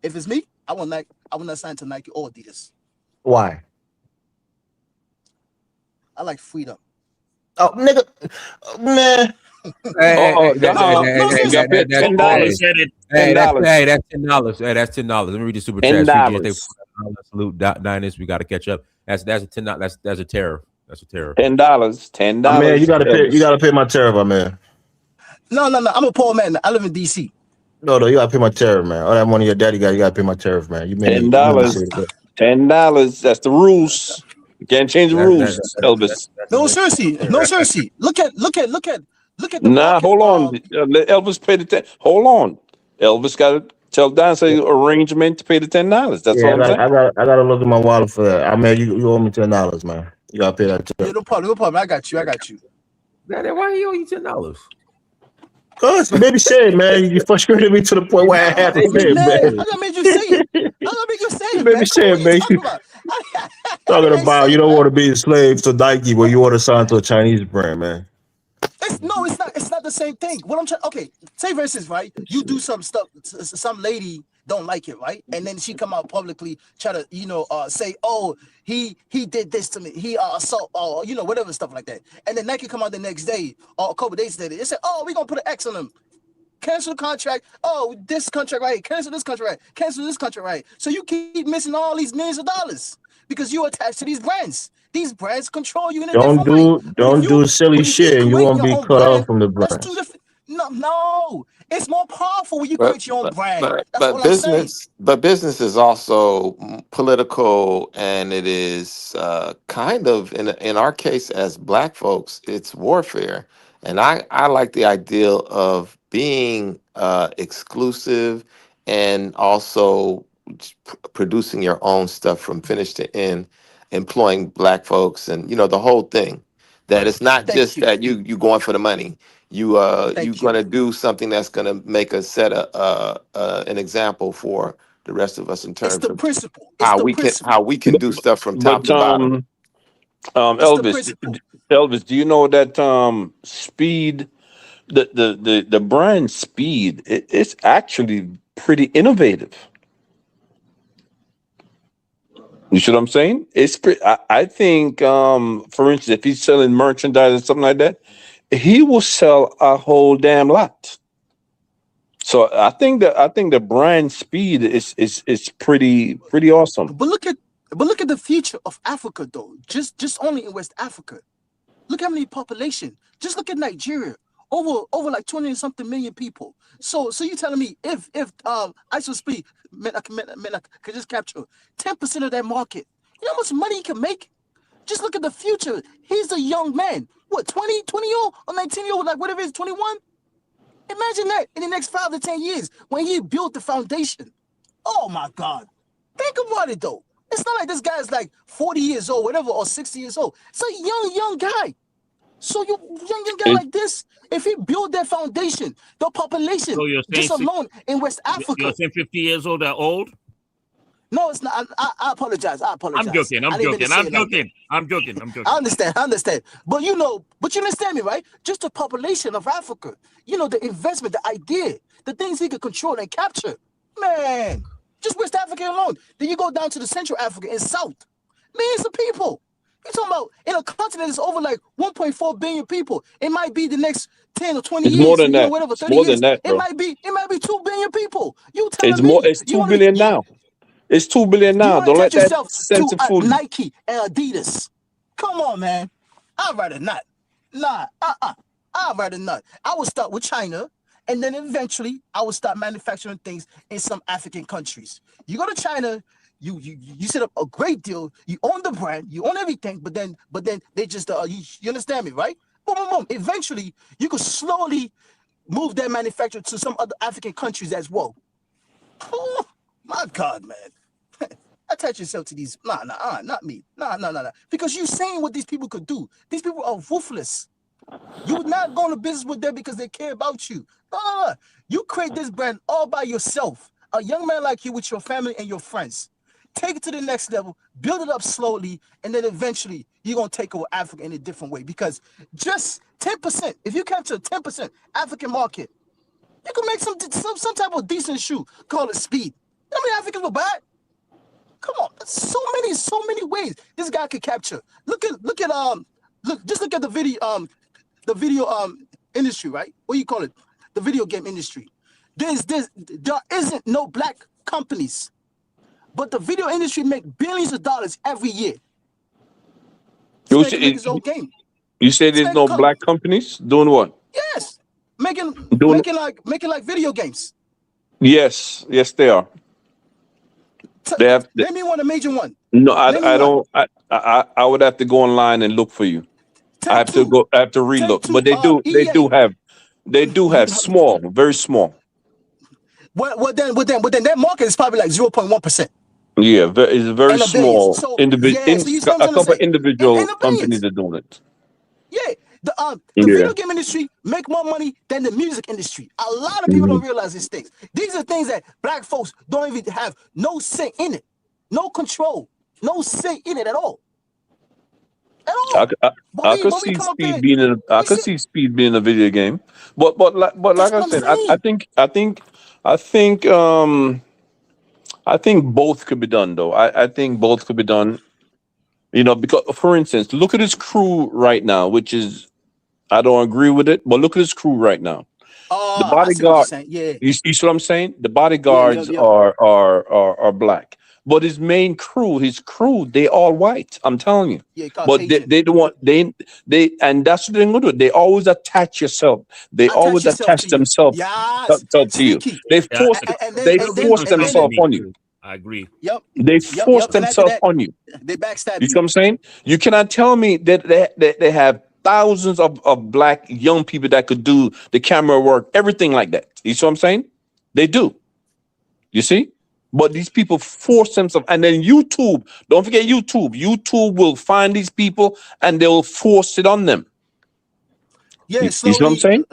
if it's me, I will not sign to Nike or Adidas. Why? I like freedom. Oh, nigga, man. Oh, No, you got seriously. bet Oh, he $10. said it. $10. That's $10. Hey, that's $10. Let me read the super chat. $10. Salute Dinus. We got to catch up. That's a $10. That's a tariff. That's a tariff. $10. I mean, you $10. gotta pay. You Elvis. gotta pay my tariff, man. No. I'm a poor man. I live in DC. No, you gotta pay my tariff, man. All that money your daddy got, you gotta pay my tariff, man. $10. You made me say that. $10. That's the rules. You can't change the rules, Elvis. No, seriously. Look at the Nah, market. hold on. Let Elvis pay the 10. Hold on. Elvis got to tell Don say arrangement to pay the $10. That's Yeah, all I'm saying. I gotta look at my wallet for that. I mean, you owe me $10, man. You gotta pay that Yeah, tariff. no problem. I got you. Why he owe you $10? Cause baby said, man, you frustrated me to the point where I had to say it, Man, man. I made you say it. Baby Man. Come on, said, what are you man, talking you about? I talking didn't about say you it, don't man. want to be a slave to Nike, but you want to sign to a Chinese brand, man. It's not the same thing. What I'm trying, okay, say for instance, right? You do some stuff, some lady don't like it, right? And then she come out publicly, try to, say, oh, he did this to me, he assault, or whatever stuff like that. And then Nike come out the next day or a couple days later, they say, oh, we're gonna put an X on him. Cancel the contract. Oh, this contract right. Cancel this contract right. Cancel this contract right. So you keep missing all these millions of dollars because you're attached to these brands. These brands control you in a Don't different way. do don't do silly But if you shit, and you create won't your be own cut off brand, from the that's two brands. different. No, it's more powerful when you But create your own but brand. but That's but all I'm saying. business is also political, and it is kind of in our case as Black folks, it's warfare. And I like the ideal of being exclusive and also producing your own stuff from finish to end, employing Black folks, and the whole thing. That it's not Thank just you. that you going for the money. You Thank you. gonna do something that's gonna make us set an example for the rest of us in It's terms the of principle. It's how the we can how principle. we can do stuff from top But to bottom. It's the Elvis, principle. Elvis, do you know that Speed, the brand Speed, it's actually pretty innovative. You see what I'm saying? I think, for instance, if he's selling merchandise or something like that, he will sell a whole damn lot. So I think the brand Speed is pretty awesome. But look at the future of Africa though. Just only in West Africa. Look how many population. Just look at Nigeria. Over like 20 something million people. So you telling me if ISHOWSPEED could just capture 10% of that market, you know how much money he can make? Just look at the future. He's a young man. What, 20 year old or 19 year old, like whatever it is, 21? Imagine that in the next 5 to 10 years when he built the foundation. Oh my God. Think about it though. It's not like this guy is like 40 years old, whatever, or 60 years old. It's a young guy. So you young guy It, like this, if he build that foundation, the population So you're saying just alone in West you're Africa. saying 50 years old are old? No, it's not. I apologize. I I'm apologize. joking. I I'm didn't mean to joking. say I'm it like that. joking. I'm joking. I'm I joking. understand. I understand. But you understand me, right? Just the population of Africa. The investment, the idea, the things he could control and capture. Man, just West Africa alone. Then you go down to the Central Africa and South. Millions of people. You're talking about in a continent that's over like 1.4 billion people. It might be the next 10 or 20 it's more years, than that. whatever, It's 30 more than years. that, It bro. might be 2 billion people. You It's telling more. me It's 2 billion now. It's 2 billion you now. want to Don't let attach that yourself sense to of fool you. Nike and Adidas? Come on, man. I'd rather not. Nah, I'd rather not. I would start with China, and then eventually I would start manufacturing things in some African countries. You go to China, you set up a great deal. You own the brand, you own everything, but then they just you understand me, right? Boom, boom, boom. Eventually, you could slowly move that manufacturer to some other African countries as well. Oh, my God, man. Attach yourself to these. Not me. Nah. Because you saying what these people could do. These people are ruthless. You would not go into business with them because they care about you. No. You create this brand all by yourself. A young man like you with your family and your friends. Take it to the next level, build it up slowly, and then eventually you're going to take over Africa in a different way. Because just 10%, if you capture 10% African market, you can make some type of decent shoe. Call it Speed. How many Africans will buy it? Come on, so many ways this guy could capture. Look at the video industry, right? What do you call it? The video game industry. There isn't no black companies, but the video industry make billions of dollars every year. This You man can make say, his own game. you say This there's man can no come. black companies doing what? Yes, making Doing making like video games. yes, they are. They have. Name me one, a major one. No, Name me I one. don't. I would have to go online and look for you. I Take have to two. go. I have to Take relook. two. But they do. EA. They do have small, very small. Well, then that market is probably like 0.1%. Yeah, it's very And the billions. small. So yeah, so you see what I'm A trying to couple say? And individual the companies billions. are doing it. Yeah. The Yeah. video game industry make more money than the music industry. A lot of people Mhm. don't realize these things. These are things that black folks don't even have no say in it, no control, no say in it at all. At I, all. I, But I we could but we see come up there. speed being in. I We could see, see speed being a video game. But that's like I what I'm said, saying. I think I think both could be done though. I think both could be done. Because for instance, look at his crew right now, which is I don't agree with it, but look at his crew right now. The I see what you're bodyguard, saying. Yeah, you see what I'm saying? The yeah, yeah, bodyguards yeah. are black, but his crew, they all white. I'm telling you. Yeah, But Caucasian. they don't want and that's what they're gonna do. They always attach yourself. They Attach always yourself attach to you. themselves Yes, to you. sneaky. They Yeah, force And then it's a they little and bit then force and then concerning themselves me on you. too. I agree. yep, They yep. force And after themselves that, on you. they backstab You see you. what I'm saying? You cannot tell me that they have thousands of black young people that could do the camera work, everything like that. You see what I'm saying? They do. You see? But these people force themselves, and then YouTube. Don't forget YouTube. YouTube will find these people and they'll force it on them. Yeah, You see what I'm slowly. saying?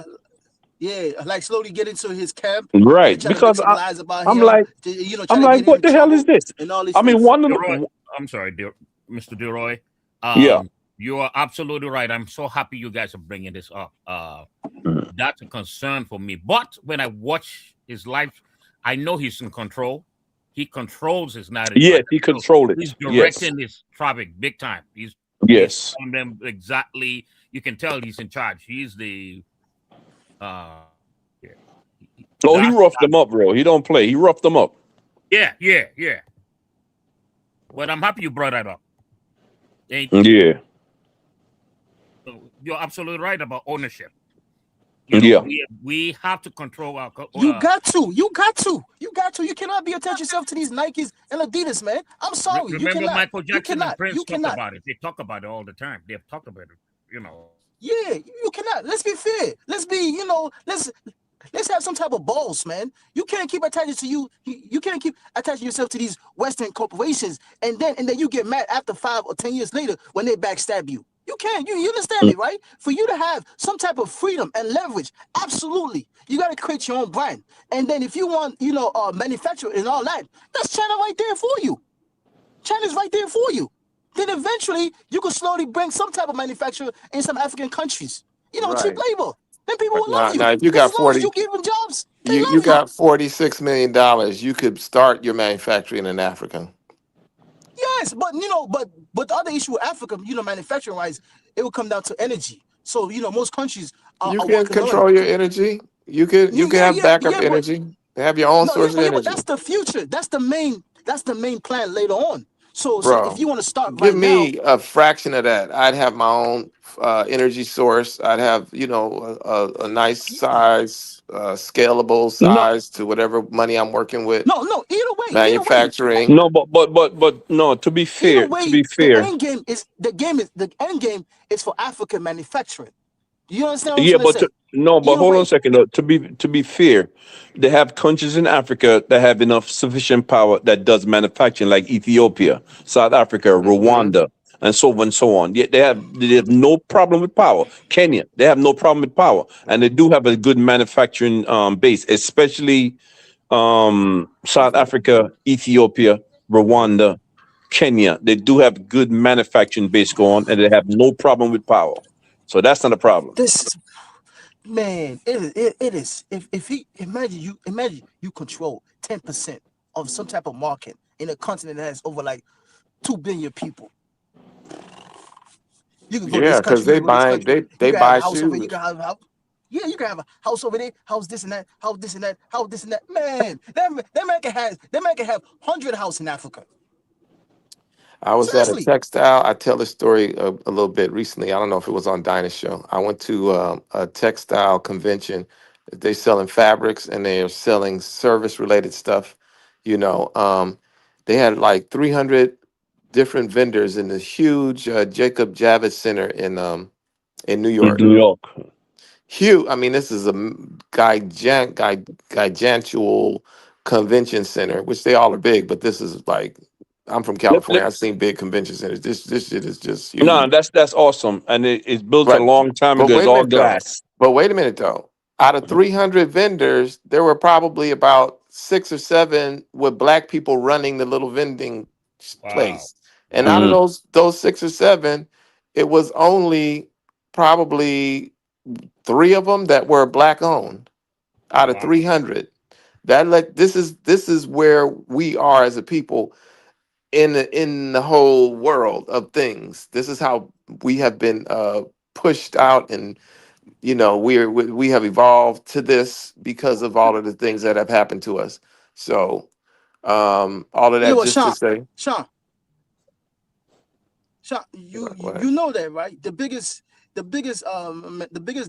Yeah, like slowly get into his camp and Right. try to make Because some lies about I'm him. like, Try to get him what in the hell is trouble this? and all these I mean, things. one of Leroy, the I'm sorry, Mr. Leroy. yeah. You are absolutely right. I'm so happy you guys are bringing this up. Mm. That's a concern for me. But when I watch his life, I know he's in control. He controls his narrative Yes, right he now. So controlled it. he's Yes. directing his traffic big time. He's Yes. telling them exactly. You can tell he's in charge. He's the yeah. Oh, he That's roughed them up, bro. He don't play. He roughed them up. yeah. But I'm happy you brought that up. And Yeah. you're absolutely right about ownership. Yeah. We have to control our You got to. You got to. You got to. You cannot be attach yourself to these Nikes and Adidas, man. I'm sorry. You remember cannot. Michael You Jackson and cannot. You Prince talk cannot. about it. They talk about it all the time. They've talked about it. You know, Yeah, you cannot. Let's be fair. Let's be, let's have some type of balls, man. You can't keep attaching to you can't keep attaching yourself to these Western corporations and then you get mad after 5 or 10 years later when they backstab you. You can't. You understand me, right? For you to have some type of freedom and leverage, absolutely, you got to create your own brand. And then if you want, manufacture and all that, that's China right there for you. China's right there for you. Then eventually you can slowly bring some type of manufacturer in some African countries. Cheap Right. labor. Then people Right. will love Now you. if you Because got as long as 40 you give them jobs, they you love you. got $46 million, you could start your manufacturing in Africa. Yes, but the other issue with Africa, manufacturing wise, it will come down to energy. So, most countries You are can working on it. control your energy. You can have backup Yeah, but energy. Have your own no, yeah, source of but energy. that's the future. That's the main plan later on. So if Bro, you want to start give right now, me a fraction of that. I'd have my own energy source. I'd have, a nice size, scalable No, size to whatever money I'm working with. no, either way, Manufacturing. no, but no. either To way, be fair, the end game is for African manufacturing. Do you understand what I'm yeah, trying to but say? no, but Either hold on a way. second. Though. To be fair, they have countries in Africa that have enough sufficient power that does manufacturing, like Ethiopia, South Africa, Hmm. Rwanda, and so on and so on. Yet they have no problem with power. Kenya, they have no problem with power, and they do have a good manufacturing base, especially South Africa, Ethiopia, Rwanda, Kenya. They do have good manufacturing base going, and they have no problem with power. So that's not a problem. This is Man, it is. If he imagine you control 10% of some type of market in a continent that has over like 2 billion people. You can go to Yeah, this because country, you they can go to this buy country, they you they can have buy a house over here, you shoes. can have a house. Yeah, you can have a house over there, house this and that, house this and that, house this and that. Man, that man can have 100 houses in Africa. I was at a Seriously. textile. I tell this story a little bit recently. I don't know if it was on Dinah's show. I went to a textile convention. They're selling fabrics and they are selling service related stuff. You know, they had like 300 different vendors in this huge Jacob Javits Center in New In York. New York. Huge. I mean, this is a gigantual convention center, which they all are big, but this is like, I'm from Let, let, California. I've seen big convention centers. This shit is just no, huge. that's awesome, and it's built a But long time but ago. It's wait a all minute though. glass. But wait a minute though. Out of 300 vendors, there were probably about 6 or 7 with black people running the little vending wow, place. And out of wow, Mm. those 6 or 7, it was only probably 3 of them that were black owned out of wow. 300. This is where we are as a people in the whole world of things. This is how we have been pushed out and you know, we have evolved to this because of all of the things that have happened to us. So all of Yeah, that well, just to say, Sean, what? you know that, right? The biggest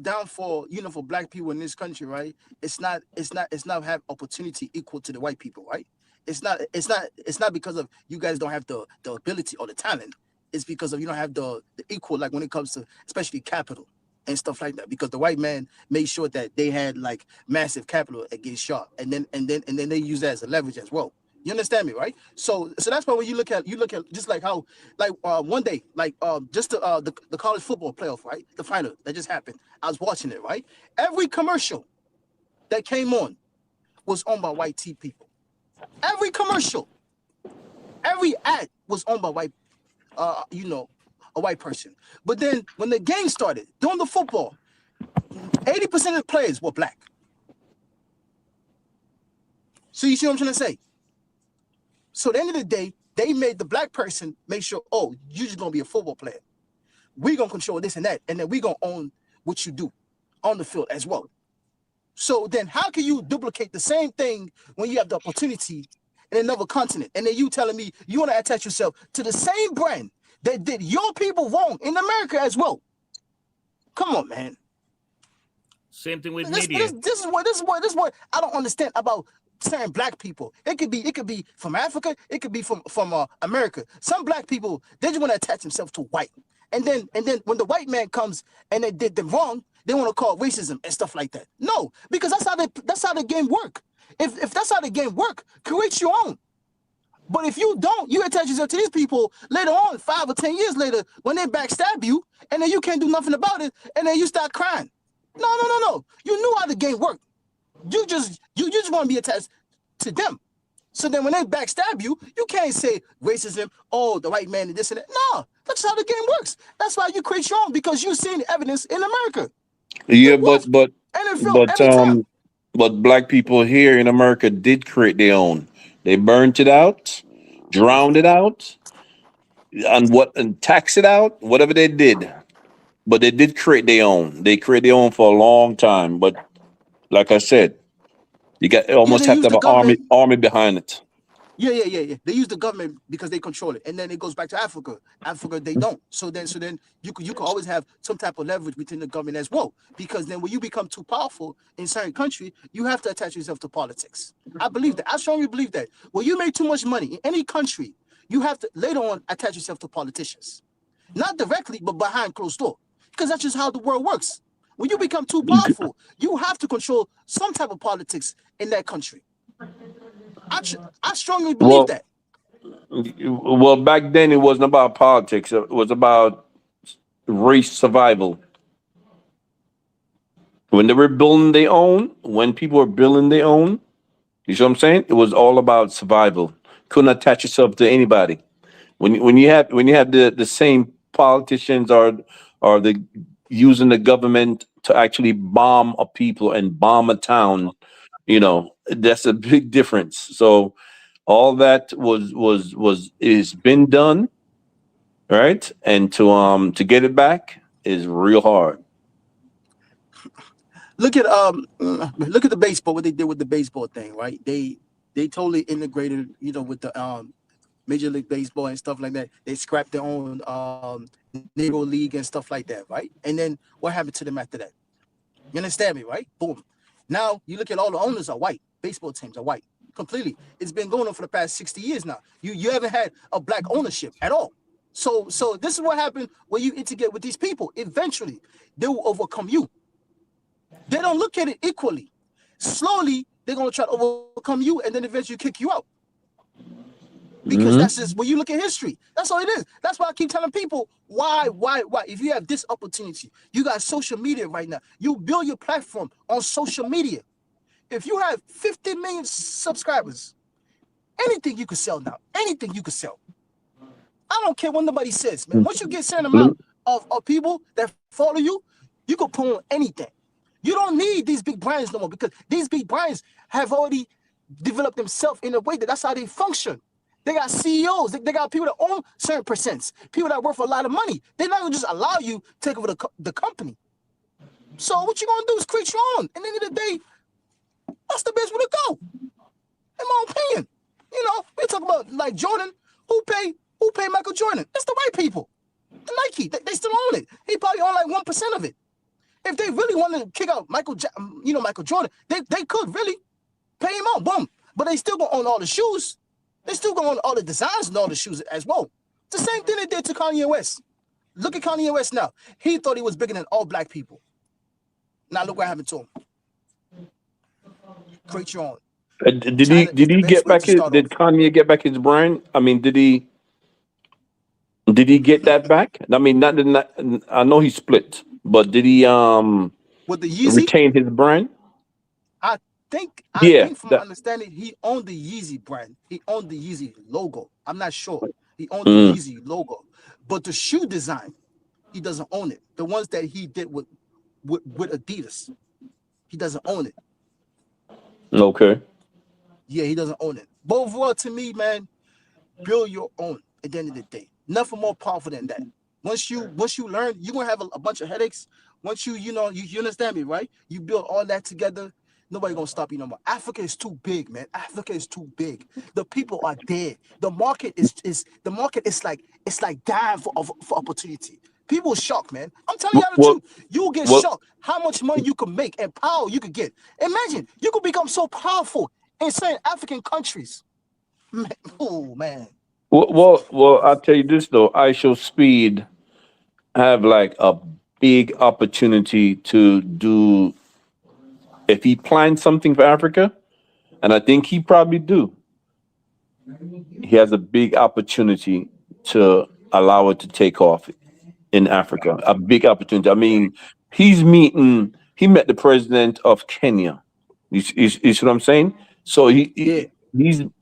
downfall, for black people in this country, right? It's not have opportunity equal to the white people, right? It's not because of you guys don't have the ability or the talent. It's because of you don't have the equal, like when it comes to especially capital and stuff like that. Because the white man made sure that they had like massive capital against y'all, and then they use that as a leverage as well. You understand me, right? So that's why when you look at just like how like one day like just the college football playoff, right? The final that just happened. I was watching it, right? Every commercial that came on was owned by white people. Every commercial, every ad was owned by uh you know a white person. But then when the game started, during the football, 80% of the players were black. So you see what I'm trying to say? So at the end of the day, they made the black person make sure, oh, you're just gonna be a football player. We're gonna control this and that, and then we're gonna own what you do on the field as well. So then how can you duplicate the same thing when you have the opportunity in another continent? And then you telling me you want to attach yourself to the same brand that did your people wrong in America as well. Come on, man. Same thing with This, media. this, this is what I don't understand about certain black people. It could be from Africa. It could be from America. Some black people, they just want to attach themselves to white, and then when the white man comes and they did them wrong, they want to call it racism and stuff like that. No, because that's how the game work. If that's how the game work, create your own. But if you don't, you attach yourself to these people later on, 5 or 10 years later, when they backstab you, and then you can't do nothing about it, and then you start crying. No, no, no, no. You knew how the game worked. You just want to be attached to them. So then when they backstab you, you can't say racism, oh, the white man and this and that. No, that's how the game works. That's why you create your own, because you've seen the evidence in America. Yeah, You but watch but NFL but every time. um, but black people here in America did create their own. They burnt it out, drowned it out, and tax it out, whatever they did. But they did create their own. They created their own for a long time. But like I said, you got Yeah, almost they have to use have the an army government. army behind it. Yeah. They use the government because they control it, and then it goes back to Africa. Africa, they don't. So then, you could always have some type of leverage within the government as well. Because then, when you become too powerful in certain country, you have to attach yourself to politics. I believe that. I strongly believe that. When you make too much money in any country, you have to later on attach yourself to politicians, not directly, but behind closed door. Because that's just how the world works. When you become too powerful, you have to control some type of politics in that country. I strongly believe Well, that. well, back then it wasn't about politics. It was about race survival. When they were building their own, when people were building their own, you see what I'm saying? It was all about survival. Couldn't attach yourself to anybody. When you have the same politicians or the using the government to actually bomb a people and bomb a town, that's a big difference. So all that was is been done, right? And to get it back is real hard. Look at the baseball, what they did with the baseball thing, right? They totally integrated, with the Major League Baseball and stuff like that. They scrapped their own Negro League and stuff like that, right? And then what happened to them after that? You understand me, right? Boom. Now you look at all the owners are white. Baseball teams are white. Completely. It's been going on for the past 60 years now. You haven't had a black ownership at all. So this is what happened when you integrate with these people. Eventually, they will overcome you. They don't look at it equally. Slowly, they're gonna try to overcome you, and then eventually kick you out. Because that's Hmm. just when you look at history. That's all it is. That's why I keep telling people why. If you have this opportunity, you got social media right now. You build your platform on social media. If you have 50 million subscribers, anything you could sell now. Anything you could sell. I don't care what nobody says, man. Once you get a certain amount of people that follow you, you could put on anything. You don't need these big brands no more, because these big brands have already developed themselves in a way that's how they function. They got CEOs. They got people that own certain percents, people that worth a lot of money. They're not gonna just allow you to take over the company. So what you gonna do is create your own. And at the end of the day, that's the best way to go. In my opinion. You know, we talk about like Jordan, who paid Michael Jordan? It's the white people. The Nike, they still own it. He probably own like 1% of it. If they really wanted to kick out Michael Jordan, they could really pay him out, boom. But they still gonna own all the shoes. They still gonna own all the designs and all the shoes as well. It's the same thing they did to Kanye West. Look at Kanye West now. He thought he was bigger than all black people. Now look what happened to him. Create your own. Did China he is the best get way back to his? start Did off. Kanye get back his brand? I mean, did he get that back? I mean, not I know he split, but did he With the Yeezy, retain his brand? I think Yeah, from my that. understanding, he owned the Yeezy brand. He owned the Yeezy logo. I'm not sure. He owned the Mm, Yeezy logo. But the shoe design, he doesn't own it. The ones that he did with Adidas, he doesn't own it. okay. Yeah, he doesn't own it. But overall, to me, man, build your own at the end of the day. Nothing more powerful than that. Once you learn, you're gonna have a bunch of headaches. Once you understand me, right? You build all that together, nobody gonna stop you no more. Africa is too big, man. Africa is too big. The people are dead. The market is like dying for opportunity. People are shocked, man. I'm telling y'all the Well, truth. You'll get well, shocked how much money you can make and power you could get. Imagine you could become so powerful in certain African countries. Man, oh man. well. I'll tell you this though. I Show Speed have like a big opportunity to do if he plans something for Africa, and I think he probably do. He has a big opportunity to allow it to take off in Africa. A big opportunity. I mean, he met the president of Kenya. You see what I'm saying? So Yeah.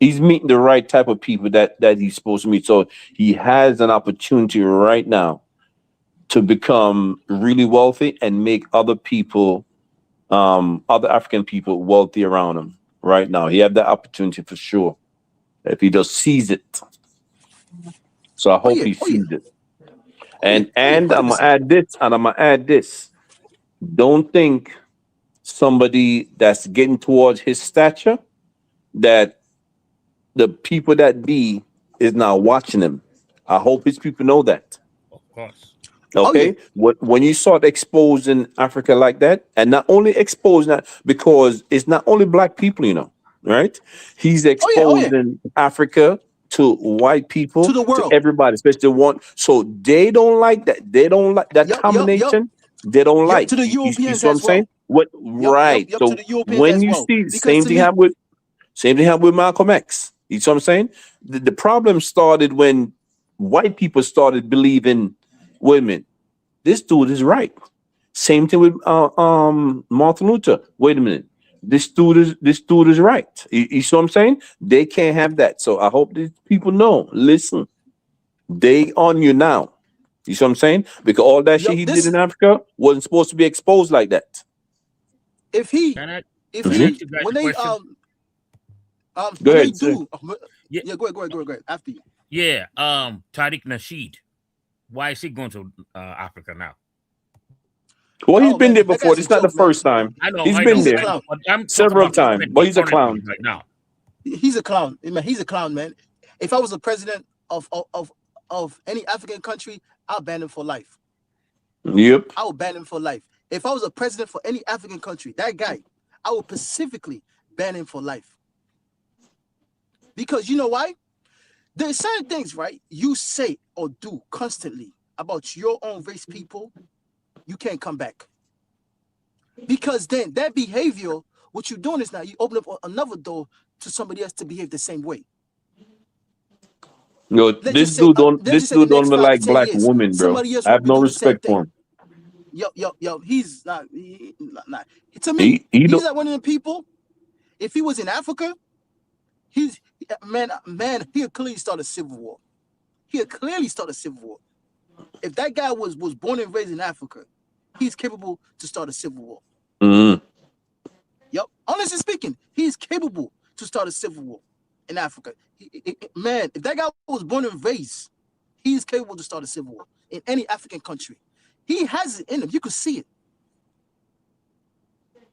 he's meeting the right type of people that he's supposed to meet. So he has an opportunity right now to become really wealthy and make other people, other African people, wealthy around him. Right now, he have that opportunity for sure if he just sees it. So I Oh hope yeah. he Oh yeah. sees it. Oh yeah. Oh yeah. And I'm gonna 100%. add this, and I'm gonna add this. Don't think somebody that's getting towards his stature that the people that be is now watching him. I hope his people know that. Of course. Oh yeah. Okay, when you start exposing Africa like that, and not only exposing that because it's not only black people, right? He's Oh yeah. Oh yeah. exposing Africa to white To people, the to world. everybody, especially one. So they don't like that. They don't like that Yup. Yup. Yup. combination. They don't Yup. To like. the You Europeans see what I'm as saying? well. What Yup. Yup. right? Yup. To So the Europeans when as you well. see Because same to thing me, happen with Malcolm X. You see what I'm saying? The problem started when white people started believing women. This dude is right. Same thing with Martin Luther. Wait a minute. This dude is right. You see what I'm saying? They can't have that. So I hope these people know. Listen, they on you now. You see what I'm saying? Because all that shit yup. he did in This Africa wasn't supposed to be exposed like that. if he Can I if can I Mhm. he ask you guys a question? Go when they ahead, sir. do Yeah, yeah, go ahead after you. yeah. Tariq Nasheed. Why is he going to Africa now? Well, he's Oh been man, there that before. guy's a This is not the joke, man. first time. He's I been He's know, a there I know. clown. But I'm talking several about the times, but he's a current clown. president right now. He's a clown. Man, he's a clown, man. If I was a president of any African country, I'll ban him for life. Yep. I would ban him for life. If I was a president for any African country, that guy, I would specifically ban him for life. Because you know why? There's certain things, right? You say or do constantly about your own race people, you can't come back. Because then that behavior, what you're doing is now you open up another door to somebody else to behave the same way. Let's just say, This dude the don't next even 5 to like 10 black years, women, bro. somebody else I will have be no doing the same respect for thing. him. Yo, he's not. To me, He he's don't. like one of the people. If he was in Africa, he's man. He'll clearly start a civil war. He'll clearly start a civil war. If that guy was born and raised in Africa, he's capable to start a civil war. Mhm. Yep. Honestly speaking, he's capable to start a civil war in Africa. Man, if that guy was born and raised, he's capable to start a civil war in any African country. He has it in him. You could see it.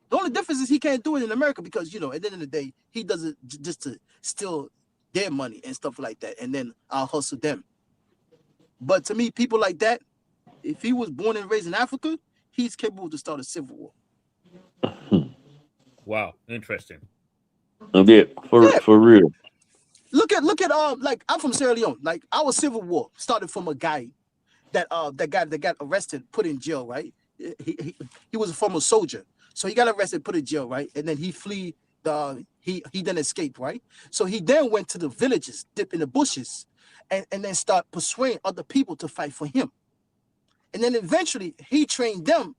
The only difference is he can't do it in America because, at the end of the day, he does it just to steal their money and stuff like that, and then I'll hustle them. But to me, people like that, if he was born and raised in Africa, he's capable to start a civil war. Wow, interesting. Yeah, Yeah, for real. look at like I'm from Sierra Leone. Like our civil war started from a guy that got arrested, put in jail, right? He was a former soldier, so he got arrested, put in jail, right? And then he flee. He then escaped, right? So he then went to the villages, dip in the bushes, and then start persuading other people to fight for him. And then eventually he trained them,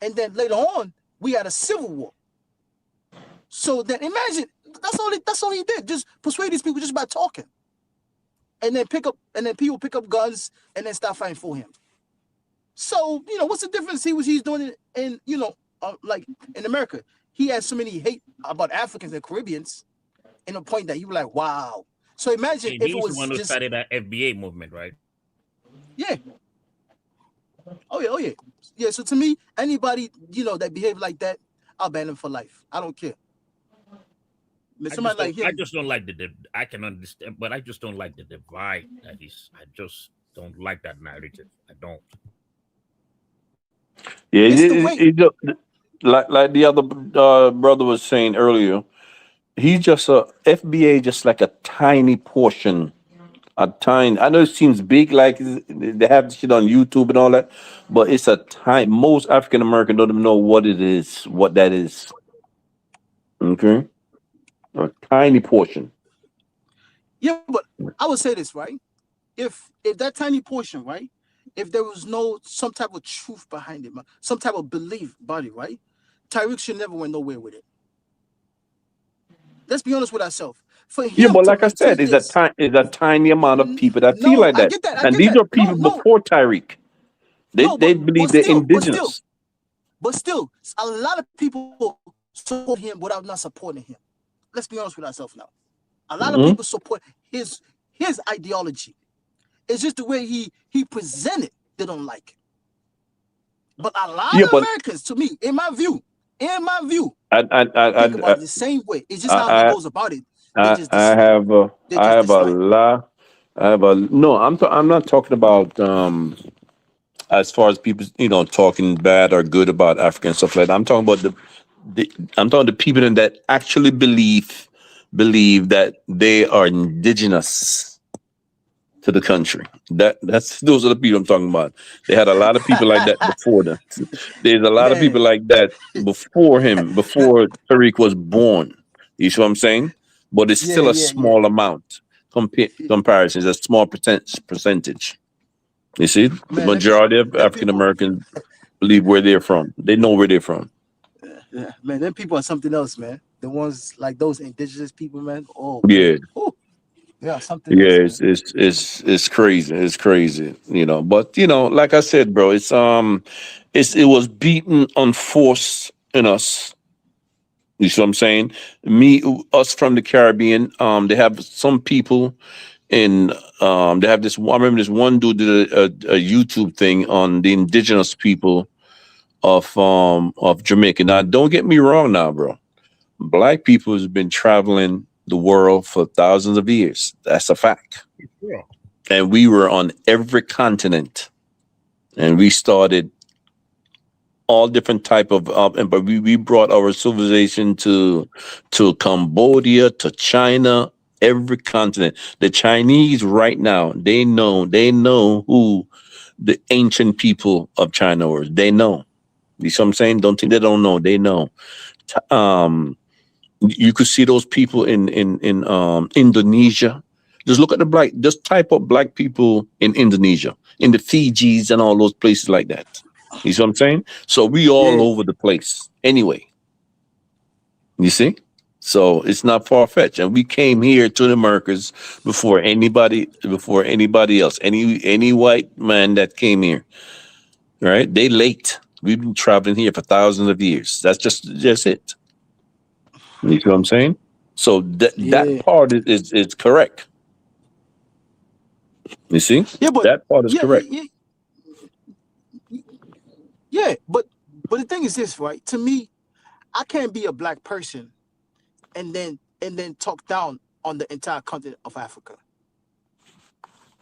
and then later on we had a civil war. So then imagine that's all he did, just persuade these people just by talking, and then people pick up guns and then start fighting for him. So what's the difference? He's doing it in like in America. He has so many hate about Africans and Caribbeans, in a point that you were like, wow. So imagine And if it he's the was one who just started that FBA movement, right? yeah. Oh yeah. Yeah. So to me, anybody that behave like that, I'll ban him for life. I don't care. Somebody like I him. just don't like I can understand, but I just don't like the divide that he's. I just don't like that narrative. I don't. Yeah, It's the way. like the other brother was saying earlier. He's just a FBA, just like a tiny portion. A tiny. I know it seems big, like they have shit on YouTube and all that, but it's a tiny. Most African American don't even know what it is, what that is. Okay, a tiny portion. Yeah, but I would say this, right? If that tiny portion, right? If there was no some type of truth behind it, some type of belief about it, right? Tariq should never went nowhere with it. Let's be honest with ourselves. For Yeah, him but to like I said, retake this, is a tiny amount of people that feel no, like I that, get that. I and get these that. are No, people no, before Tyreek. no, They believe they're but still, indigenous. but still, a lot of people support him without not supporting him. Let's be honest with ourselves now. A lot of Hmm. people support his ideology. It's just the way he presented they don't like. But a lot Yeah, of but Americans, to me, in my view, I I think I about it the same way. It's just how he I goes about it. They I just I dis, have they I just have a dislike. lot. I have a no. I'm not talking about as far as people talking bad or good about Africa and stuff like that. I'm talking about the I'm talking the people that actually believe that they are indigenous to the country. That's those are the people I'm talking about. They had a lot of people like that before them. There's a lot of Man, people like that before him, before Tariq was born. You see what I'm saying? But it's yeah, still a yeah, yeah. small amount. Comparison is a small percentage. You see, the Man, majority of them African people, Americans believe where they're from. They know where they're from. yeah, man, them people are something else, man. The ones like those indigenous people, man. Oh man, Yeah, oh, they are something yeah, else, man. it's crazy. It's crazy, But like I said, bro, it was beaten on force in us. You see what I'm saying? Us from the Caribbean. They have some people in. They have this. I remember this one dude did a YouTube thing on the indigenous people of Jamaica. Now, don't get me wrong, now, bro. Black people has been traveling the world for thousands of years. That's a fact. Yeah. And we were on every continent, and we started all different type of but we brought our civilization to Cambodia, to China, every continent. The Chinese right now, they know who the ancient people of China were. They know. You see what I'm saying? Don't think they don't know. They know. Um, you could see those people in Indonesia. Just look at just type up black people in Indonesia, in the Fijis and all those places like that. You see what I'm saying? So we all Yeah, over the place anyway. You see? So it's not far fetched. And we came here to the Americas before anybody else. Any white man that came here. Right? They late. We've been traveling here for thousands of years. That's just it. You see what I'm saying? So that yeah, part is correct. You see? yeah. But That part is yeah, correct. yeah. But the thing is this, right? To me, I can't be a black person and then talk down on the entire continent of Africa.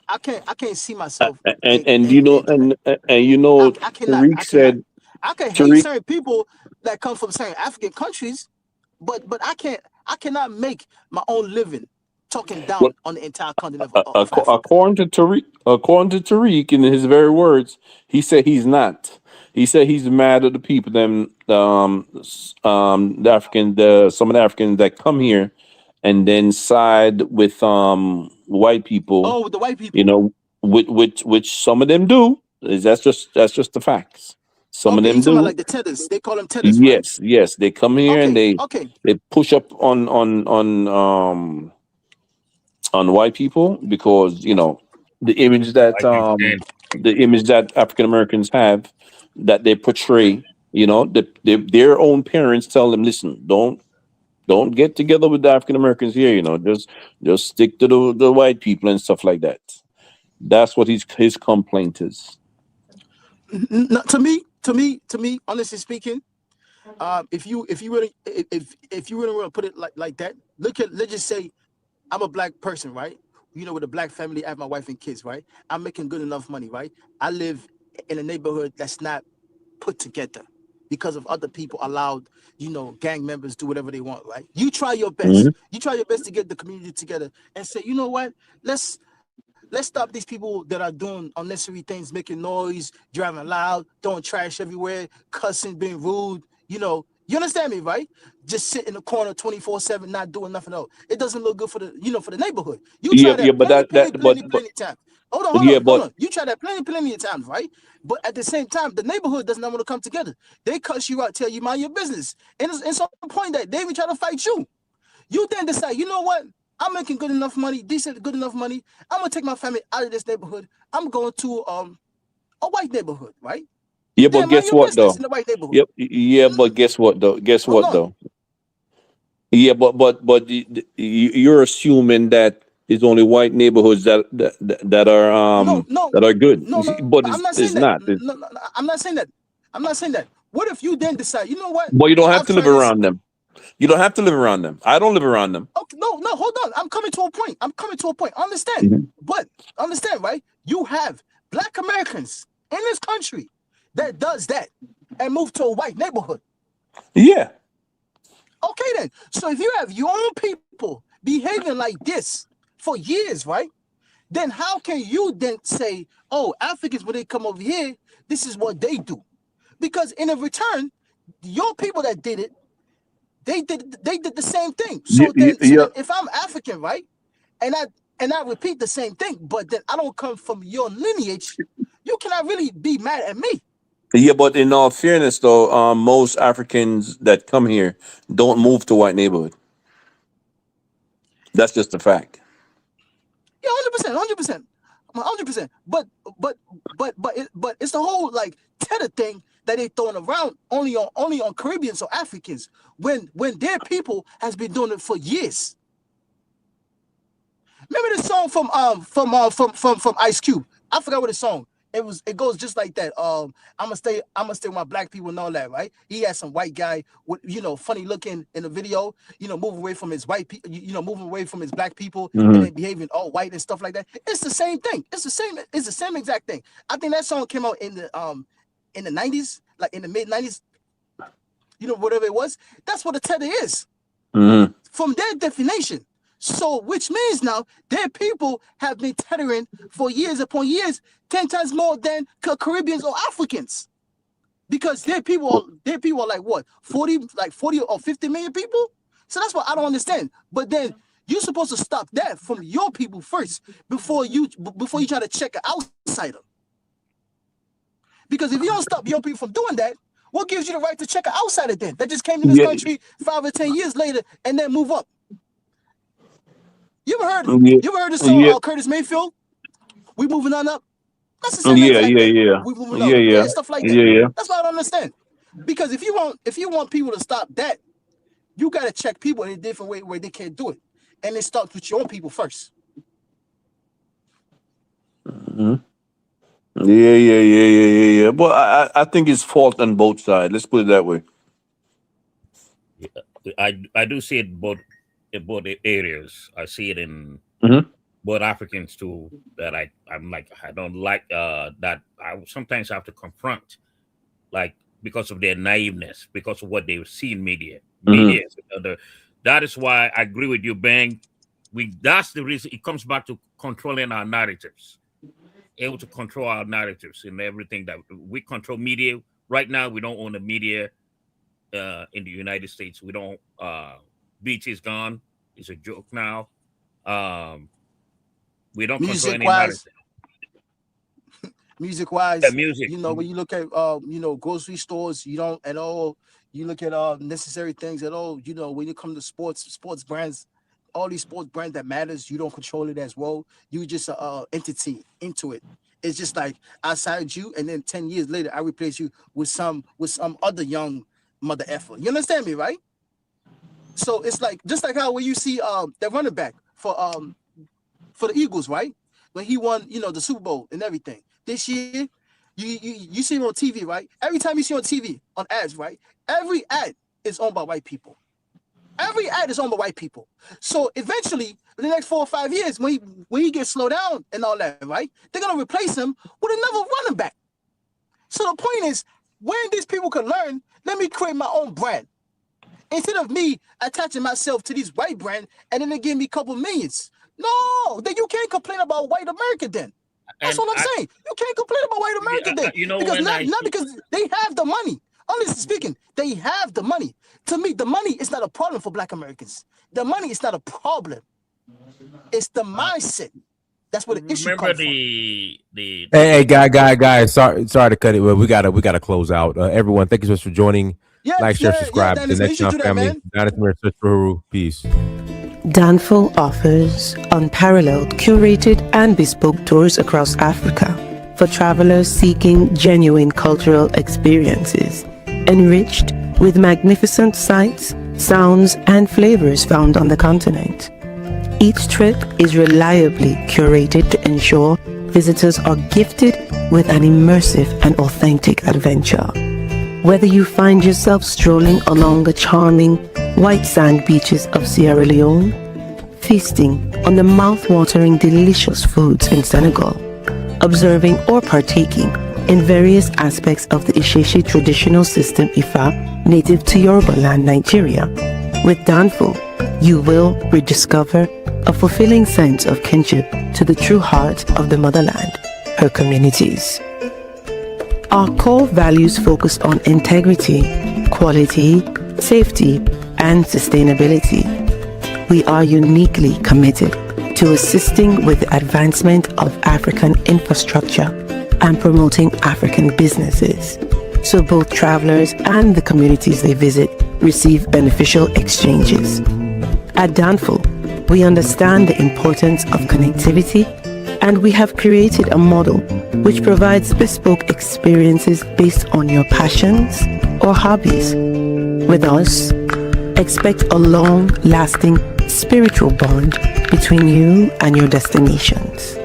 I can't see myself And you know, and you know, I cannot. Tariq I cannot. said, I can hate Tariq, certain people that come from certain African countries, but I cannot make my own living talking well, down on the entire continent of Africa. according to Tariq, in his very words, he said he's not. He said he's mad at the people, the African, some of the Africans that come here and then side with white people. Oh, with the white You people. know, which some of them do. That's just the facts. Some of Okay, you them talking about do. like the tethers. They call them tethers, right? Yes, they come here and Okay, they okay, they push up on white people because the image that I understand. African Americans have, that they portray. Their own parents tell them, listen, don't get together with the African Americans here. Just stick to the white people and stuff like that. That's what his complaint is. to me, honestly speaking, if you really want to put it like that, let's just say I'm a black person, right? With a black family, I have my wife and kids, right? I'm making good enough money, right? I live in a neighborhood that's not put together because of other people allowed, gang members do whatever they want, right? You try your best. Mhm. You try your best to get the community together and say, you know what? Let's stop these people that are doing unnecessary things, making noise, driving loud, throwing trash everywhere, cussing, being rude. You understand me, right? Just sit in the corner 24/7, not doing nothing else. It doesn't look good for the neighborhood. You Yeah, try yeah, that but plenty, plenty, but plenty, plenty times. Hold on, hold yeah, on, hold but on. You try that plenty, plenty of times, right? But at the same time, the neighborhood does not want to come together. They cuss you out, tell you mind your business, and it's some point that they even try to fight you. You then decide, you know what? I'm making good enough money, decent, good enough money. I'm gonna take my family out of this neighborhood. I'm going to a white neighborhood, right? yeah, You but then mind guess your what business in though? the white neighborhood. Yep, yeah, but guess what though? Guess Hold what on. though? Yeah, but you're assuming that it's only white neighborhoods No, no, that are good. no, no. But I'm not saying it's that. not. No, no, no, I'm not saying that. I'm not saying that. What if you then decide, you know what? But you don't have I've to live tried this. around them. You don't have to live around them. I don't live around them. Okay, no, no, hold on. I'm coming to a point. Understand. Mhm. But understand, right? You have black Americans in this country that does that and move to a white neighborhood. Yeah, Okay, then. So if you have your own people behaving like this for years, right? Then how can you then say, oh, Africans, when they come over here, this is what they do? Because in a return, your people that did it, they did the same thing. yeah, So then if I'm African, right? And I repeat the same thing, but then I don't come from your lineage, you cannot really be mad at me. yeah. But in all fairness, though, most Africans that come here don't move to white neighborhood. That's just a fact. Yeah, 100%, 100%, 100%. But it's the whole like tether thing that they throwing around only on Caribbeans or Africans when their people has been doing it for years. Remember the song from Ice Cube? I forgot what the song. It goes just like that. I'm gonna stay with my black people and all that, right? He had some white guy with funny looking in the video, moving away from his white people, moving away from his black people and Hmm. then behaving all white and stuff like that. It's the same thing. It's the same exact thing. I think that song came out in the 90s, like in the mid 90s, whatever it was. That's what a tether is Hmm. from their definition. So, which means now their people have been tethering for years upon years, 10 times more than Caribbeans or Africans. Because their people are like what, 40 or 50 million people? So that's what I don't understand. But then you're supposed to stop that from your people first before you try to check an outsider. Because if you don't stop your people from doing that, what gives you the right to check an outsider then that just came to this Yeah, country 5 or 10 years later and then move up? You ever heard yeah, you ever heard the song yeah, Curtis Mayfield? We moving on up. That's the same yeah, exact yeah, thing. yeah, We moving yeah, up. yeah, Yeah, stuff like that. yeah, yeah. That's what I don't understand. Because if you want people to stop that, you gotta check people in a different way where they can't do it. And it starts with your own people first. Mhm. Yeah, yeah, yeah, yeah, yeah, yeah. But I think it's fault on both sides. Let's put it that way. I do see it both in both areas. I see it in Mhm. both Africans too. That I'm like I don't like that I sometimes have to confront, like, because of their naiveness, because of what they see in media. Mhm. Media is another. That is why I agree with you, Bang. That's the reason it comes back to controlling our narratives, able to control our narratives in everything that we control media. Right now, we don't own the media in the United States. We don't. BT is gone. It's a joke now. Um, we don't control Music any narrative. wise, music Yeah, wise, music. when you look at grocery stores, you don't at all. You look at necessary things at all. When you come to sports brands, all these sports brands that matters, you don't control it as well. You just entity into it. It's just like I signed you, and then 10 years later, I replace you with some other young mother effer. You understand me, right? So it's like just like how when you see that running back for the Eagles, right? When he won, the Super Bowl and everything. This year, you see him on TV, right? Every time you see on TV on ads, right? Every ad is owned by white people. Every ad is owned by white people. So eventually, in the next 4 or 5 years, when he gets slowed down and all that, right? They're gonna replace him with another running back. So the point is, when these people can learn, let me create my own brand. Instead of me attaching myself to these white brands and then they give me a couple millions. No, then you can't complain about white America then. That's And all I'm saying. You can't complain about white America then. you know, Because when not, I not because they have the money. Honestly speaking, they have the money. To me, the money is not a problem for black Americans. The money is not a problem. It's the mindset. That's where the issue remember comes from. Hey, guys. Sorry to cut it. But we gotta close out. Everyone, thank you so much for joining. Like, share, subscribe to the Dennis, we Next should Now do that, family. man. Peace. Danful offers unparalleled, curated, and bespoke tours across Africa for travelers seeking genuine cultural experiences, enriched with magnificent sights, sounds, and flavors found on the continent. Each trip is reliably curated to ensure visitors are gifted with an immersive and authentic adventure. Whether you find yourself strolling along the charming white sand beaches of Sierra Leone, feasting on the mouth-watering delicious foods in Senegal, observing or partaking in various aspects of the Isheshi traditional system Ifa native to Yoruba land, Nigeria, with Danful, you will rediscover a fulfilling sense of kinship to the true heart of the motherland, her communities. Our core values focus on integrity, quality, safety, and sustainability. We are uniquely committed to assisting with the advancement of African infrastructure and promoting African businesses, so both travelers and the communities they visit receive beneficial exchanges. At Danful, we understand the importance of connectivity, and we have created a model which provides bespoke experiences based on your passions or hobbies. With us, expect a long-lasting spiritual bond between you and your destinations.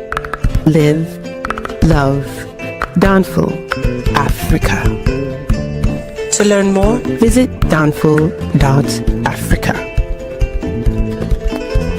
Live, love, Danful, Africa. To learn more, visit danful.africa.